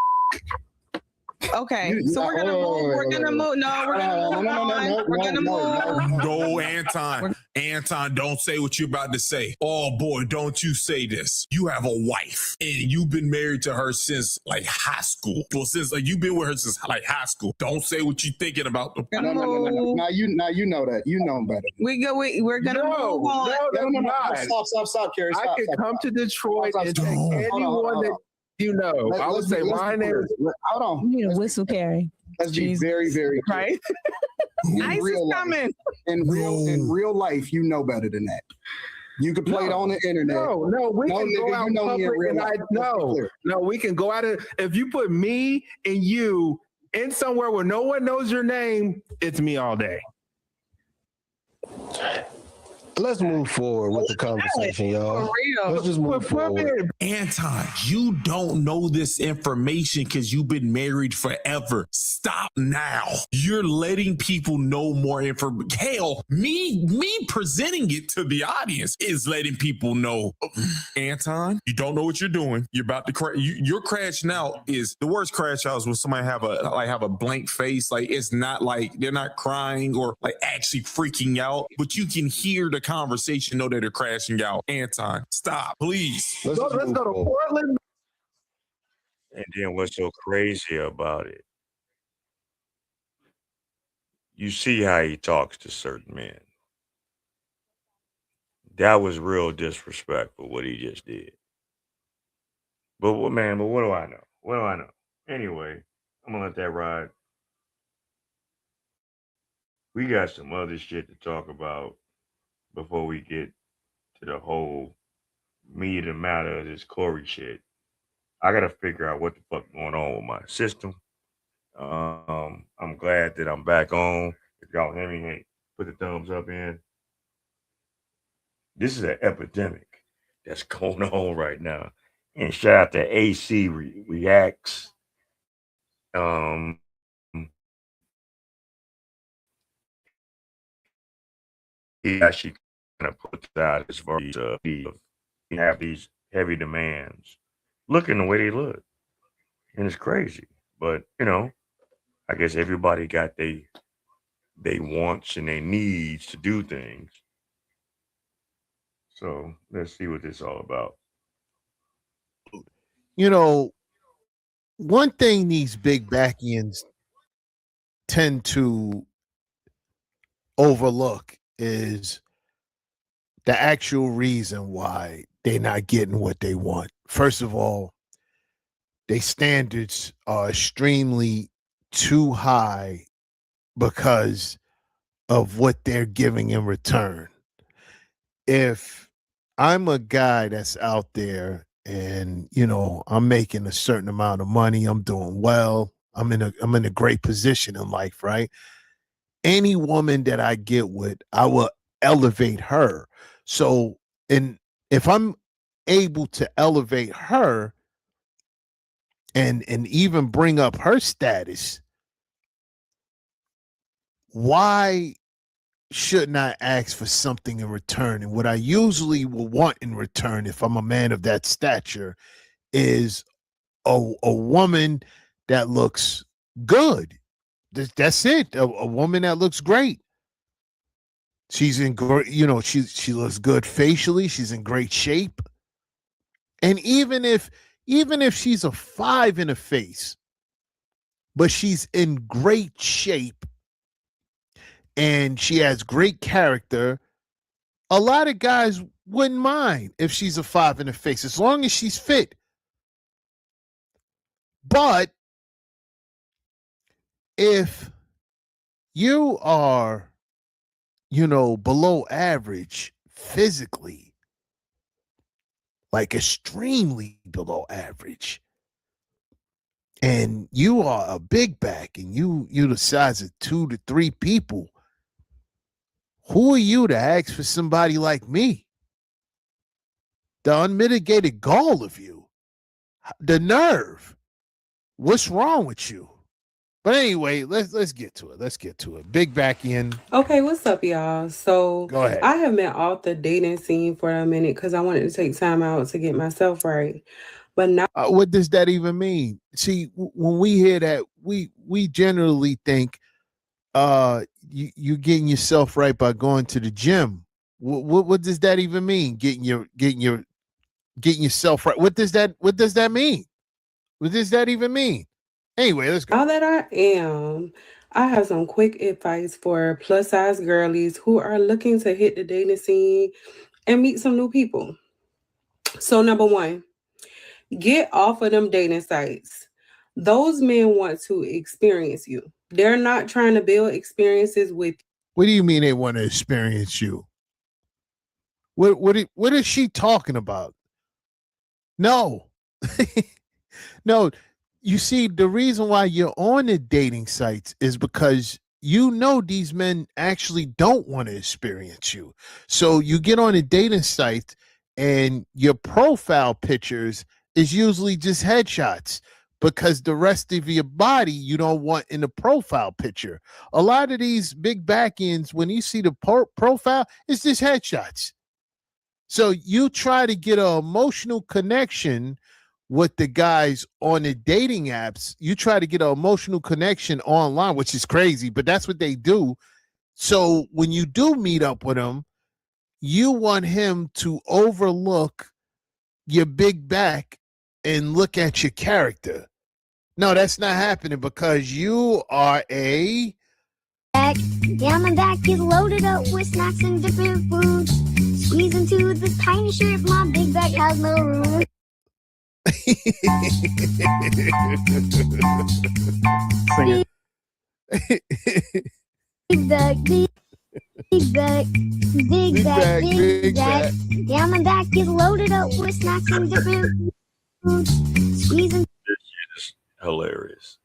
Okay, so we're gonna move. We're gonna move. No, we're gonna move on. We're gonna move. No, Anton, don't say what you're about to say. Oh boy, don't you say this. You have a wife, and you've been married to her since like high school. Well, since you've been with her since like high school. Don't say what you're thinking about. No. Now you know that. You know better. We're gonna move on. No. Stop, Carrie. I could come to Detroit and take anyone that. You know, I would say my name is. Hold on. You need a whistle, Carrie. Let's be very, very clear. Right. Ice is coming. In real life, you know better than that. You can play it on the internet. No, we can go out in public and we can go out. If you put me and you in somewhere where no one knows your name, it's me all day. Let's move forward with the conversation, y'all. Let's just move forward. Anton, you don't know this information because you've been married forever. Stop now. You're letting people know more information. Hell, me presenting it to the audience is letting people know. Anton, you don't know what you're doing. You're about to crash. Your crashing out is the worst crash out is when somebody have a blank face. Like it's not like they're not crying or like actually freaking out, but you can hear the conversation, know that they're crashing out. Anton, stop, please. Let's go to Portland. And then what's so crazy about it? You see how he talks to certain men. That was real disrespectful what he just did. But what do I know? What do I know? Anyway, I'm gonna let that ride. We got some other shit to talk about before we get to the whole meat of the matter of this Corey shit. I gotta figure out what the fuck going on with my system. I'm glad that I'm back on. If y'all hear me, hey, put the thumbs up in. This is an epidemic that's going on right now. And shout out to AC Reacts. He actually kind of puts out his version of have these heavy demands. Looking the way they look. And it's crazy. But, I guess everybody got they wants and they needs to do things. So let's see what this is all about. One thing these big backians tend to overlook is the actual reason why they're not getting what they want. First of all, their standards are extremely too high because of what they're giving in return. If I'm a guy that's out there and I'm making a certain amount of money, I'm doing well, I'm in a great position in life, right? Any woman that I get with, I will elevate her. So, if I'm able to elevate her and even bring up her status, why shouldn't I ask for something in return? And what I usually will want in return, if I'm a man of that stature, is a woman that looks good. That's it. A woman that looks great. She's in great, she looks good facially. She's in great shape. And even if she's a 5 in the face, but she's in great shape and she has great character, a lot of guys wouldn't mind if she's a 5 in the face, as long as she's fit. But if you are, below average physically, like extremely below average. And you are a big back and you the size of 2 to 3 people. Who are you to ask for somebody like me? The unmitigated gall of you. The nerve. What's wrong with you? But anyway, let's get to it. Let's get to it. Big back in. Okay, what's up, y'all? So Go ahead. I have been off the dating scene for a minute because I wanted to take time out to get myself right. But now, What does that even mean? See, when we hear that, we generally think you getting yourself right by going to the gym. What does that even mean? Getting yourself right. What does that mean? What does that even mean? Anyway, let's go. now that I have some quick advice for plus size girlies who are looking to hit the dating scene and meet some new people. So number one, get off of them dating sites. Those men want to experience you. They're not trying to build experiences with you. What do you mean they want to experience you? What is she talking about? No. No. You see, the reason why you're on the dating sites is because these men actually don't want to experience you. So you get on a dating site and your profile pictures is usually just headshots because the rest of your body you don't want in the profile picture. A lot of these big back ends, when you see the profile, it's just headshots. So you try to get an emotional connection with the guys on the dating apps. You try to get an emotional connection online, which is crazy, but that's what they do. So when you do meet up with him, you want him to overlook your big back and look at your character. No, that's not happening because you are a back. Yeah, my back is loaded up with snacks and different foods. Squeeze into this tiny shirt, my big back has no room. Sing Big back, big back, big back, big back. Yeah, my back is loaded up with snacks and different foods. Squeeze into This shit is hilarious.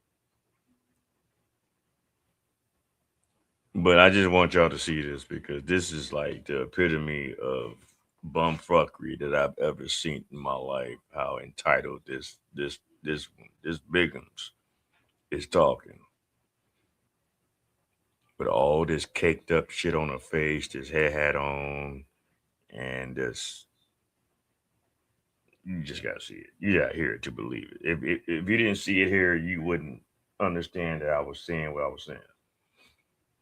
But I just want y'all to see this because this is like the epitome of bumfuckery that I've ever seen in my life. How entitled this bigums is talking. With all this caked up shit on her face, this hair hat on, and this, you just gotta see it. You gotta hear it to believe it. If you didn't see it here, you wouldn't understand that I was saying what I was saying.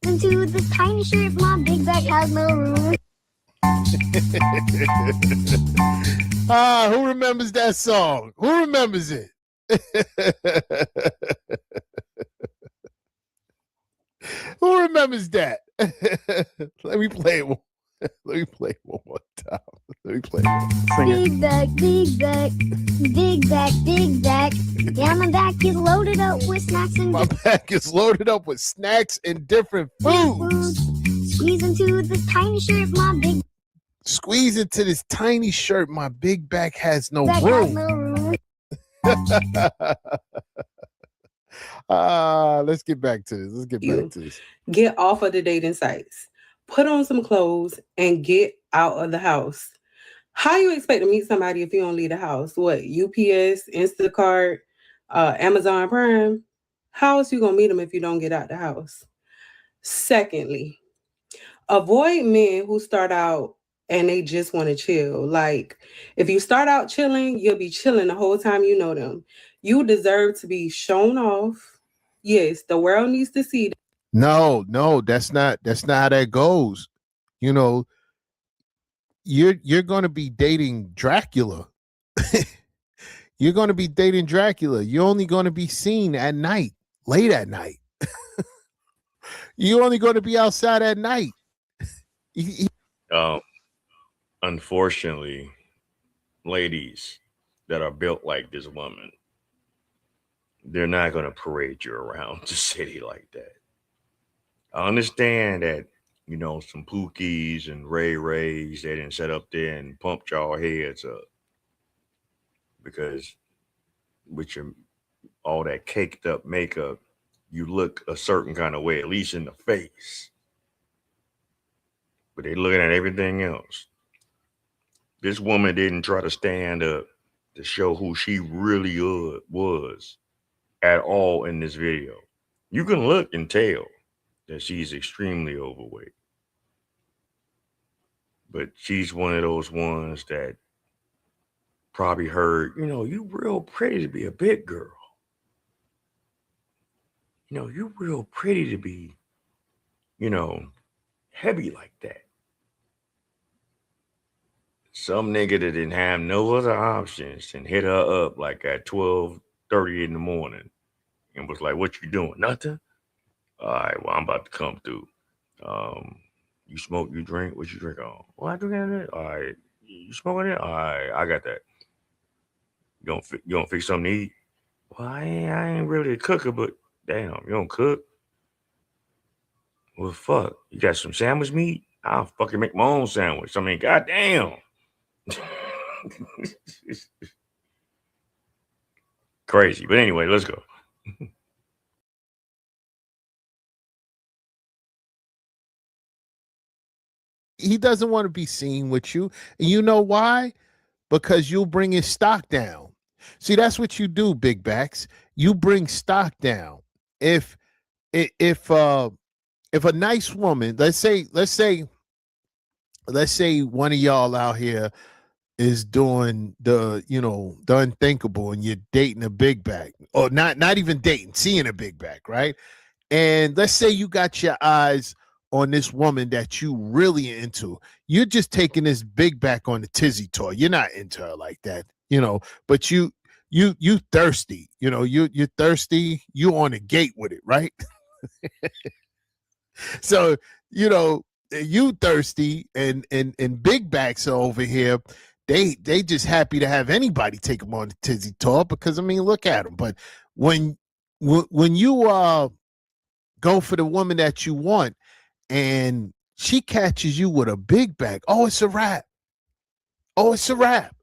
into this tiny shirt, my big back has no room. Who remembers that song? Who remembers it? Who remembers that? Let me play it. Let me play it one more time. Let me play it. Big back, big back, big back, big back. Yeah, my back is loaded up with snacks and my back is loaded up with snacks and different foods. Squeeze into this tiny shirt, my big. Squeeze into this tiny shirt, my big back has no room. Let's get back to this. Get off of the dating sites. Put on some clothes and get out of the house. How you expect to meet somebody if you don't leave the house? What, UPS, Instacart, Amazon Prime? How else you gonna meet them if you don't get out the house? Secondly, avoid men who start out and they just want to chill. Like, if you start out chilling, you'll be chilling the whole time you know them. You deserve to be shown off. Yes, the world needs to see that. No, that's not how that goes. You're going to be dating Dracula. You're going to be dating Dracula. You're only going to be seen at night, late at night. You're only going to be outside at night. Unfortunately, ladies that are built like this woman, they're not going to parade you around the city like that. I understand that, you know, some Pookies and Rays, they didn't set up there and pump y'all heads up because with your all that caked up makeup, you look a certain kind of way, at least in the face. But they looking at everything else. This woman didn't try to stand up to show who she really was at all in this video. You can look and tell that she's extremely overweight. But she's one of those ones that probably heard, you know, you real pretty to be a big girl. You know, you real pretty to be, you know, heavy like that. Some nigga that didn't have no other options and hit her up like at 12:30 in the morning and was like, what you doing? Nothing? All right, well, I'm about to come through. You smoke, you drink, what you drink on? Well, I drink it. All right. You smoking it? All right, I got that. You gonna fix something to eat? Well, I ain't really a cooker, but damn, you don't cook? Well, fuck. You got some sandwich meat? I'll fucking make my own sandwich. I mean, goddamn. Crazy. But anyway, let's go. He doesn't want to be seen with you. And you know why? Because you'll bring his stock down. See, that's what you do, big backs. You bring stock down. If a nice woman, let's say one of y'all out here is doing the unthinkable and you're dating a big back, or not even dating, seeing a big back, right? And let's say you got your eyes on this woman that you really into. You're just taking this big back on the tizzy tour. You're not into her like that, but you thirsty, you're thirsty. You on a gate with it, right? So, you thirsty and big backs are over here. They just happy to have anybody take them on the tizzy tour because, I mean, look at them. But when you go for the woman that you want and she catches you with a big back, oh, it's a wrap. Oh, it's a wrap.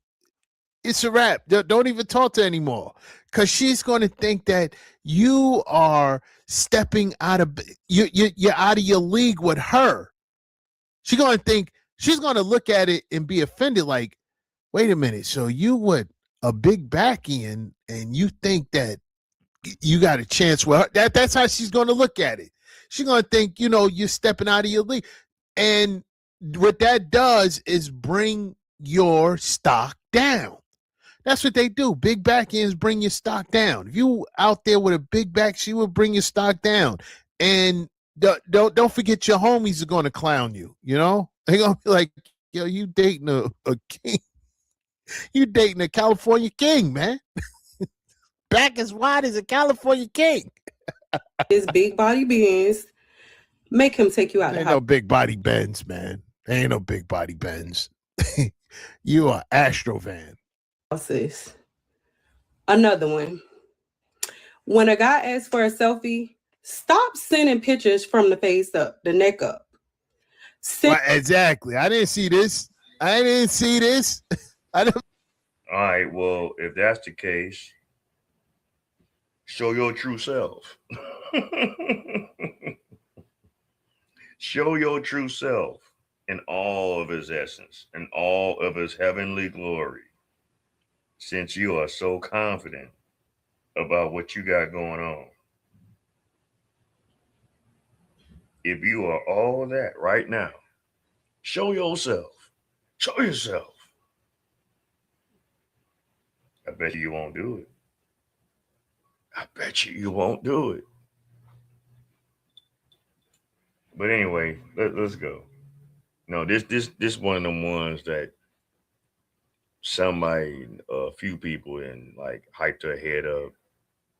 It's a wrap. Don't even talk to her anymore because she's going to think that you are stepping out of you're out of your league with her. She's going to look at it and be offended like, wait a minute, so you would a big back in and you think that you got a chance with her. That's how she's going to look at it. She's going to think, you're stepping out of your league. And what that does is bring your stock down. That's what they do. Big back ends bring your stock down. If you out there with a big back, she will bring your stock down. And don't forget your homies are going to clown you. They're going to be like, yo, you dating a king. You dating a California king, man. Back as wide as a California king. His big body Benz. Make him take you out the Ain't house. no big body Benz, man. Ain't no big body Benz. You are Astrovan. Sis. Another one. When a guy asks for a selfie, stop sending pictures from the face up, the neck up. Well, exactly. I didn't see this. I don't. All right, well, if that's the case, show your true self. Show your true self in all of his essence, in all of his heavenly glory, since you are so confident about what you got going on. If you are all that right now, show yourself. Show yourself. I bet you won't do it. I bet you won't do it. But anyway, let's go. No, this one of them ones that somebody, a few people, and like hyped her head up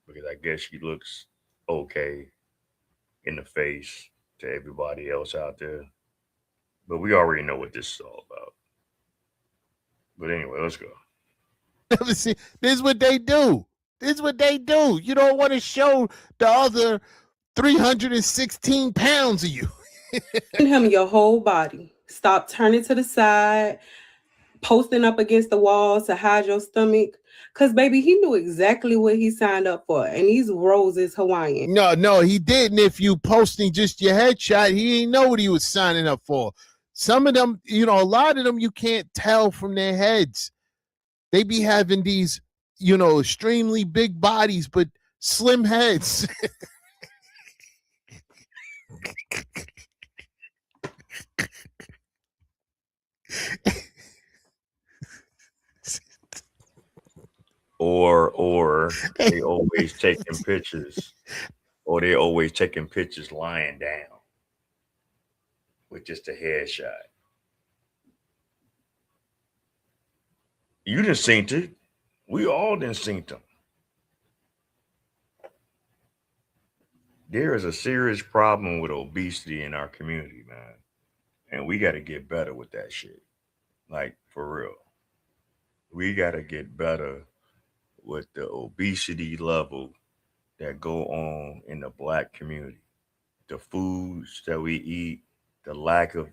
because I guess she looks okay in the face to everybody else out there. But we already know what this is all about. But anyway, let's go. See, this is what they do. This is what they do. You don't want to show the other 316 pounds of you. him your whole body. Stop turning to the side, posting up against the wall to hide your stomach. Cause baby, he knew exactly what he signed up for. And these rolls is Hawaiian. No, he didn't. If you posting just your headshot, he didn't know what he was signing up for. Some of them, a lot of them you can't tell from their heads. They be having these, extremely big bodies, but slim heads. Or they always taking pictures, or they always taking pictures lying down with just a headshot. You done seen it. We all done seen them. There is a serious problem with obesity in our community, man. And we got to get better with that shit. Like, for real. We got to get better with the obesity level that go on in the black community. The foods that we eat, the lack of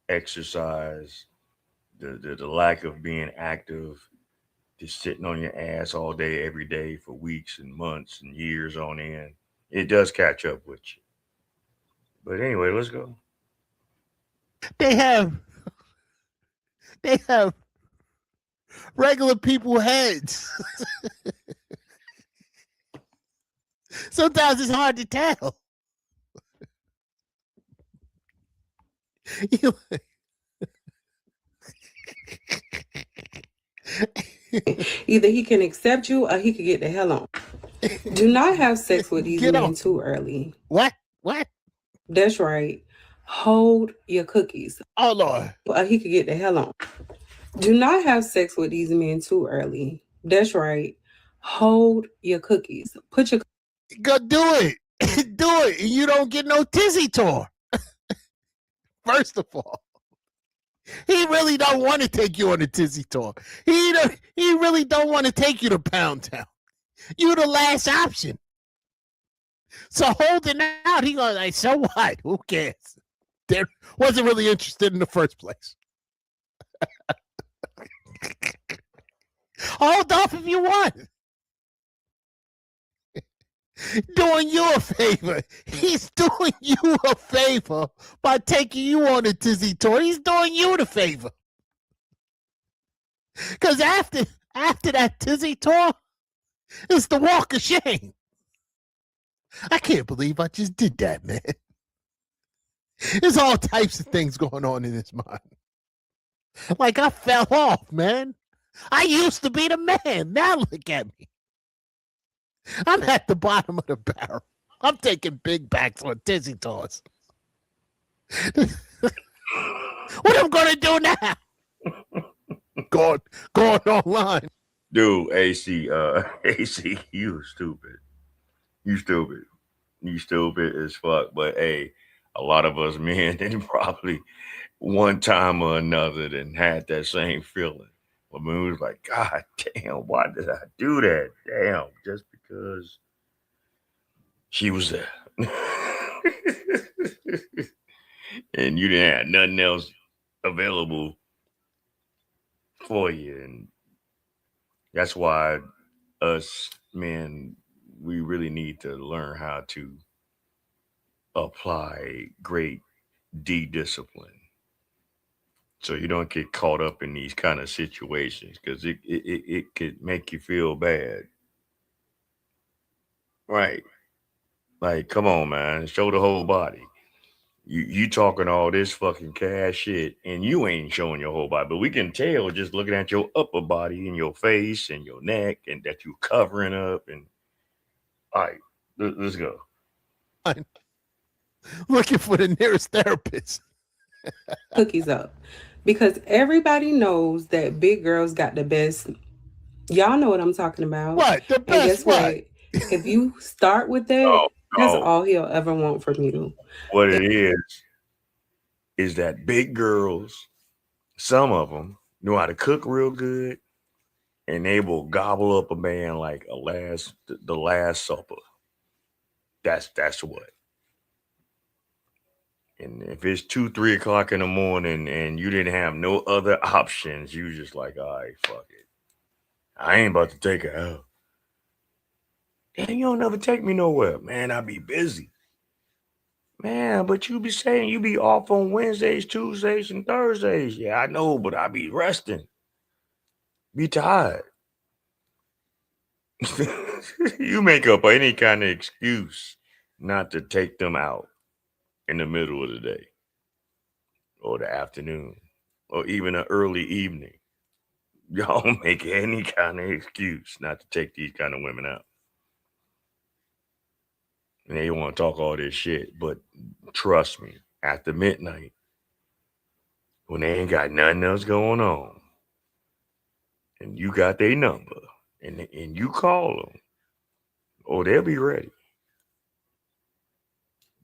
exercise, the lack of being active, just sitting on your ass all day, every day for weeks and months and years on end. It does catch up with you. But anyway, let's go. They have regular people heads. Sometimes it's hard to tell. Either he can accept you or he could get the hell on. Do not have sex with these men too early. What? That's right. Hold your cookies. Oh, Lord. Or he could get the hell on. Do not have sex with these men too early. That's right. Hold your cookies. Put your... Go do it. Do it. You don't get no tizzy tour. First of all. He really don't want to take you on a tizzy tour. He really don't want to take you to Pound Town. You the last option. So holding out, he goes like, so what? Who cares? They wasn't really interested in the first place. Hold off if you want. Doing you a favor. He's doing you a favor by taking you on a tizzy tour. He's doing you the favor. Because after that tizzy tour, it's the walk of shame. I can't believe I just did that, man. There's all types of things going on in his mind. Like I fell off, man. I used to be the man. Now look at me. I'm at the bottom of the barrel. I'm taking big backs on tizzy tours. What am I gonna do now? Going online. Dude, AC, you stupid. You stupid as fuck. But hey, a lot of us men didn't probably one time or another then had that same feeling. When we was like, God damn, why did I do that? Damn, just because she was there. And you didn't have nothing else available for you. And that's why us men, we really need to learn how to apply great discipline. So you don't get caught up in these kind of situations because it could make you feel bad. Right. Like, come on, man. Show the whole body. You talking all this fucking cash shit and you ain't showing your whole body. But we can tell just looking at your upper body and your face and your neck and that you covering up. And all right, let's go. I'm looking for the nearest therapist. Cookies up. Because everybody knows that big girls got the best. Y'all know what I'm talking about. What? The best. And guess what? If you start with that, that's all he'll ever want from you. What it is that big girls, some of them know how to cook real good, and they will gobble up a man like the Last Supper. That's what. And if it's 2, 3 o'clock in the morning and you didn't have no other options, you just like, all right, fuck it. I ain't about to take her out. Damn, you don't never take me nowhere. Man, I be busy. Man, but you be saying you be off on Wednesdays, Tuesdays, and Thursdays. Yeah, I know, but I be resting. Be tired. You make up any kind of excuse not to take them out in the middle of the day or the afternoon or even an early evening. Y'all make any kind of excuse not to take these kind of women out. And they want to talk all this shit, but trust me, after midnight, when they ain't got nothing else going on, and you got their number, and you call them, oh, they'll be ready.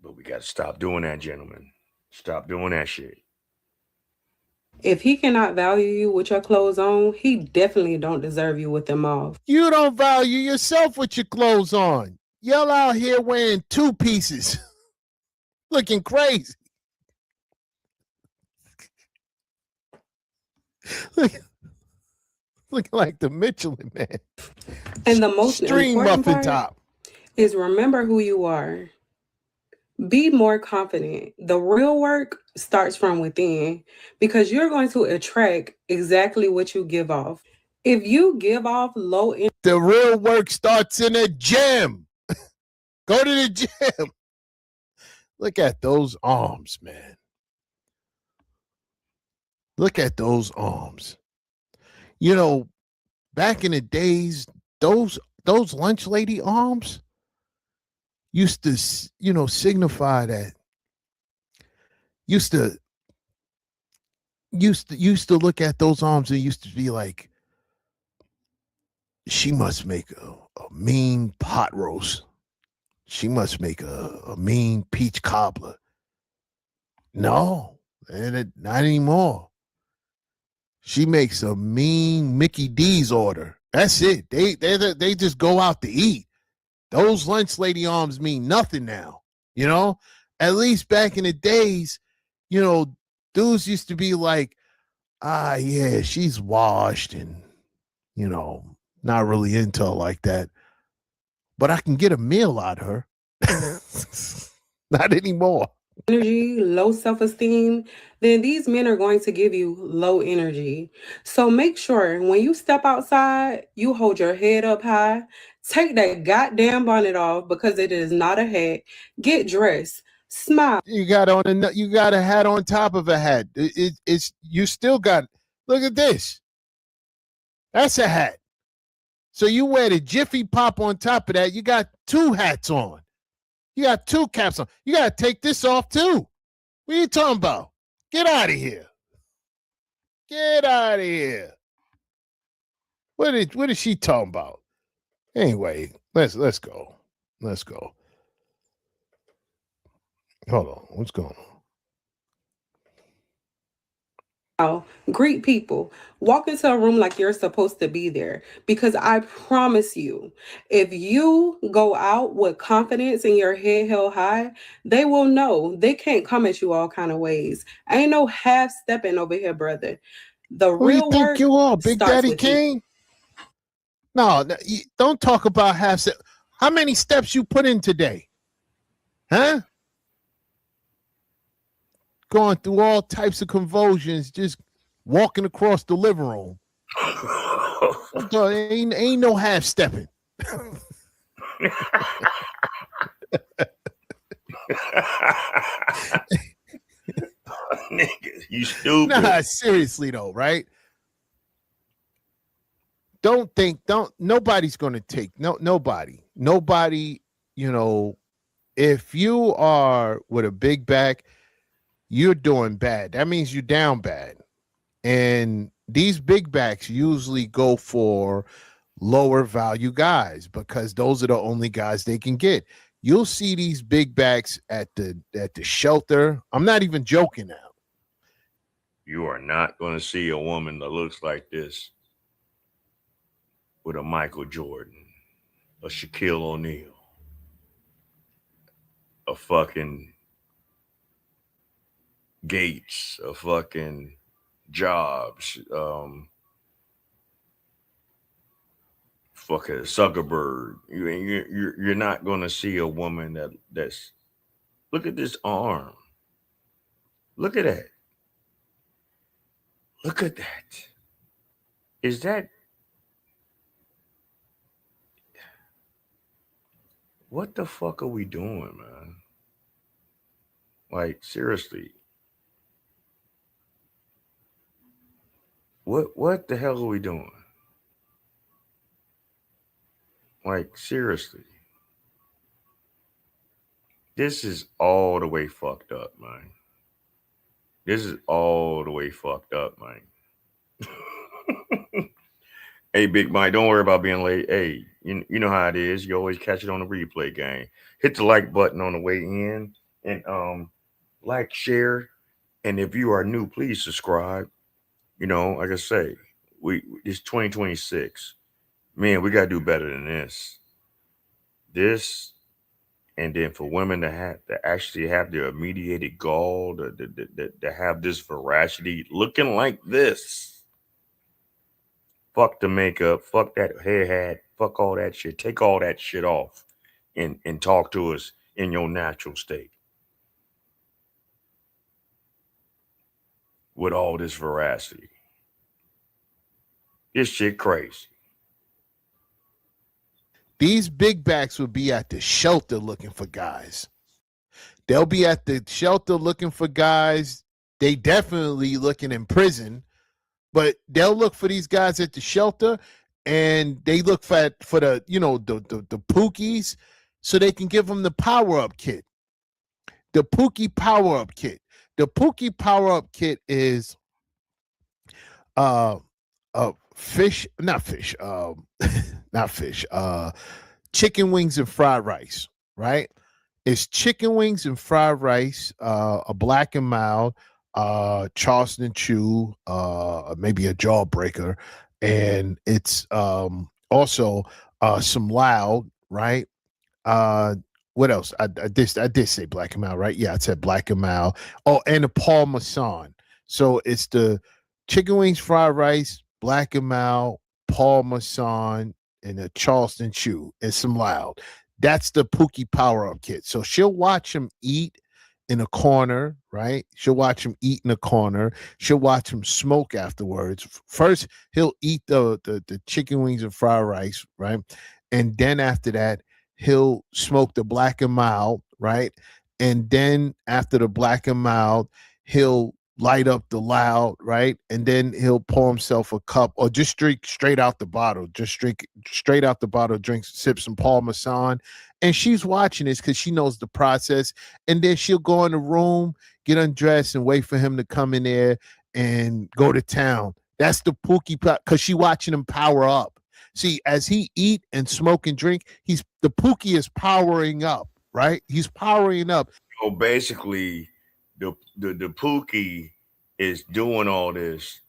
But we got to stop doing that, gentlemen. Stop doing that shit. If he cannot value you with your clothes on, he definitely don't deserve you with them off. You don't value yourself with your clothes on. Y'all out here wearing 2 pieces. Looking crazy. Looking like the Michelin Man. And the most String important muffin part top. is remember who you are. Be more confident. The real work starts from within because you're going to attract exactly what you give off. If you give off low energy, the real work starts in a gym. Go to the gym. Look at those arms, man. Look at those arms. You know, back in the days, those lunch lady arms used to, signify that. Used to look at those arms and used to be like, she must make a mean pot roast. She must make a mean peach cobbler. No, not anymore. She makes a mean Mickey D's order. That's it. They just go out to eat. Those lunch lady arms mean nothing now. At least back in the days, dudes used to be like, yeah, she's washed and, not really into her like that. But I can get a meal out of her. Not anymore. energy, low self-esteem, then these men are going to give you low energy. So make sure when you step outside, you hold your head up high. Take that goddamn bonnet off because it is not a hat. Get dressed. Smile. You got a hat on top of a hat. It's you still got. Look at this. That's a hat. So you wear the Jiffy Pop on top of that. You got 2 hats on. You got 2 caps on. You got to take this off too. What are you talking about? Get out of here. Get out of here. What is she talking about? Anyway, let's go. Let's go. Hold on. What's going on? Greet people. Walk into a room like you're supposed to be there. Because I promise you, if you go out with confidence and your head held high, they will know they can't come at you all kind of ways. Ain't no half stepping over here, brother. The Who real you think work you are, Big starts Daddy with King? No, don't talk about half step. How many steps you put in today? Huh? Going through all types of convulsions, just walking across the living room. Ain't no half stepping. Nigga, you stupid. Nah, seriously though, right? Nobody's gonna take nobody, if you are with a big back, you're doing bad. That means you're down bad. And these big backs usually go for lower value guys because those are the only guys they can get. You'll see these big backs at the shelter. I'm not even joking now. You are not going to see a woman that looks like this with a Michael Jordan, a Shaquille O'Neal, a fucking Gates, a fucking Jobs, fucking Zuckerberg. You're not gonna see a woman that's. Look at this arm. Look at that. Look at that. Is that what the fuck are we doing, man? Like seriously. What the hell are we doing? Like seriously. This is all the way fucked up, man. This is all the way fucked up, man. Hey, Big Mike, don't worry about being late. Hey, you know how it is. You always catch it on the replay game. Hit the like button on the way in and like, share. And if you are new, please subscribe. You know, like I say, it's 2026. Man, we gotta do better than this. This and then for women to actually have their mediated gall to have this veracity looking like this. Fuck the makeup, fuck that hair hat, fuck all that shit. Take all that shit off and talk to us in your natural state. With all this veracity. This shit crazy. These big backs will be at the shelter looking for guys. They'll be at the shelter looking for guys. They definitely looking in prison, but they'll look for these guys at the shelter, and they look for the the pookies, so they can give them the power up kit. The pookie power up kit. The pookie power up kit is fish, not fish, not fish, chicken wings and fried rice, right? It's chicken wings and fried rice, a black and mild, Charleston Chew, maybe a jawbreaker, and it's also some loud, right? What else? I did say black and mild, right? Yeah, I said black and mild. Oh, and the Parmesan. So it's the chicken wings, fried rice, black and mild, Parmesan, and a Charleston Chew, and some loud. That's the Pookie Power Up kit. So she'll watch him eat in a corner, right? She'll watch him eat in a corner. She'll watch him smoke afterwards. First, he'll eat the chicken wings and fried rice, right? And then after that, he'll smoke the black and mild, right? And then after the black and mild, he'll light up the loud, right? And then he'll pour himself a cup or just drink straight out the bottle. Just drink straight out the bottle, sip some Parmesan. And she's watching this because she knows the process. And then she'll go in the room, get undressed, and wait for him to come in there and go to town. That's the Pookie, because she watching him power up. See, as he eat and smoke and drink, the Pookie is powering up, right? He's powering up. So basically, the Pookie is doing all this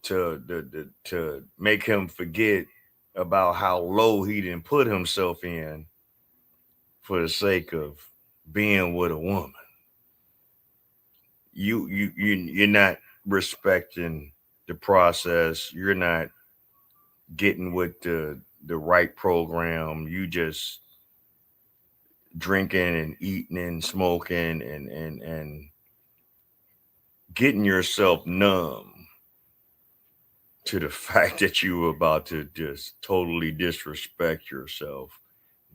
to make him forget about how low he didn't put himself in for the sake of being with a woman. You're not respecting the process. You're not getting with the right program. You just drinking and eating and smoking and getting yourself numb to the fact that you were about to just totally disrespect yourself,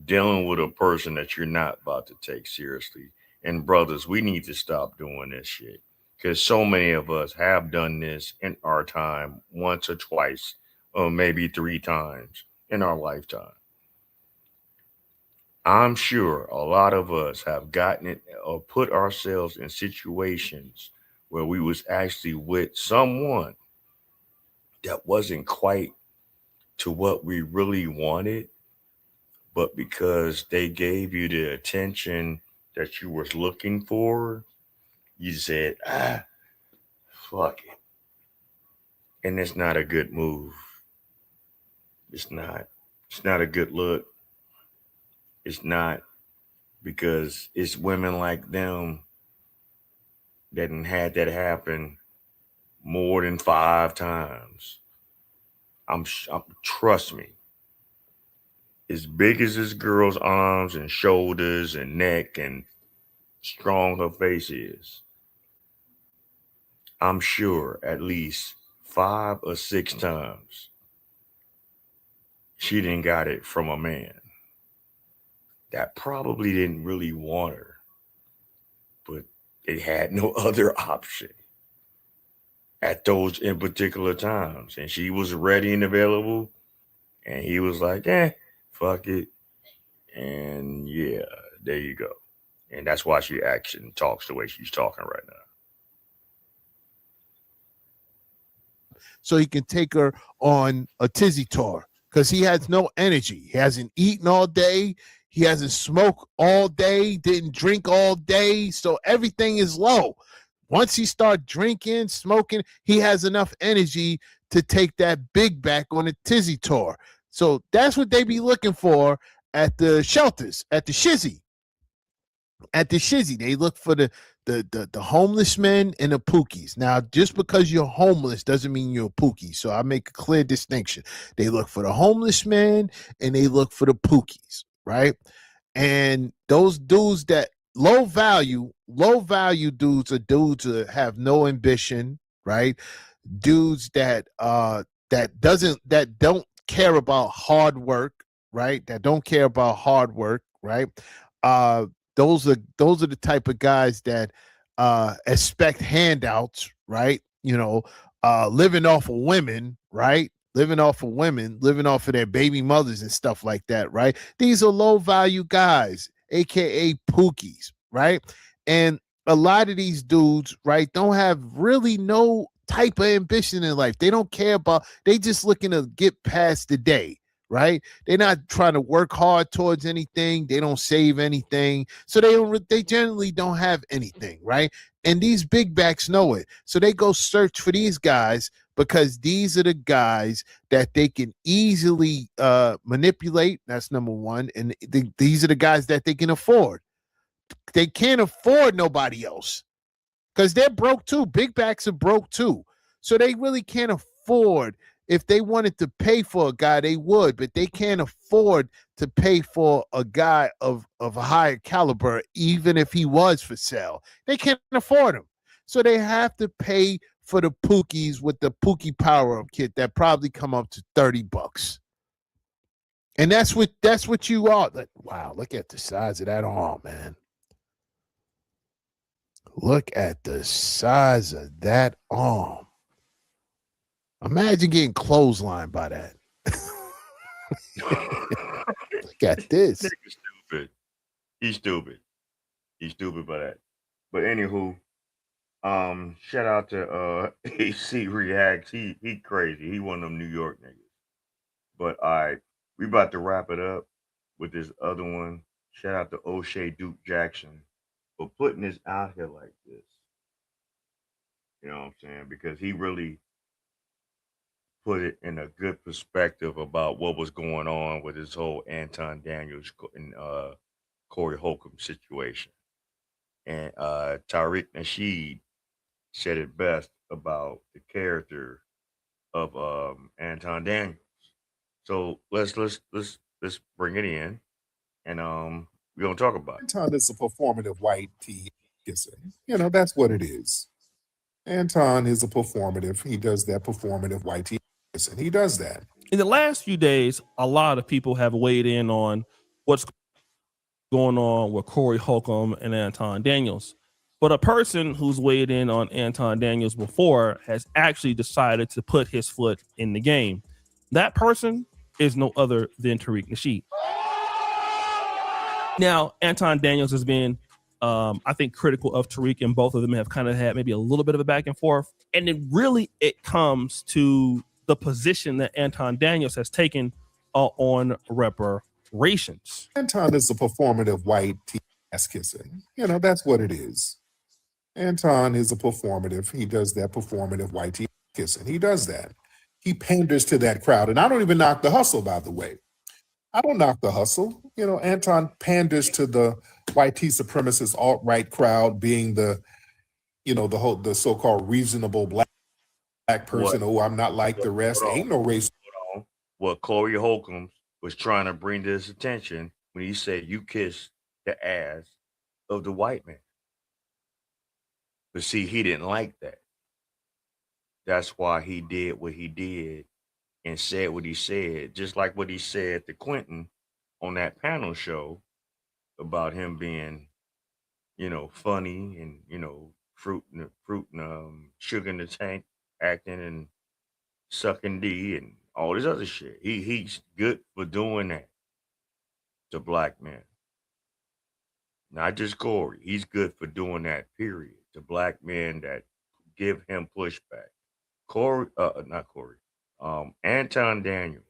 dealing with a person that you're not about to take seriously. And brothers, we need to stop doing this shit, because so many of us have done this in our time once or twice, or maybe 3 times in our lifetime. I'm sure a lot of us have gotten it or put ourselves in situations where we was actually with someone that wasn't quite to what we really wanted, but because they gave you the attention that you was looking for, you said, fuck it. And it's not a good move. It's not a good look. It's not because it's women like them that done had that happen more than 5 times. I'm trust me. As big as this girl's arms and shoulders and neck and strong her face is, I'm sure at least 5 or 6 times she didn't got it from a man that probably didn't really want her, but it had no other option at those in particular times. And she was ready and available. And he was like, fuck it. And yeah, there you go. And that's why she acts and talks the way she's talking right now. So he can take her on a tizzy tour because he has no energy. He hasn't eaten all day. He hasn't smoked all day, didn't drink all day. So everything is low. Once he starts drinking, smoking, he has enough energy to take that big back on a tizzy tour. So that's what they be looking for at the shelters, at the shizzy. At the shizzy, they look for the homeless men and the pookies. Now, just because you're homeless doesn't mean you're a pookie. So I make a clear distinction. They look for the homeless men and they look for the pookies, right? And those dudes that low value dudes are dudes that have no ambition, right? Dudes that don't care about hard work, right? That don't care about hard work, right? Those are the type of guys that expect handouts, right? Living off of women, right? Living off of their baby mothers and stuff like that, right? These are low value guys, aka pookies, right? And a lot of these dudes, right, don't have really no type of ambition in life. They don't care about, they just looking to get past the day, right? They're not trying to work hard towards anything. They don't save anything. So they generally don't have anything, right? And these big backs know it. So they go search for these guys because these are the guys that they can easily manipulate. That's number one. And these are the guys that they can afford. They can't afford nobody else because they're broke too. Big backs are broke too. So they really can't afford. If they wanted to pay for a guy, they would, but they can't afford to pay for a guy of a higher caliber, even if he was for sale. They can't afford him. So they have to pay for the pookies with the Pookie Power-Up kit that probably come up to $30. And that's what you are. Like, wow, look at the size of that arm, man. Look at the size of that arm. Imagine getting clotheslined by that. Look at this. Stupid. He's stupid. He's stupid by that. But anywho, shout out to AC Reacts. He crazy. He one of them New York niggas. But all right, we about to wrap it up with this other one. Shout out to O'Shea Duke Jackson for putting this out here like this. You know what I'm saying? Because he really put it in a good perspective about what was going on with this whole Anton Daniels and Corey Holcomb situation. And Tariq Nasheed said it best about the character of Anton Daniels. So let's bring it in, and we're gonna talk about it. Anton is a performative white tea kisser. That's what it is. Anton is a performative. He does that performative white tea kisser. He does that. In the last few days, a lot of people have weighed in on what's going on with Corey Holcomb and Anton Daniels. But a person who's weighed in on Anton Daniels before has actually decided to put his foot in the game. That person is no other than Tariq Nasheed. Now, Anton Daniels has been, I think, critical of Tariq, and both of them have kind of had maybe a little bit of a back and forth. And then really it comes to the position that Anton Daniels has taken on reparations. Anton is a performative white tea ass kisser. That's what it is. Anton is a performative. He does that performative white tea kissing. He does that. He panders to that crowd. And I don't even knock the hustle, by the way. I don't knock the hustle. Anton panders to the white supremacist alt-right crowd being the, the so-called reasonable black person. Oh, I'm not like the rest. Ain't no race. Hold on. What Corey Holcomb was trying to bring to his attention when he said you kissed the ass of the white man. But see, he didn't like that. That's why he did what he did and said what he said, just like what he said to Quentin on that panel show about him being, funny and, fruit and sugar in the tank acting and sucking D and all this other shit. He's good for doing that to black men. Not just Corey. He's good for doing that, period. To black men that give him pushback. Not Corey. Anton Daniels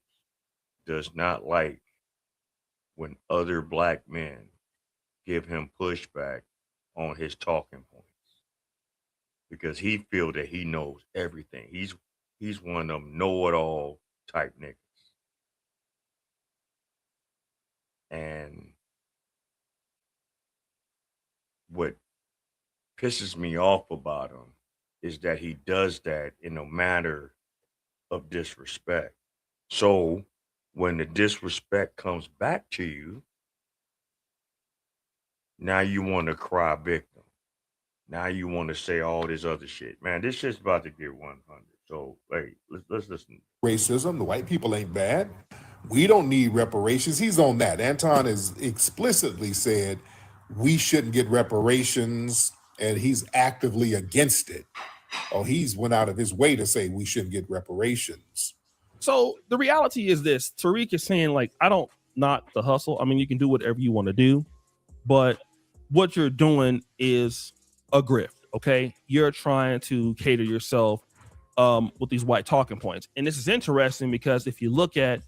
does not like when other black men give him pushback on his talking points because he feel that he knows everything. He's one of them know-it-all type niggas. And what pisses me off about him is that he does that in a matter of disrespect. So when the disrespect comes back to you, now you want to cry victim. Now you want to say all this other shit. Man, this shit's about to get 100. So, hey, let's listen. Racism, the white people ain't bad. We don't need reparations. He's on that. Anton has explicitly said we shouldn't get reparations, and he's actively against it. Oh, he's went out of his way to say we shouldn't get reparations. So the reality is this: Tariq is saying, like, I don't knock the hustle. I mean, you can do whatever you want to do, but what you're doing is a grift. Okay, you're trying to cater yourself with these white talking points, and this is interesting because if you look at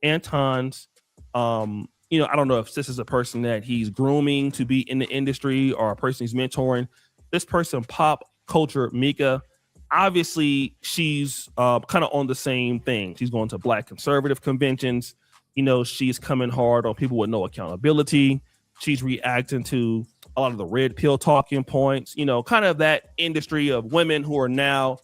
Anton's, I don't know if this is a person that he's grooming to be in the industry or a person he's mentoring. This person, pop culture Mika, obviously she's kind of on the same thing. She's going to black conservative conventions. She's coming hard on people with no accountability. She's reacting to a lot of the red pill talking points, kind of that industry of women who are now,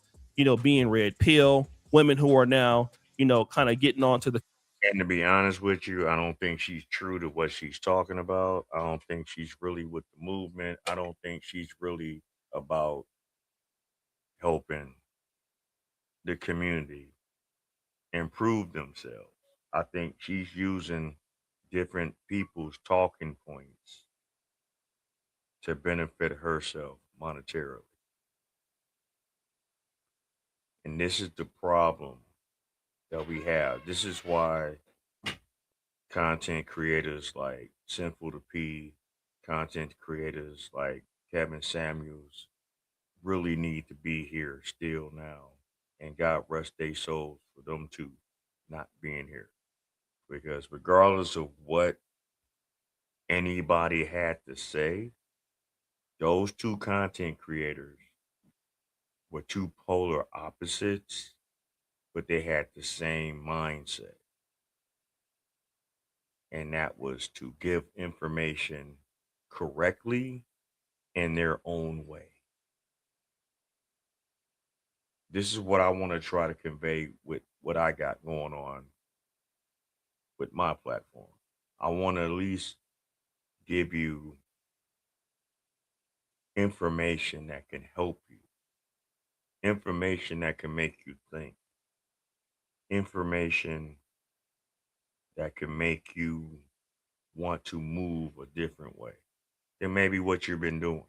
being red pill, women who are now, kind of getting onto the. And to be honest with you, I don't think she's true to what she's talking about. I don't think she's really with the movement. I don't think she's really about helping the community improve themselves. I think she's using different people's talking points to benefit herself monetarily. And this is the problem that we have. This is why content creators like Sinful to P, content creators like Kevin Samuels really need to be here still now. And God rest their souls for them two not being here. Because regardless of what anybody had to say, those two content creators were two polar opposites, but they had the same mindset. And that was to give information correctly in their own way. This is what I want to try to convey with what I got going on with my platform. I want to at least give you information that can help you, information that can make you think, information that can make you want to move a different way than maybe what you've been doing.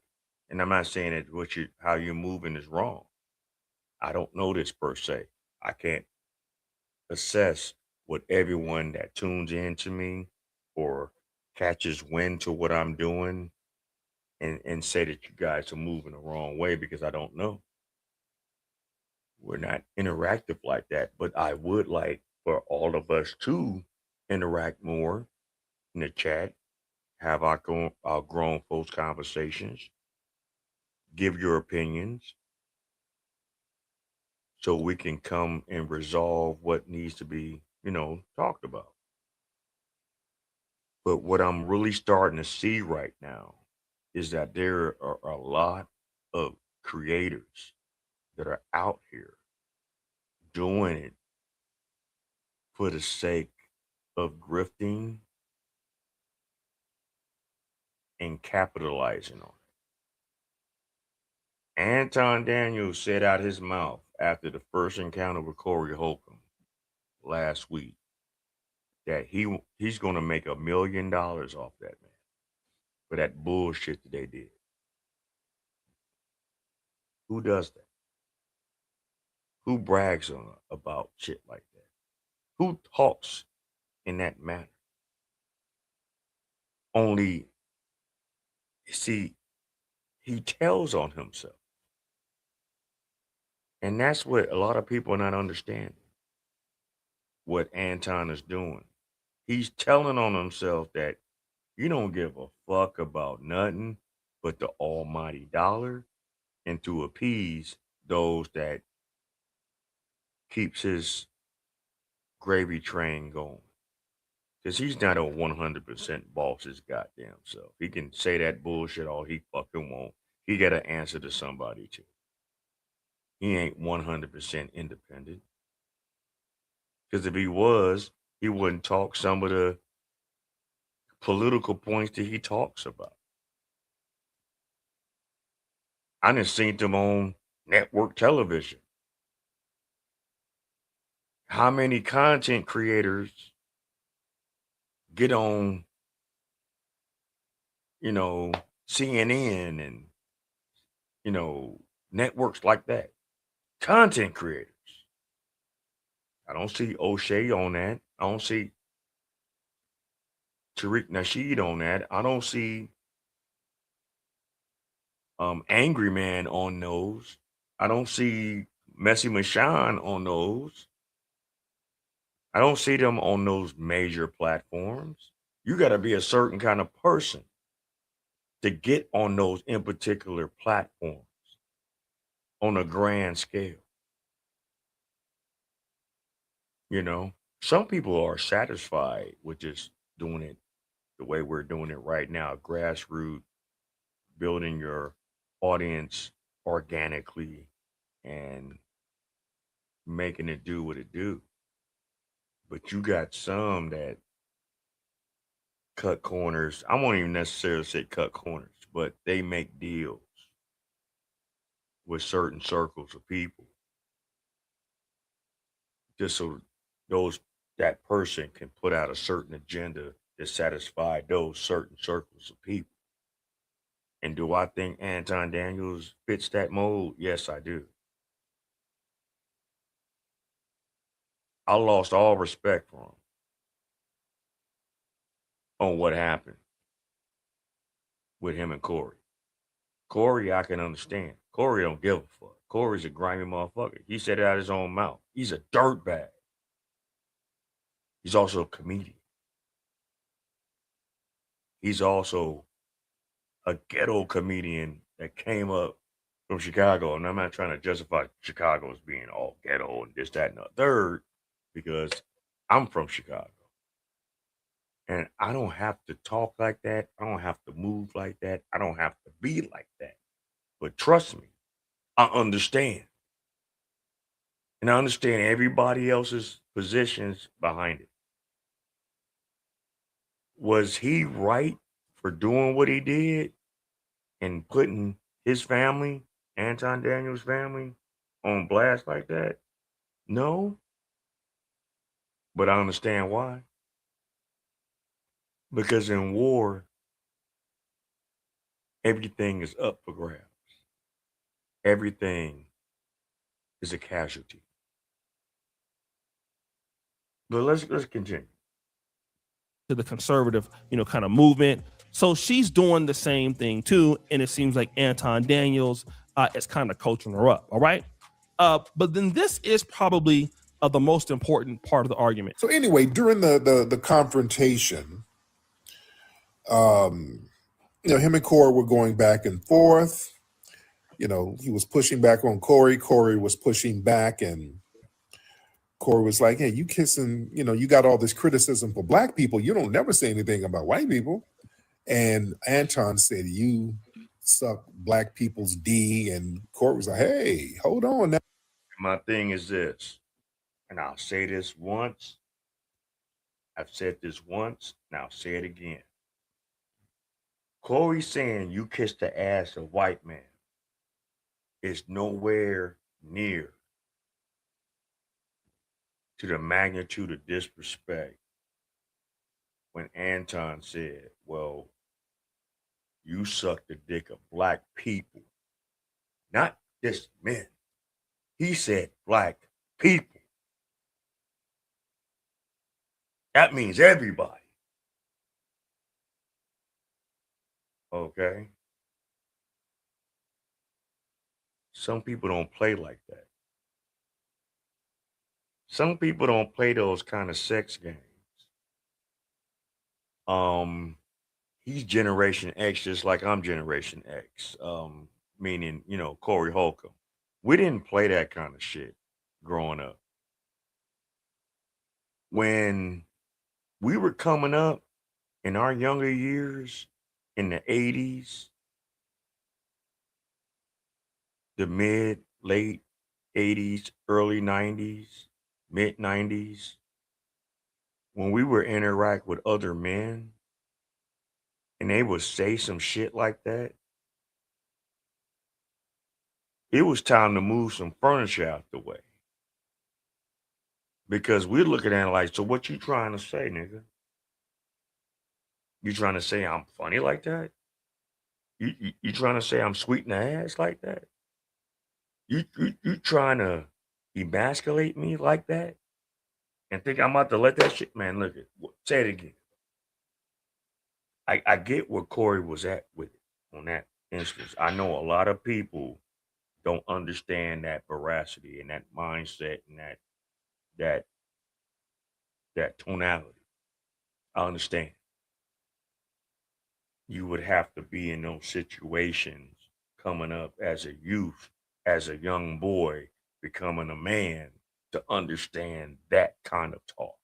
And I'm not saying that how you're moving is wrong. I don't know this per se. I can't assess what everyone that tunes in to me or catches wind to what I'm doing and say that you guys are moving the wrong way because I don't know. We're not interactive like that, but I would like for all of us to interact more in the chat, have our grown folks conversations, give your opinions so we can come and resolve what needs to be, talked about. But what I'm really starting to see right now is that there are a lot of creators that are out here doing it for the sake of grifting and capitalizing on it. Anton Daniels said out his mouth after the first encounter with Corey Holcomb last week that he's going to make $1 million off that man for that bullshit that they did. Who does that? Who brags about shit like that? Who talks in that manner? Only, see, he tells on himself. And that's what a lot of people are not understanding. What Anton is doing. He's telling on himself that you don't give a fuck about nothing but the almighty dollar and to appease those that keeps his gravy train going. Because he's not a 100% boss his goddamn self. He can say that bullshit all he fucking want. He got to answer to somebody too. He ain't 100% independent. Because if he was, he wouldn't talk some of the political points that he talks about. I done seen him on network television. How many content creators get on, CNN and, networks like that? Content creators. I don't see O'Shea on that. I don't see Tariq Nasheed on that. I don't see Angry Man on those. I don't see Messy Mashawn on those. I don't see them on those major platforms. You got to be a certain kind of person to get on those in particular platforms on a grand scale. Some people are satisfied with just doing it the way we're doing it right now, grassroots, building your audience organically and making it do what it do. But you got some that cut corners. I won't even necessarily say cut corners, but they make deals with certain circles of people just so that person can put out a certain agenda to satisfy those certain circles of people. And do I think Anton Daniels fits that mold? Yes, I do. I lost all respect for him on what happened with him and Corey. Corey, I can understand. Corey don't give a fuck. Corey's a grimy motherfucker. He said it out of his own mouth. He's a dirtbag. He's also a comedian. He's also a ghetto comedian that came up from Chicago. And I'm not trying to justify Chicago as being all ghetto and this, that, and the third, because I'm from Chicago. And I don't have to talk like that. I don't have to move like that. I don't have to be like that. But trust me, I understand. And I understand everybody else's positions behind it. Was he right for doing what he did and putting his family, Anton Daniels' family, on blast like that? No. But I understand why. Because in war, everything is up for grabs. Everything is a casualty. But let's continue. To the conservative, kind of movement. So she's doing the same thing too. And it seems like Anton Daniels is kind of coaching her up. All right. But then this is probably the most important part of the argument. So anyway, during the confrontation, him and Corey were going back and forth. He was pushing back on Corey. Corey was pushing back, and Corey was like, hey, you kissing, you got all this criticism for black people. You don't never say anything about white people. And Anton said, you suck black people's D. And Corey was like, hey, hold on now. My thing is this, and I'll say this once. I've said this once, and I'll say it again. Corey saying you kissed the ass of white man is nowhere near to the magnitude of disrespect when Anton said, well, you suck the dick of black people, not just men. He said black people. That means everybody. Okay? Some people don't play like that. Some people don't play those kind of sex games. He's Generation X just like I'm Generation X. Meaning, Corey Holcomb. We didn't play that kind of shit growing up. When we were coming up in our younger years in the 80s, the mid, late 80s, early 90s, mid 90s, when we would interact with other men and they would say some shit like that, it was time to move some furniture out the way. Because we're looking at it like, so what you trying to say, nigga? You trying to say I'm funny like that? You trying to say I'm sweet in the ass like that? You trying to emasculate me like that? And think I'm about to let that shit, man, look at, say it again. I get where Corey was at with it on that instance. I know a lot of people don't understand that veracity and that mindset and that tonality. I understand. You would have to be in those situations coming up as a youth, as a young boy, becoming a man to understand that kind of talk.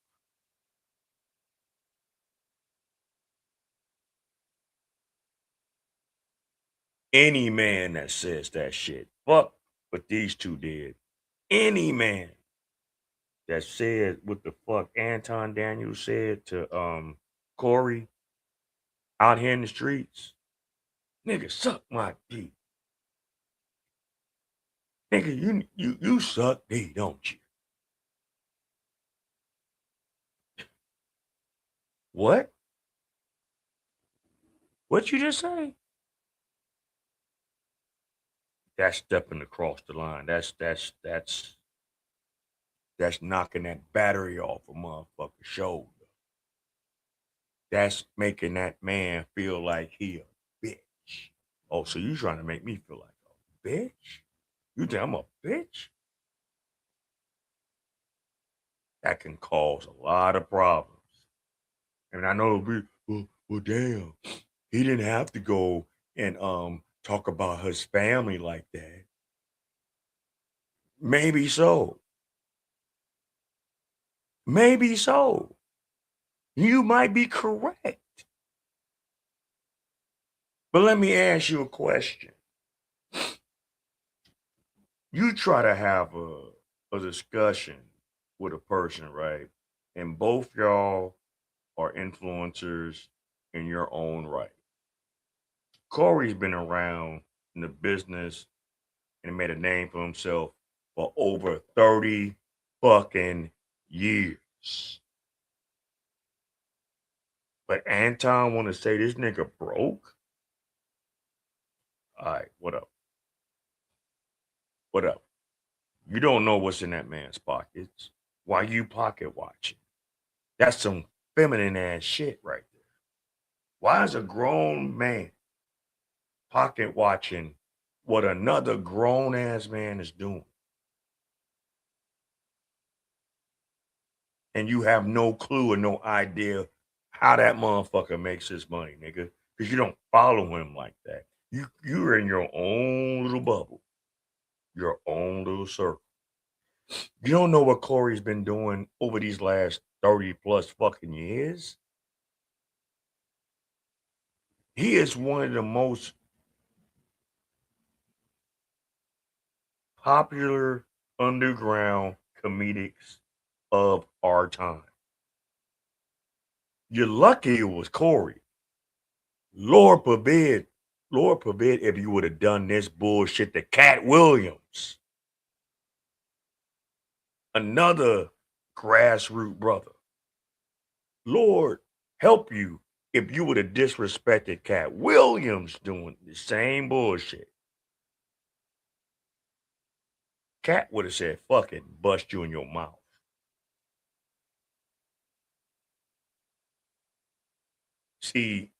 Any man that says that shit, fuck what these two did. Any man that said what the fuck Anton Daniels said to Corey out here in the streets, nigga, suck my dick. Nigga, you suck dick, don't you? What? What you just say? That's stepping across the line. That's knocking that battery off a motherfucker's shoulder. That's making that man feel like he a bitch. Oh, so you trying to make me feel like a bitch? You think I'm a bitch? That can cause a lot of problems. And I know, well, damn, he didn't have to go and talk about his family like that. Maybe so. Maybe so. You might be correct. But let me ask you a question. You try to have a discussion with a person, right? And both y'all are influencers in your own right. Corey's been around in the business and made a name for himself for over 30 fucking years. But Anton want to say this nigga broke? All right, what up? What up? You don't know what's in that man's pockets. Why you pocket watching? That's some feminine ass shit right there. Why is a grown man pocket watching what another grown ass man is doing? And you have no clue or no idea how that motherfucker makes his money, nigga. Because you don't follow him like that. You're in your own little bubble, your own little circle. You don't know what Corey's been doing over these last 30 plus fucking years? He is one of the most popular underground comedics of our time. You're lucky it was Corey. Lord forbid if you would have done this bullshit to Cat Williams, another grassroots brother. Lord help you if you would have disrespected Cat Williams doing the same bullshit. Cat would have said, fuck it, and bust you in your mouth. See,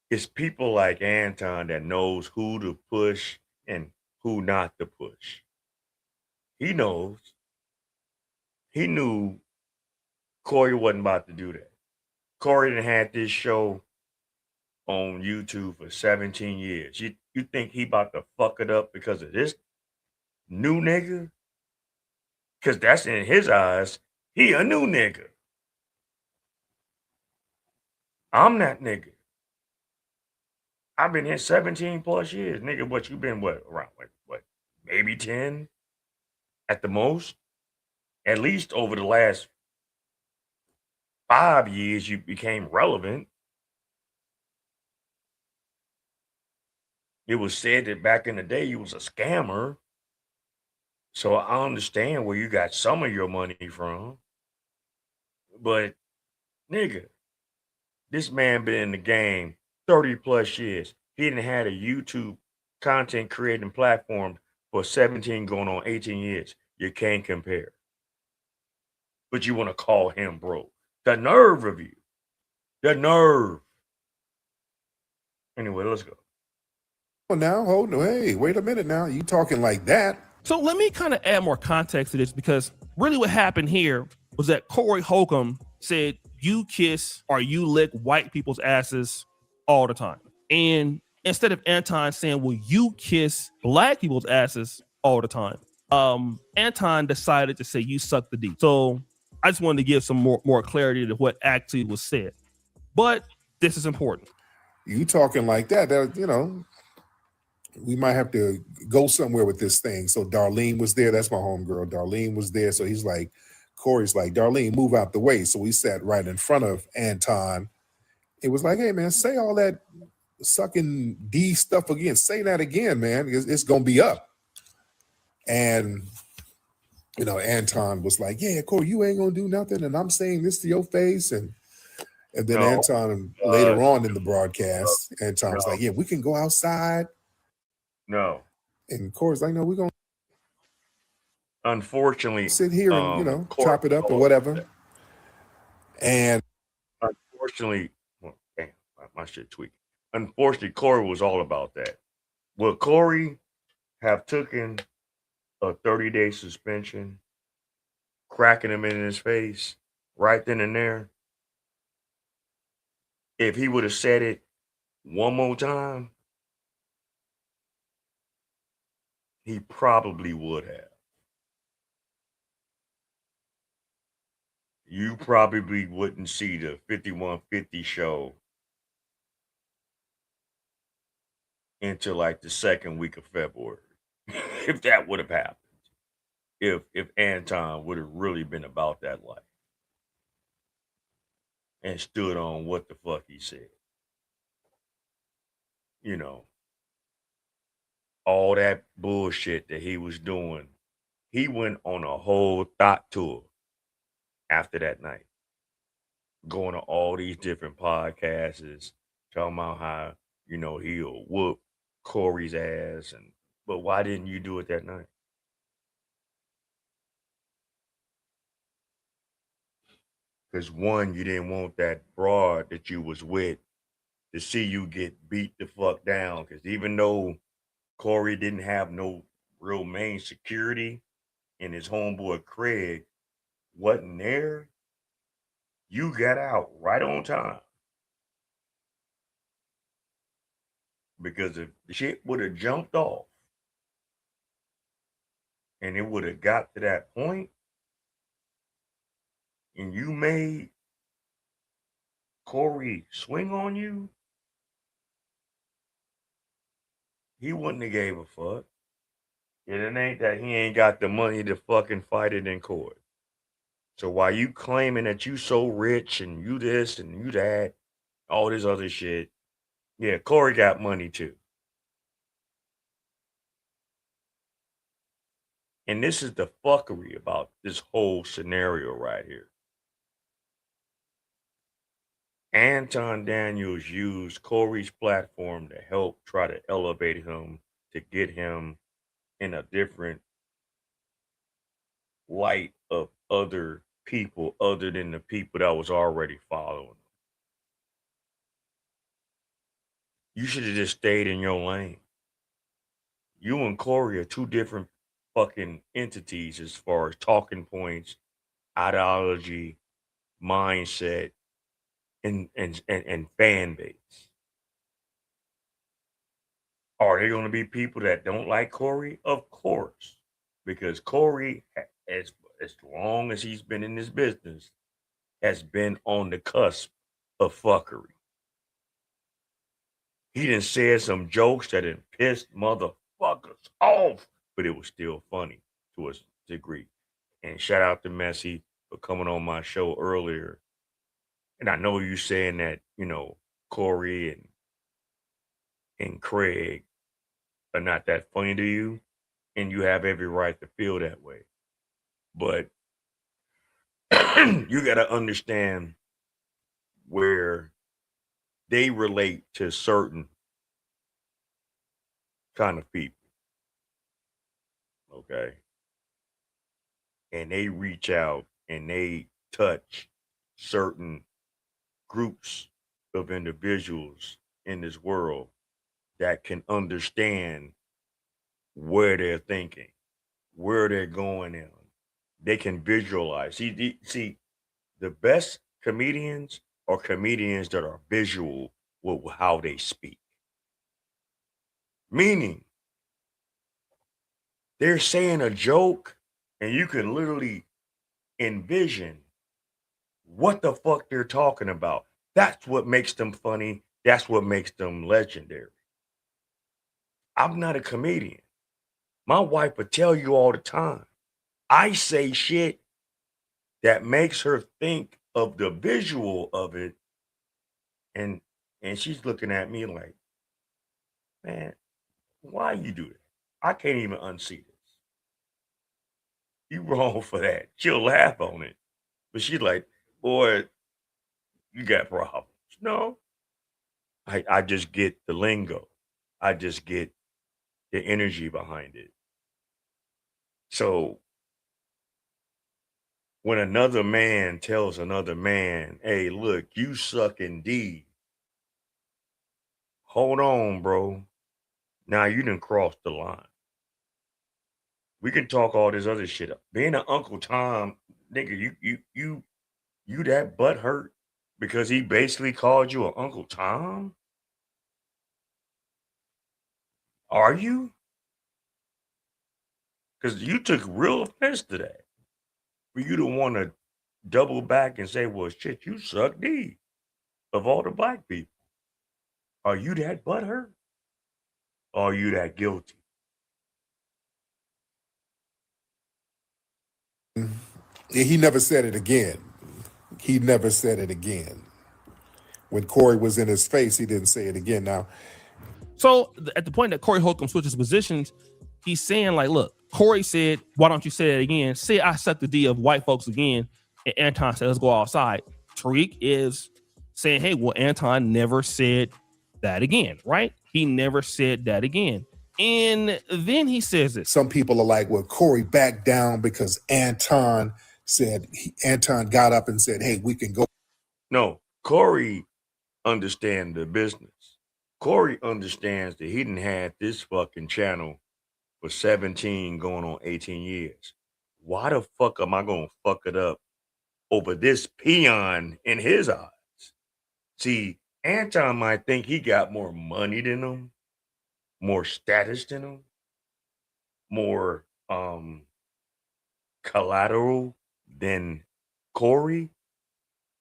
it's people like Anton that knows who to push and who not to push. He knows. He knew Corey wasn't about to do that. Corey done had this show on YouTube for 17 years. You think he about to fuck it up because of this new nigga? Because that's in his eyes, he a new nigga. I'm that nigga. I've been here 17 plus years. Nigga, what you been around what? Maybe 10 at the most? At least over the last 5 years you became relevant. It was said that back in the day you was a scammer. So I understand where you got some of your money from. But nigga, this man been in the game 30 plus years. He didn't had a YouTube content creating platform for 17 going on 18 years. You can't compare. But you want to call him broke. The nerve of you. The nerve. Anyway, let's go. Well, now, hold on. Hey, wait a minute now. You talking like that? So let me kind of add more context to this, because really what happened here was that Corey Holcomb said, you kiss or you lick white people's asses all the time. And instead of Anton saying, well, you kiss black people's asses all the time, Anton decided to say, you suck the D. So I just wanted to give some more clarity to what actually was said. But this is important. You talking like that, you know, we might have to go somewhere with this thing. So Darlene was there. That's my homegirl. Darlene was there. So he's like, Corey's like, Darlene, move out the way. So we sat right in front of Anton. It was like, hey, man, say all that sucking D stuff again. Say that again, man. It's going to be up. And, you know, Anton was like, yeah, Corey, you ain't going to do nothing. And I'm saying this to your face. And then No. Anton, later on in the broadcast, Anton was like, yeah, we can go outside. No. And Corey's like, no, we're going to unfortunately sit here and, you know, Corey, chop it up or whatever. And unfortunately, well, damn, my shit tweaked. Unfortunately, Corey was all about that. Will Corey have taken a 30-day suspension, cracking him in his face right then and there? If he would have said it one more time, he probably would have. You probably wouldn't see the 5150 show until like the second week of February. If that would have happened. If Anton would have really been about that life and stood on what the fuck he said. You know, all that bullshit that he was doing. He went on a whole thought tour after that night, going to all these different podcasts, talking about how, you know, he'll whoop Corey's ass. But why didn't you do it that night? Because one, you didn't want that broad that you was with to see you get beat the fuck down. Because even though Corey didn't have no real main security and his homeboy Craig wasn't there, you got out right on time. Because if the shit would have jumped off, and it would have got to that point, and you made Corey swing on you, he wouldn't have gave a fuck. It ain't that he ain't got the money to fucking fight it in court. So while you claiming that you so rich and you this and you that, all this other shit, yeah, Corey got money too. And this is the fuckery about this whole scenario right here. Anton Daniels used Corey's platform to help try to elevate him, to get him in a different light of other people other than the people that was already following him. You should have just stayed in your lane. You and Corey are two different fucking entities as far as talking points, ideology, mindset, and fan base. Are there going to be people that don't like Corey? Of course, because Corey, as long as he's been in this business, has been on the cusp of fuckery. He done said some jokes that done pissed motherfuckers off, but it was still funny to a degree. And shout out to Messi for coming on my show earlier. And I know you saying that, you know, Corey and Craig are not that funny to you, and you have every right to feel that way. But you got to understand where they relate to certain kind of people. Okay. And they reach out and they touch certain groups of individuals in this world that can understand where they're thinking, where they're going in. They can visualize. See, the best comedians are comedians that are visual with how they speak. Meaning, they're saying a joke and you can literally envision what the fuck they're talking about. That's what makes them funny. That's what makes them legendary. I'm not a comedian. My wife would tell you all the time. I say shit that makes her think of the visual of it, and she's looking at me like, man, why you do that? I can't even unsee this. You wrong for that. She'll laugh on it, but she's like, boy, you got problems. No, I just get the lingo. I just get the energy behind it. So when another man tells another man, hey, look, you suck indeed. Hold on, bro. Now you done crossed the line. We can talk all this other shit up. Being an Uncle Tom, nigga, you that butt hurt because he basically called you an Uncle Tom? Are you? Because you took real offense to that. For you to want to double back and say, well, shit, you suck D of all the black people. Are you that butthurt? Or are you that guilty? He never said it again. He never said it again. When Corey was in his face, he didn't say it again. Now, So at the point that Corey Holcomb switches positions, he's saying like, look, Corey said, why don't you say it again? Say I suck the D of white folks again. And Anton said, let's go outside. Tariq is saying, hey, well, Anton never said that again, right? He never said that again. And then he says this. some people are like, well, Corey backed down because Anton got up and said, hey, we can go. No, Corey understands the business. Corey understands that he didn't have this fucking channel for 17 going on 18 years. Why the fuck am I going to fuck it up over this peon in his eyes? See, Anton might think he got more money than him, more status than him, more collateral than Corey,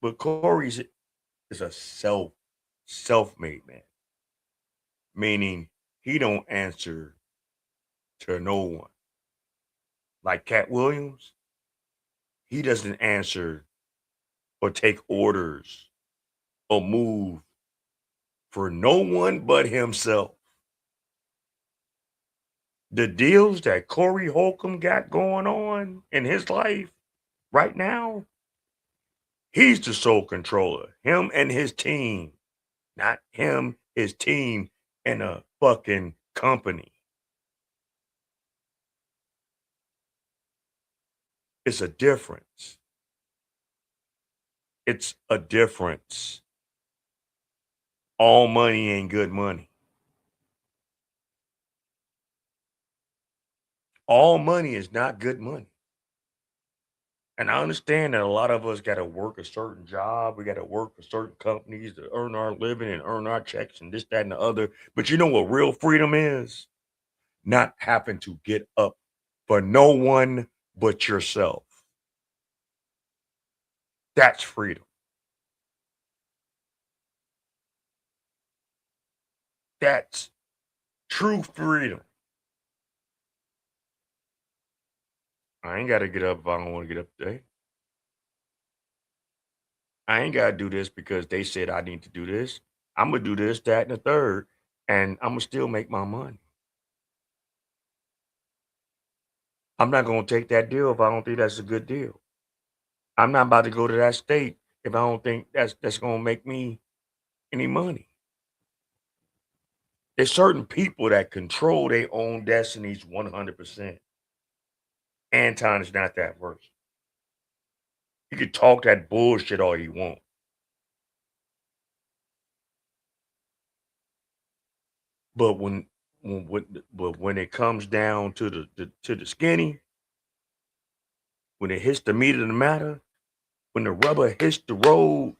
but Corey's is a self-made man, meaning he don't answer to no one. Like Cat Williams, he doesn't answer or take orders or move for no one but himself. The deals that Corey Holcomb got going on in his life right now, he's the sole controller. Him and his team, not him, his team, and a fucking company. It's a difference. It's a difference. All money ain't good money. All money is not good money. And I understand that a lot of us got to work a certain job. We got to work for certain companies to earn our living and earn our checks and this, that, and the other. But you know what real freedom is? Not having to get up for no one but yourself. That's freedom. That's true freedom. I ain't got to get up if I don't want to get up today. I ain't got to do this because they said I need to do this. I'm going to do this, that, and the third, and I'm going to still make my money. I'm not going to take that deal if I don't think that's a good deal. I'm not about to go to that state if I don't think that's going to make me any money. There's certain people that control their own destinies 100%. Anton is not that person. You can talk that bullshit all you want. But when it comes down to the skinny, when it hits the meat of the matter, when the rubber hits the road,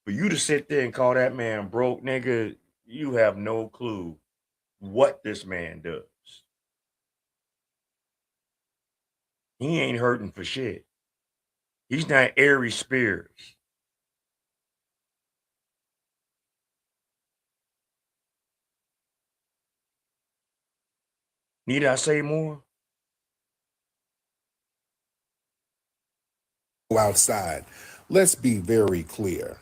for you to sit there and call that man broke, nigga, you have no clue what this man does. He ain't hurting for shit. He's not Aries Spears. Need I say more? Outside. Let's be very clear.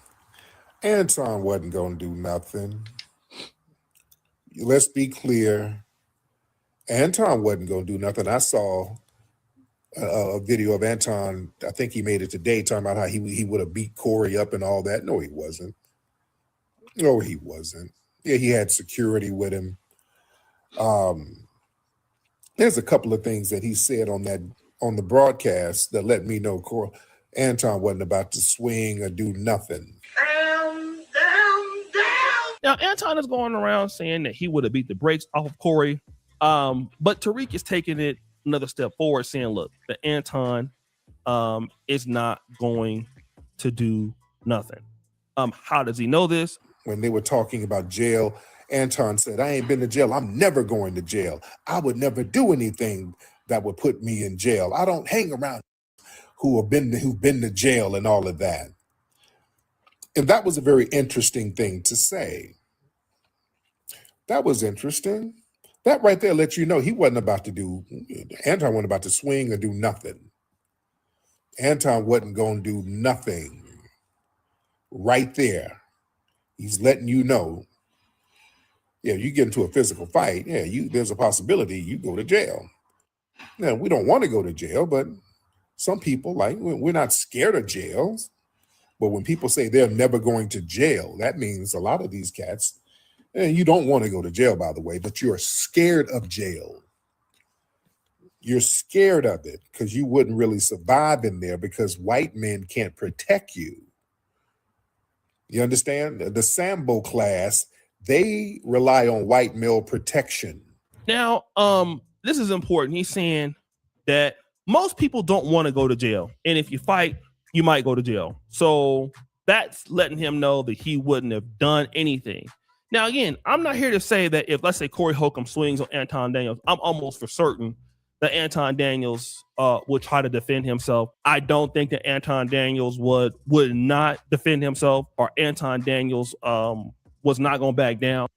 Anton wasn't going to do nothing. Let's be clear. Anton wasn't going to do nothing. I saw a video of Anton. I think he made it today, talking about how he would have beat Corey up and all that. No, he wasn't. No, he wasn't. Yeah, he had security with him. There's a couple of things that he said on the broadcast that let me know Anton wasn't about to swing or do nothing. Now, Anton is going around saying that he would have beat the brakes off of Corey. But Tariq is taking it another step forward, saying, look, that Anton is not going to do nothing. How does he know this? When they were talking about jail, Anton said, I ain't been to jail. I'm never going to jail. I would never do anything that would put me in jail. I don't hang around who've been to jail and all of that. And that was a very interesting thing to say. That was interesting. That right there lets you know Anton wasn't about to swing or do nothing. Anton wasn't going to do nothing. Right there. He's letting you know, yeah, you get into a physical fight, yeah, there's a possibility you go to jail. Now, we don't want to go to jail, but some people, we're not scared of jails. But when people say they're never going to jail, that means a lot of these cats, and you don't want to go to jail, by the way, but you're scared of jail. You're scared of it because you wouldn't really survive in there because white men can't protect you. You understand? The Sambo class, they rely on white male protection. Now, this is important. He's saying that most people don't want to go to jail. And if you fight, you might go to jail. So that's letting him know that he wouldn't have done anything. Now, again, I'm not here to say that if, let's say, Corey Holcomb swings on Anton Daniels, I'm almost for certain that Anton Daniels would try to defend himself. I don't think that Anton Daniels would not defend himself, or Anton Daniels was not going to back down.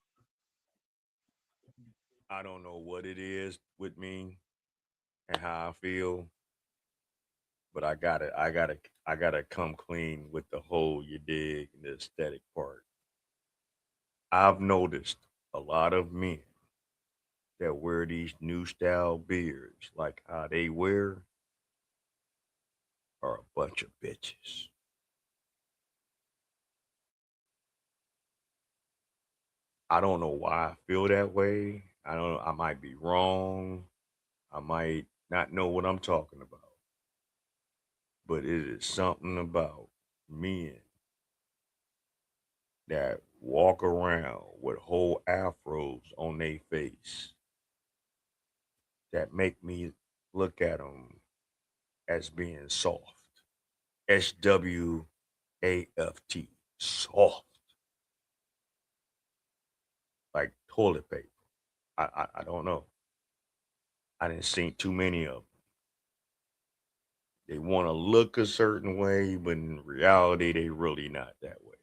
I don't know what it is with me and how I feel, but I gotta come clean with the whole, you dig, and the aesthetic part. I've noticed a lot of men that wear these new style beards, like how they wear, are a bunch of bitches. I don't know why I feel that way. I might be wrong. I might not know what I'm talking about. But it is something about men that walk around with whole afros on their face that make me look at them as being soft. SWAFT, soft, like toilet paper. I don't know. I didn't see too many of them. They want to look a certain way, but in reality, they really not that way.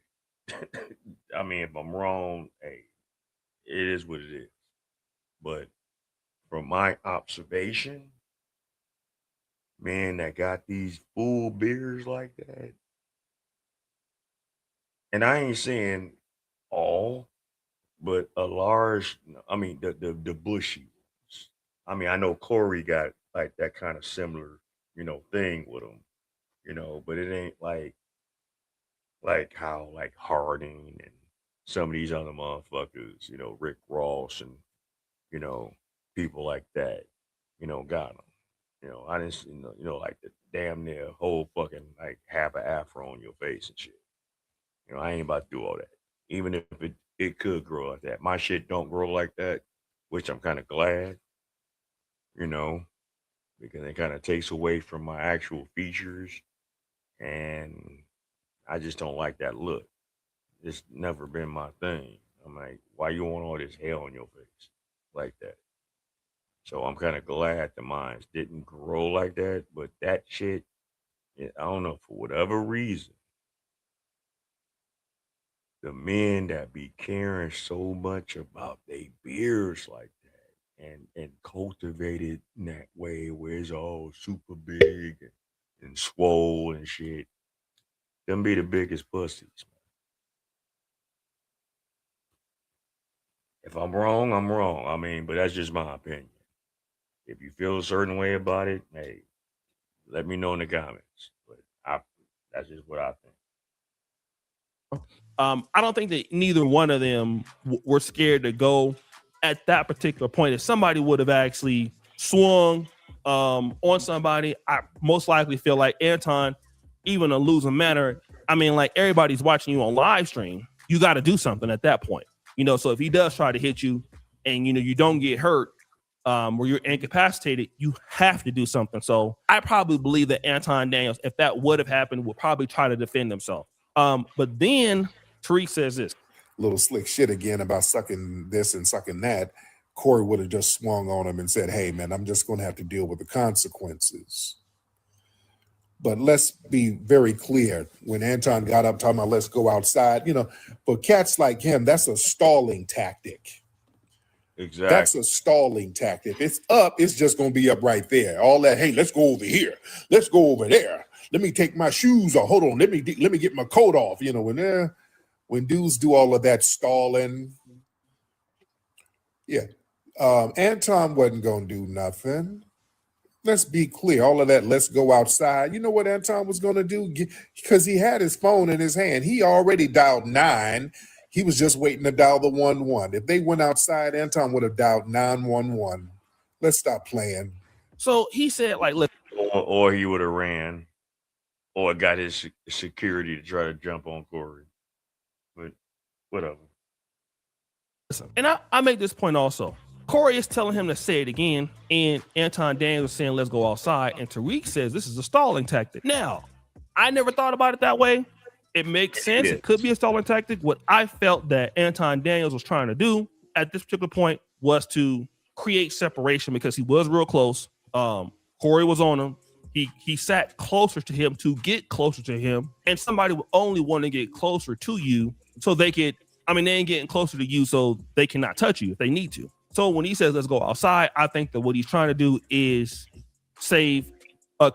I mean, if I'm wrong, hey, it is what it is. But from my observation, men that got these full beards like that, and I ain't saying all, but a large, I mean, the bushy ones. I mean, I know Corey got like that kind of similar, thing with him, but it ain't like how like Harding and some of these other motherfuckers, Rick Ross and, you know, people like that, got them. I didn't, like the damn near whole fucking like half an afro on your face and shit. I ain't about to do all that. Even if it could grow like that. My shit don't grow like that, which I'm kind of glad, because it kind of takes away from my actual features. And I just don't like that look. It's never been my thing. I'm like, why you want all this hair on your face like that? So I'm kind of glad the mines didn't grow like that. But that shit, I don't know, for whatever reason, the men that be caring so much about their beards like that and cultivated in that way where it's all super big and swole and shit, them be the biggest pussies. If I'm wrong, I'm wrong. I mean, but that's just my opinion. If you feel a certain way about it, hey, let me know in the comments. But that's just what I think. I don't think that neither one of them were scared to go at that particular point. If somebody would have actually swung on somebody, I most likely feel like Anton, even a losing manner. I mean, like everybody's watching you on live stream. You got to do something at that point. So if he does try to hit you and, you don't get hurt, or you're incapacitated, you have to do something. So I probably believe that Anton Daniels, if that would have happened, would probably try to defend himself. But then Tariq says this. Little slick shit again about sucking this and sucking that. Corey would have just swung on him and said, hey, man, I'm just going to have to deal with the consequences. But let's be very clear. When Anton got up talking about let's go outside, for cats like him, that's a stalling tactic. Exactly. That's a stalling tactic. If it's up, it's just going to be up right there. All that, hey, let's go over here. Let's go over there. Let me take my shoes off. Hold on. Let me get my coat off. When dudes do all of that stalling. Yeah. Anton wasn't going to do nothing. Let's be clear. All of that, let's go outside. You know what Anton was going to do? Because he had his phone in his hand. He already dialed 9. He was just waiting to dial the 11. If they went outside, Anton would have dialed 911. Let's stop playing. So he said, like, look. Or he would have ran or got his security to try to jump on Corey. But whatever. Listen, and I make this point also. Corey is telling him to say it again, and Anton Daniels is saying, let's go outside. And Tariq says this is a stalling tactic. Now, I never thought about it that way. It makes sense. It could be a stalling tactic. What I felt that Anton Daniels was trying to do at this particular point was to create separation because he was real close. Corey was on him. He sat closer to him to get closer to him, and somebody would only want to get closer to you so they could. I mean, they ain't getting closer to you so they cannot touch you if they need to. So when he says let's go outside, I think that what he's trying to do is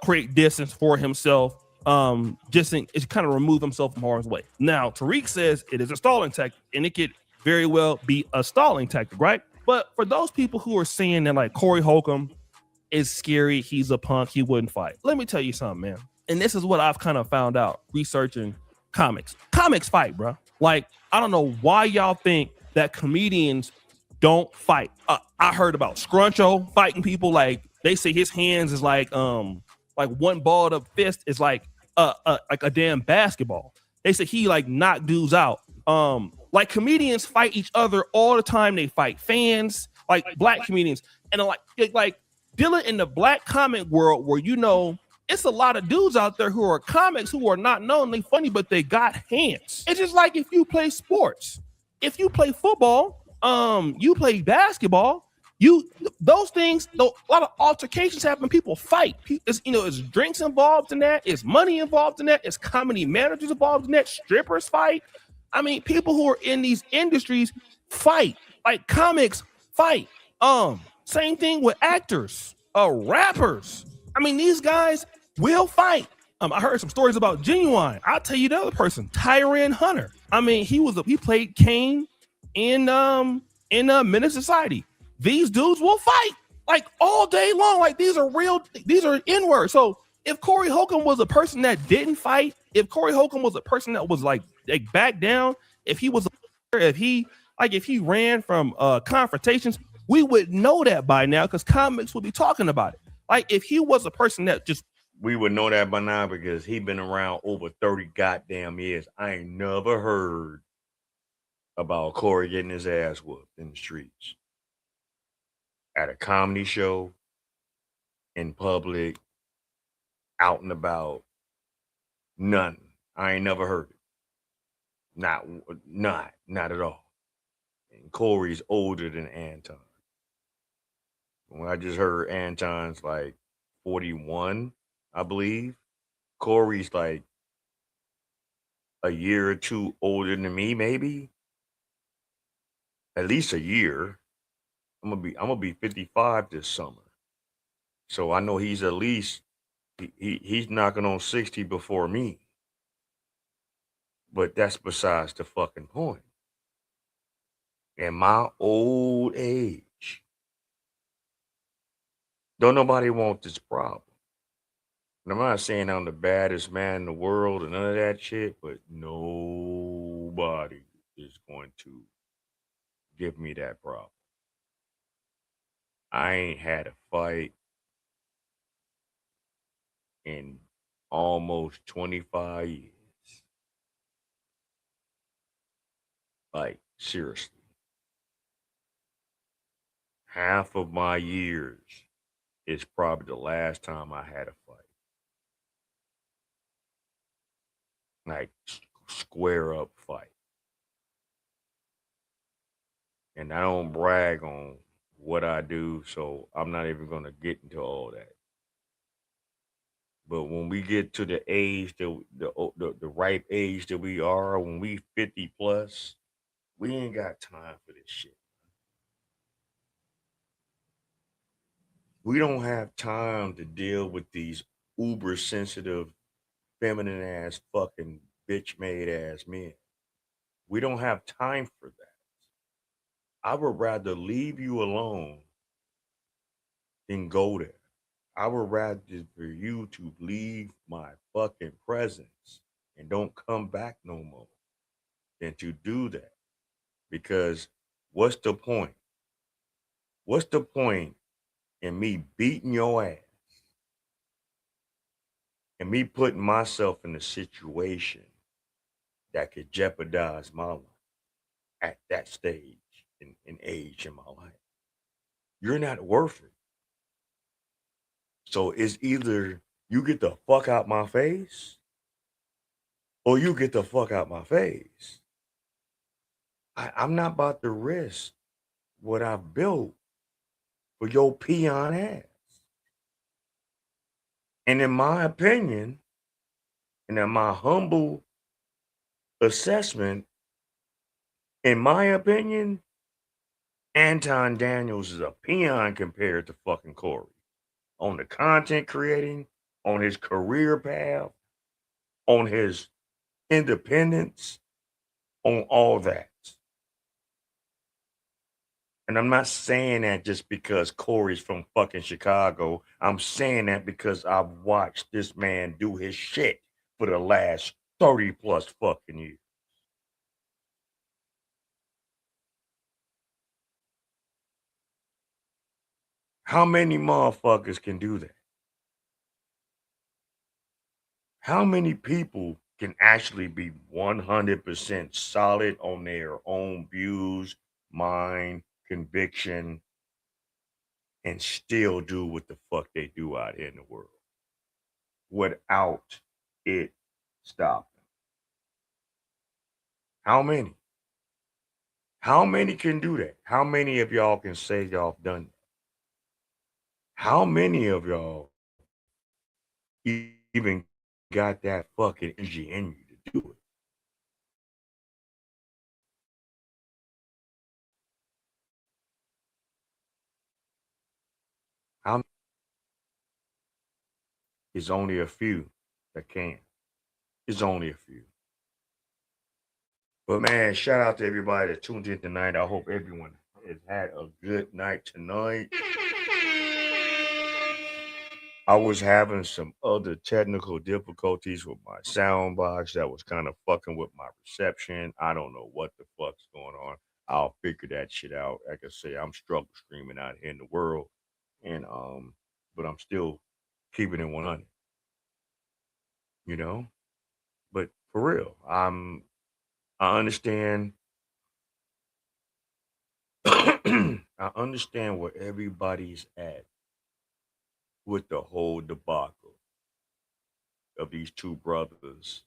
create distance for himself. It's kind of remove himself from harm's way. Now Tariq says it is a stalling tactic, and it could very well be a stalling tactic, right? But for those people who are saying that like Corey Holcomb is scary, he's a punk, he wouldn't fight. Let me tell you something, man. And this is what I've kind of found out researching comics. Comics fight, bro. Like, I don't know why y'all think that comedians don't fight. I heard about Scruncho fighting people. Like, they say his hands is like one balled up fist is like a damn basketball. They say he like knocked dudes out. Like comedians fight each other all the time. They fight fans, like black comedians, and like dealing in the black comic world where it's a lot of dudes out there who are comics who are not known. They funny, but they got hands. It's just like if you play sports, if you play football, you play basketball. Those things, a lot of altercations happen. People fight. It's drinks involved in that. It's money involved in that. It's comedy managers involved in that. Strippers fight. I mean, people who are in these industries fight. Like comics fight. Same thing with actors, rappers. I mean, these guys will fight. I heard some stories about Genuine. I'll tell you the other person, Tyrone Hunter. I mean, he played Kane in Menace Society. These dudes will fight like all day long. Like these are N-words. So if Corey Holcomb was a person that didn't fight, if Corey Holcomb was a person that was like back down, if he ran from confrontations, we would know that by now because comics would be talking about it. Like if he was a person that just, we would know that by now because he been around over 30 goddamn years. I ain't never heard about Corey getting his ass whooped in the streets, at a comedy show, in public, out and about. None. I ain't never heard it. Not at all. And Corey's older than Anton. When I just heard Anton's like 41, I believe. Corey's like a year or two older than me, maybe. At least a year. I'm gonna be 55 this summer. So I know he's at least he's knocking on 60 before me. But that's besides the fucking point. In my old age, don't nobody want this problem. And I'm not saying I'm the baddest man in the world and none of that shit, but nobody is going to give me that problem. I ain't had a fight in almost 25 years. Like, seriously. Half of my years is probably the last time I had a fight. Like, square up fight. And I don't brag on what I do, so I'm not even going to get into all that. But when we get to the age, the ripe age that we are, when we 50 plus, we ain't got time for this shit. We don't have time to deal with these uber sensitive, feminine ass, fucking bitch made ass men. We don't have time for that. I would rather leave you alone than go there. I would rather for you to leave my fucking presence and don't come back no more than to do that. Because what's the point? What's the point in me beating your ass and me putting myself in a situation that could jeopardize my life at that stage in age in my life? You're not worth it. So it's either you get the fuck out my face or you get the fuck out my face. I'm not about to risk what I've built for your peon ass. And in my opinion, and in my humble assessment, in my opinion, Anton Daniels is a peon compared to fucking Corey. On the content creating, on his career path, on his independence, on all that. And I'm not saying that just because Corey's from fucking Chicago. I'm saying that because I've watched this man do his shit for the last 30 plus fucking years. How many motherfuckers can do that? How many people can actually be 100% solid on their own views, mind, conviction, and still do what the fuck they do out here in the world without it stopping? How many? How many can do that? How many of y'all can say y'all have done that? How many of y'all even got that fucking energy in you to do it? How? It's only a few that can. It's only a few. But man, shout out to everybody that tuned in tonight. I hope everyone has had a good night tonight. I was having some other technical difficulties with my sound box that was kind of fucking with my reception. I don't know what the fuck's going on. I'll figure that shit out. Like I say, I'm struggle streaming out here in the world, and but I'm still keeping it 100. You know, but for real, I understand. I understand where everybody's at with the whole debacle of these two brothers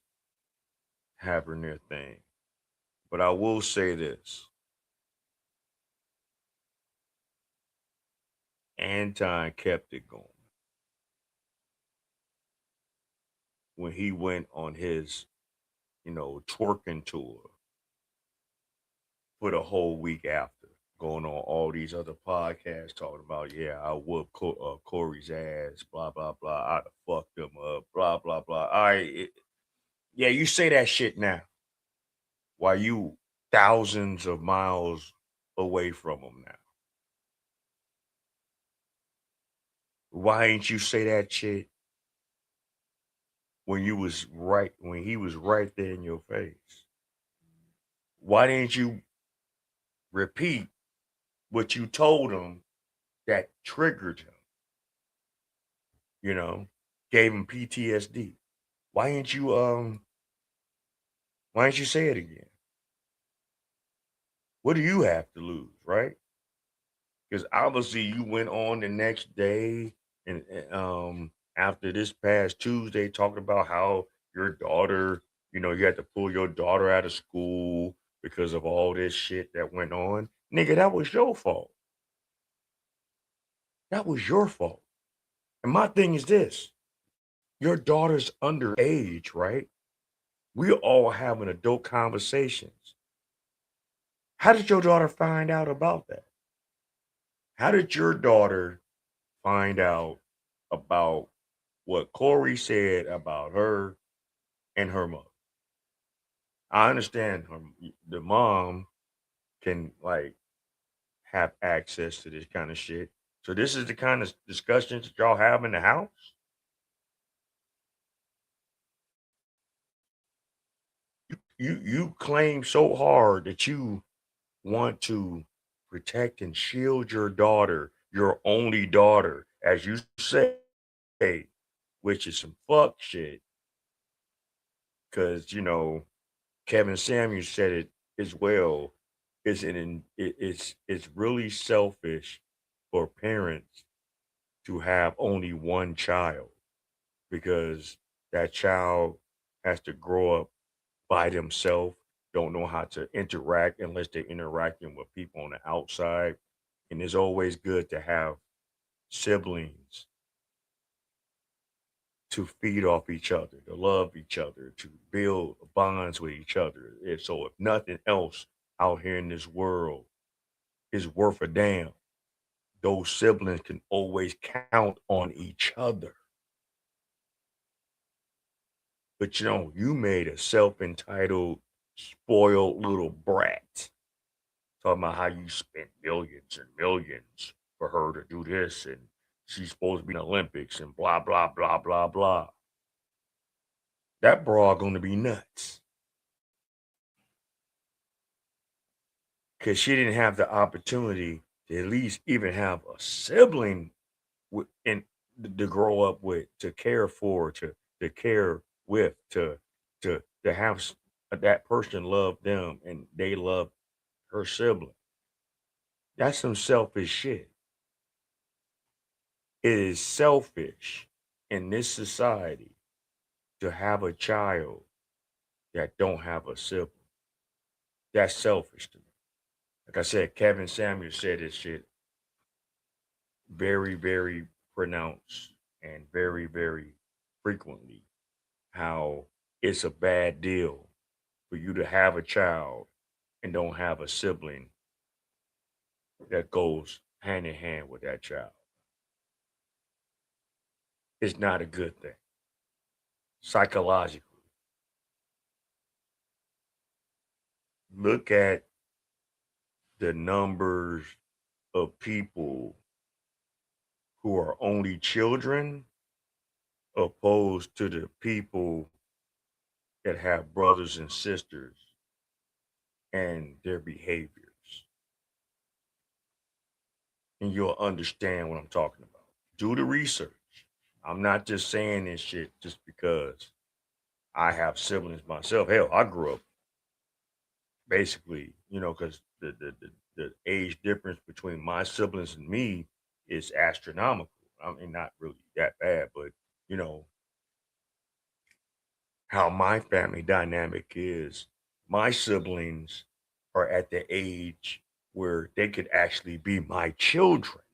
having their thing. But I will say this: Anton kept it going when he went on his, twerking tour for the whole week after, going on all these other podcasts talking about, yeah, I whooped Corey's ass, blah blah blah, I'd have fucked him up, blah blah blah. Yeah, you say that shit now, while you thousands of miles away from him now. Why ain't you say that shit when he was right there in your face? Why didn't you repeat what you told him that triggered him? You know, gave him PTSD. Why ain't you why ain't you say it again? What do you have to lose, right? Because obviously you went on the next day and after this past Tuesday talking about how your daughter, you had to pull your daughter out of school because of all this shit that went on. Nigga, that was your fault. That was your fault. And my thing is this: your daughter's underage, right? We all having adult conversations. How did your daughter find out about that? How did your daughter find out about what Corey said about her and her mother? I understand the mom can like have access to this kind of shit. So this is the kind of discussions that y'all have in the house. You claim so hard that you want to protect and shield your daughter, your only daughter, as you say, which is some fuck shit. Because Kevin Samuels said it as well. It's really selfish for parents to have only one child because that child has to grow up by themselves, don't know how to interact unless they're interacting with people on the outside. And it's always good to have siblings to feed off each other, to love each other, to build bonds with each other. And so if nothing else out here in this world is worth a damn, those siblings can always count on each other. But you made a self-entitled, spoiled little brat. Talking about how you spent millions and millions for her to do this and she's supposed to be in the Olympics and blah, blah, blah, blah, blah. That broad gonna be nuts. Because she didn't have the opportunity to at least even have a sibling and to grow up with, to care for, to care with, to have that person love them and they love her sibling. That's some selfish shit. It is selfish in this society to have a child that don't have a sibling. That's selfish to me. Like I said, Kevin Samuels said this shit very, very pronounced and very, very frequently, how it's a bad deal for you to have a child and don't have a sibling that goes hand in hand with that child. It's not a good thing. Psychologically. Look at the numbers of people who are only children opposed to the people that have brothers and sisters and their behaviors. And you'll understand what I'm talking about. Do the research. I'm not just saying this shit just because I have siblings myself. Hell, I grew up basically, because the age difference between my siblings and me is astronomical. I mean, not really that bad, but you know how my family dynamic is. My siblings are at the age where they could actually be my children.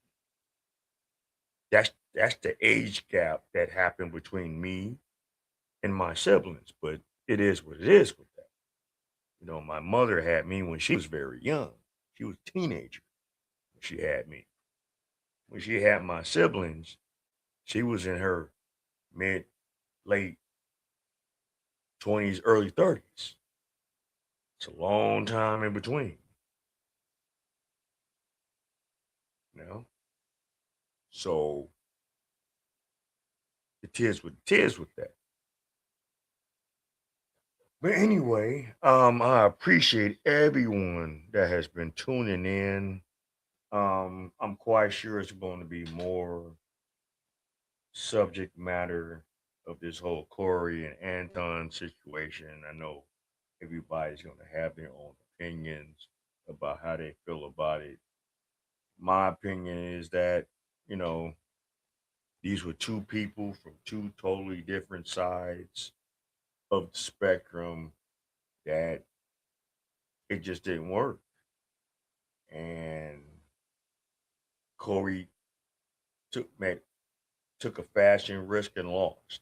That's the age gap that happened between me and my siblings, but it is what it is with that. My mother had me when she was very young. She was a teenager when she had me. When she had my siblings, she was in her mid, late 20s, early 30s. It's a long time in between. So it is what it is with that. But anyway, I appreciate everyone that has been tuning in. I'm quite sure it's going to be more subject matter of this whole Corey and Anton situation. I know everybody's going to have their own opinions about how they feel about it. My opinion is that, you know, these were two people from two totally different sides of the spectrum that it just didn't work. And Corey took a fashion risk and lost.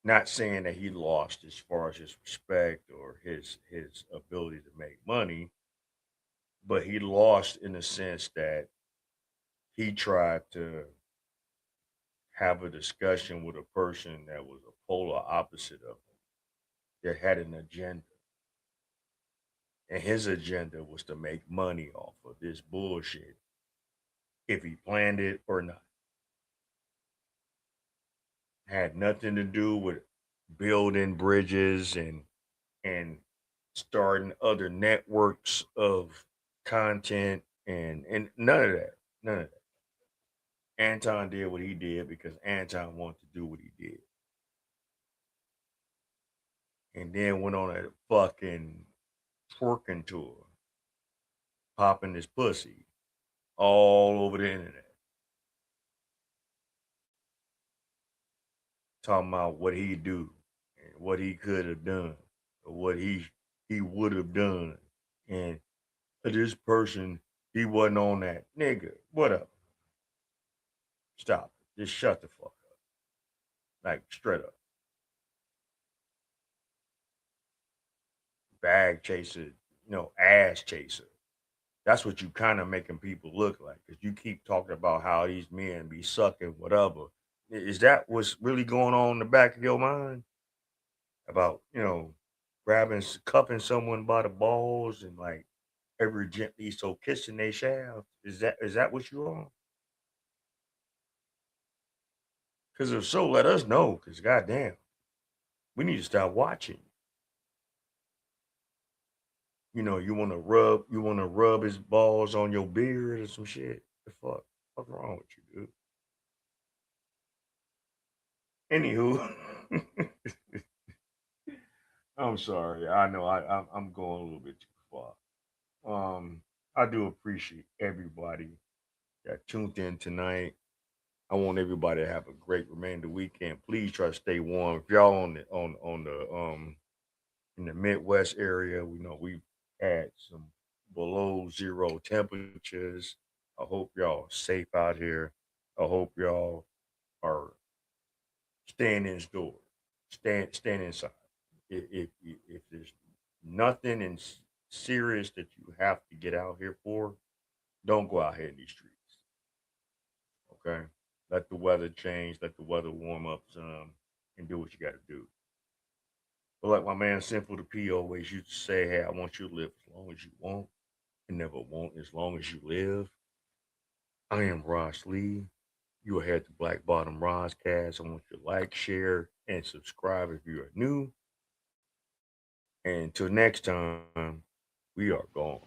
Not saying that he lost as far as his respect or his ability to make money, but he lost in the sense that he tried to have a discussion with a person that was a polar opposite of him, that had an agenda. And his agenda was to make money off of this bullshit, if he planned it or not. Had nothing to do with building bridges and starting other networks of content and none of that. None of that. Anton did what he did because Anton wanted to do what he did. And then went on a fucking twerking tour, popping his pussy all over the internet. Talking about what he'd do and what he could have done or what he would have done. And this person, he wasn't on that. Nigga, what up? Stop it. Just shut the fuck up. like straight up. Bag chaser, ass chaser. That's what you kind of making people look like, because you keep talking about how these men be sucking whatever. Is that what's really going on in the back of your mind? About, cupping someone by the balls and like every gently so kissing they shaft? Is that what you on? Because if so, let us know. Because goddamn, we need to stop watching. You want to rub his balls on your beard or some shit. The fuck wrong with you, dude? Anywho, I'm sorry. I know I'm going a little bit too far. I do appreciate everybody that tuned in tonight. I want everybody to have a great remainder weekend. Please try to stay warm. If y'all on the in the Midwest area, we know we've had some below zero temperatures. I hope y'all safe out here. I hope y'all are staying indoors. Stand inside. If there's nothing serious that you have to get out here for, don't go out here in these streets. Okay, let the weather change. Let the weather warm up some, and do what you got to do. But like my man Simple the P always used to say, hey, I want you to live as long as you want and never want as long as you live. I am Ross Lee. You are here at the Black Bottom Roscast. I want you to like, share, and subscribe if you are new. And until next time, we are gone.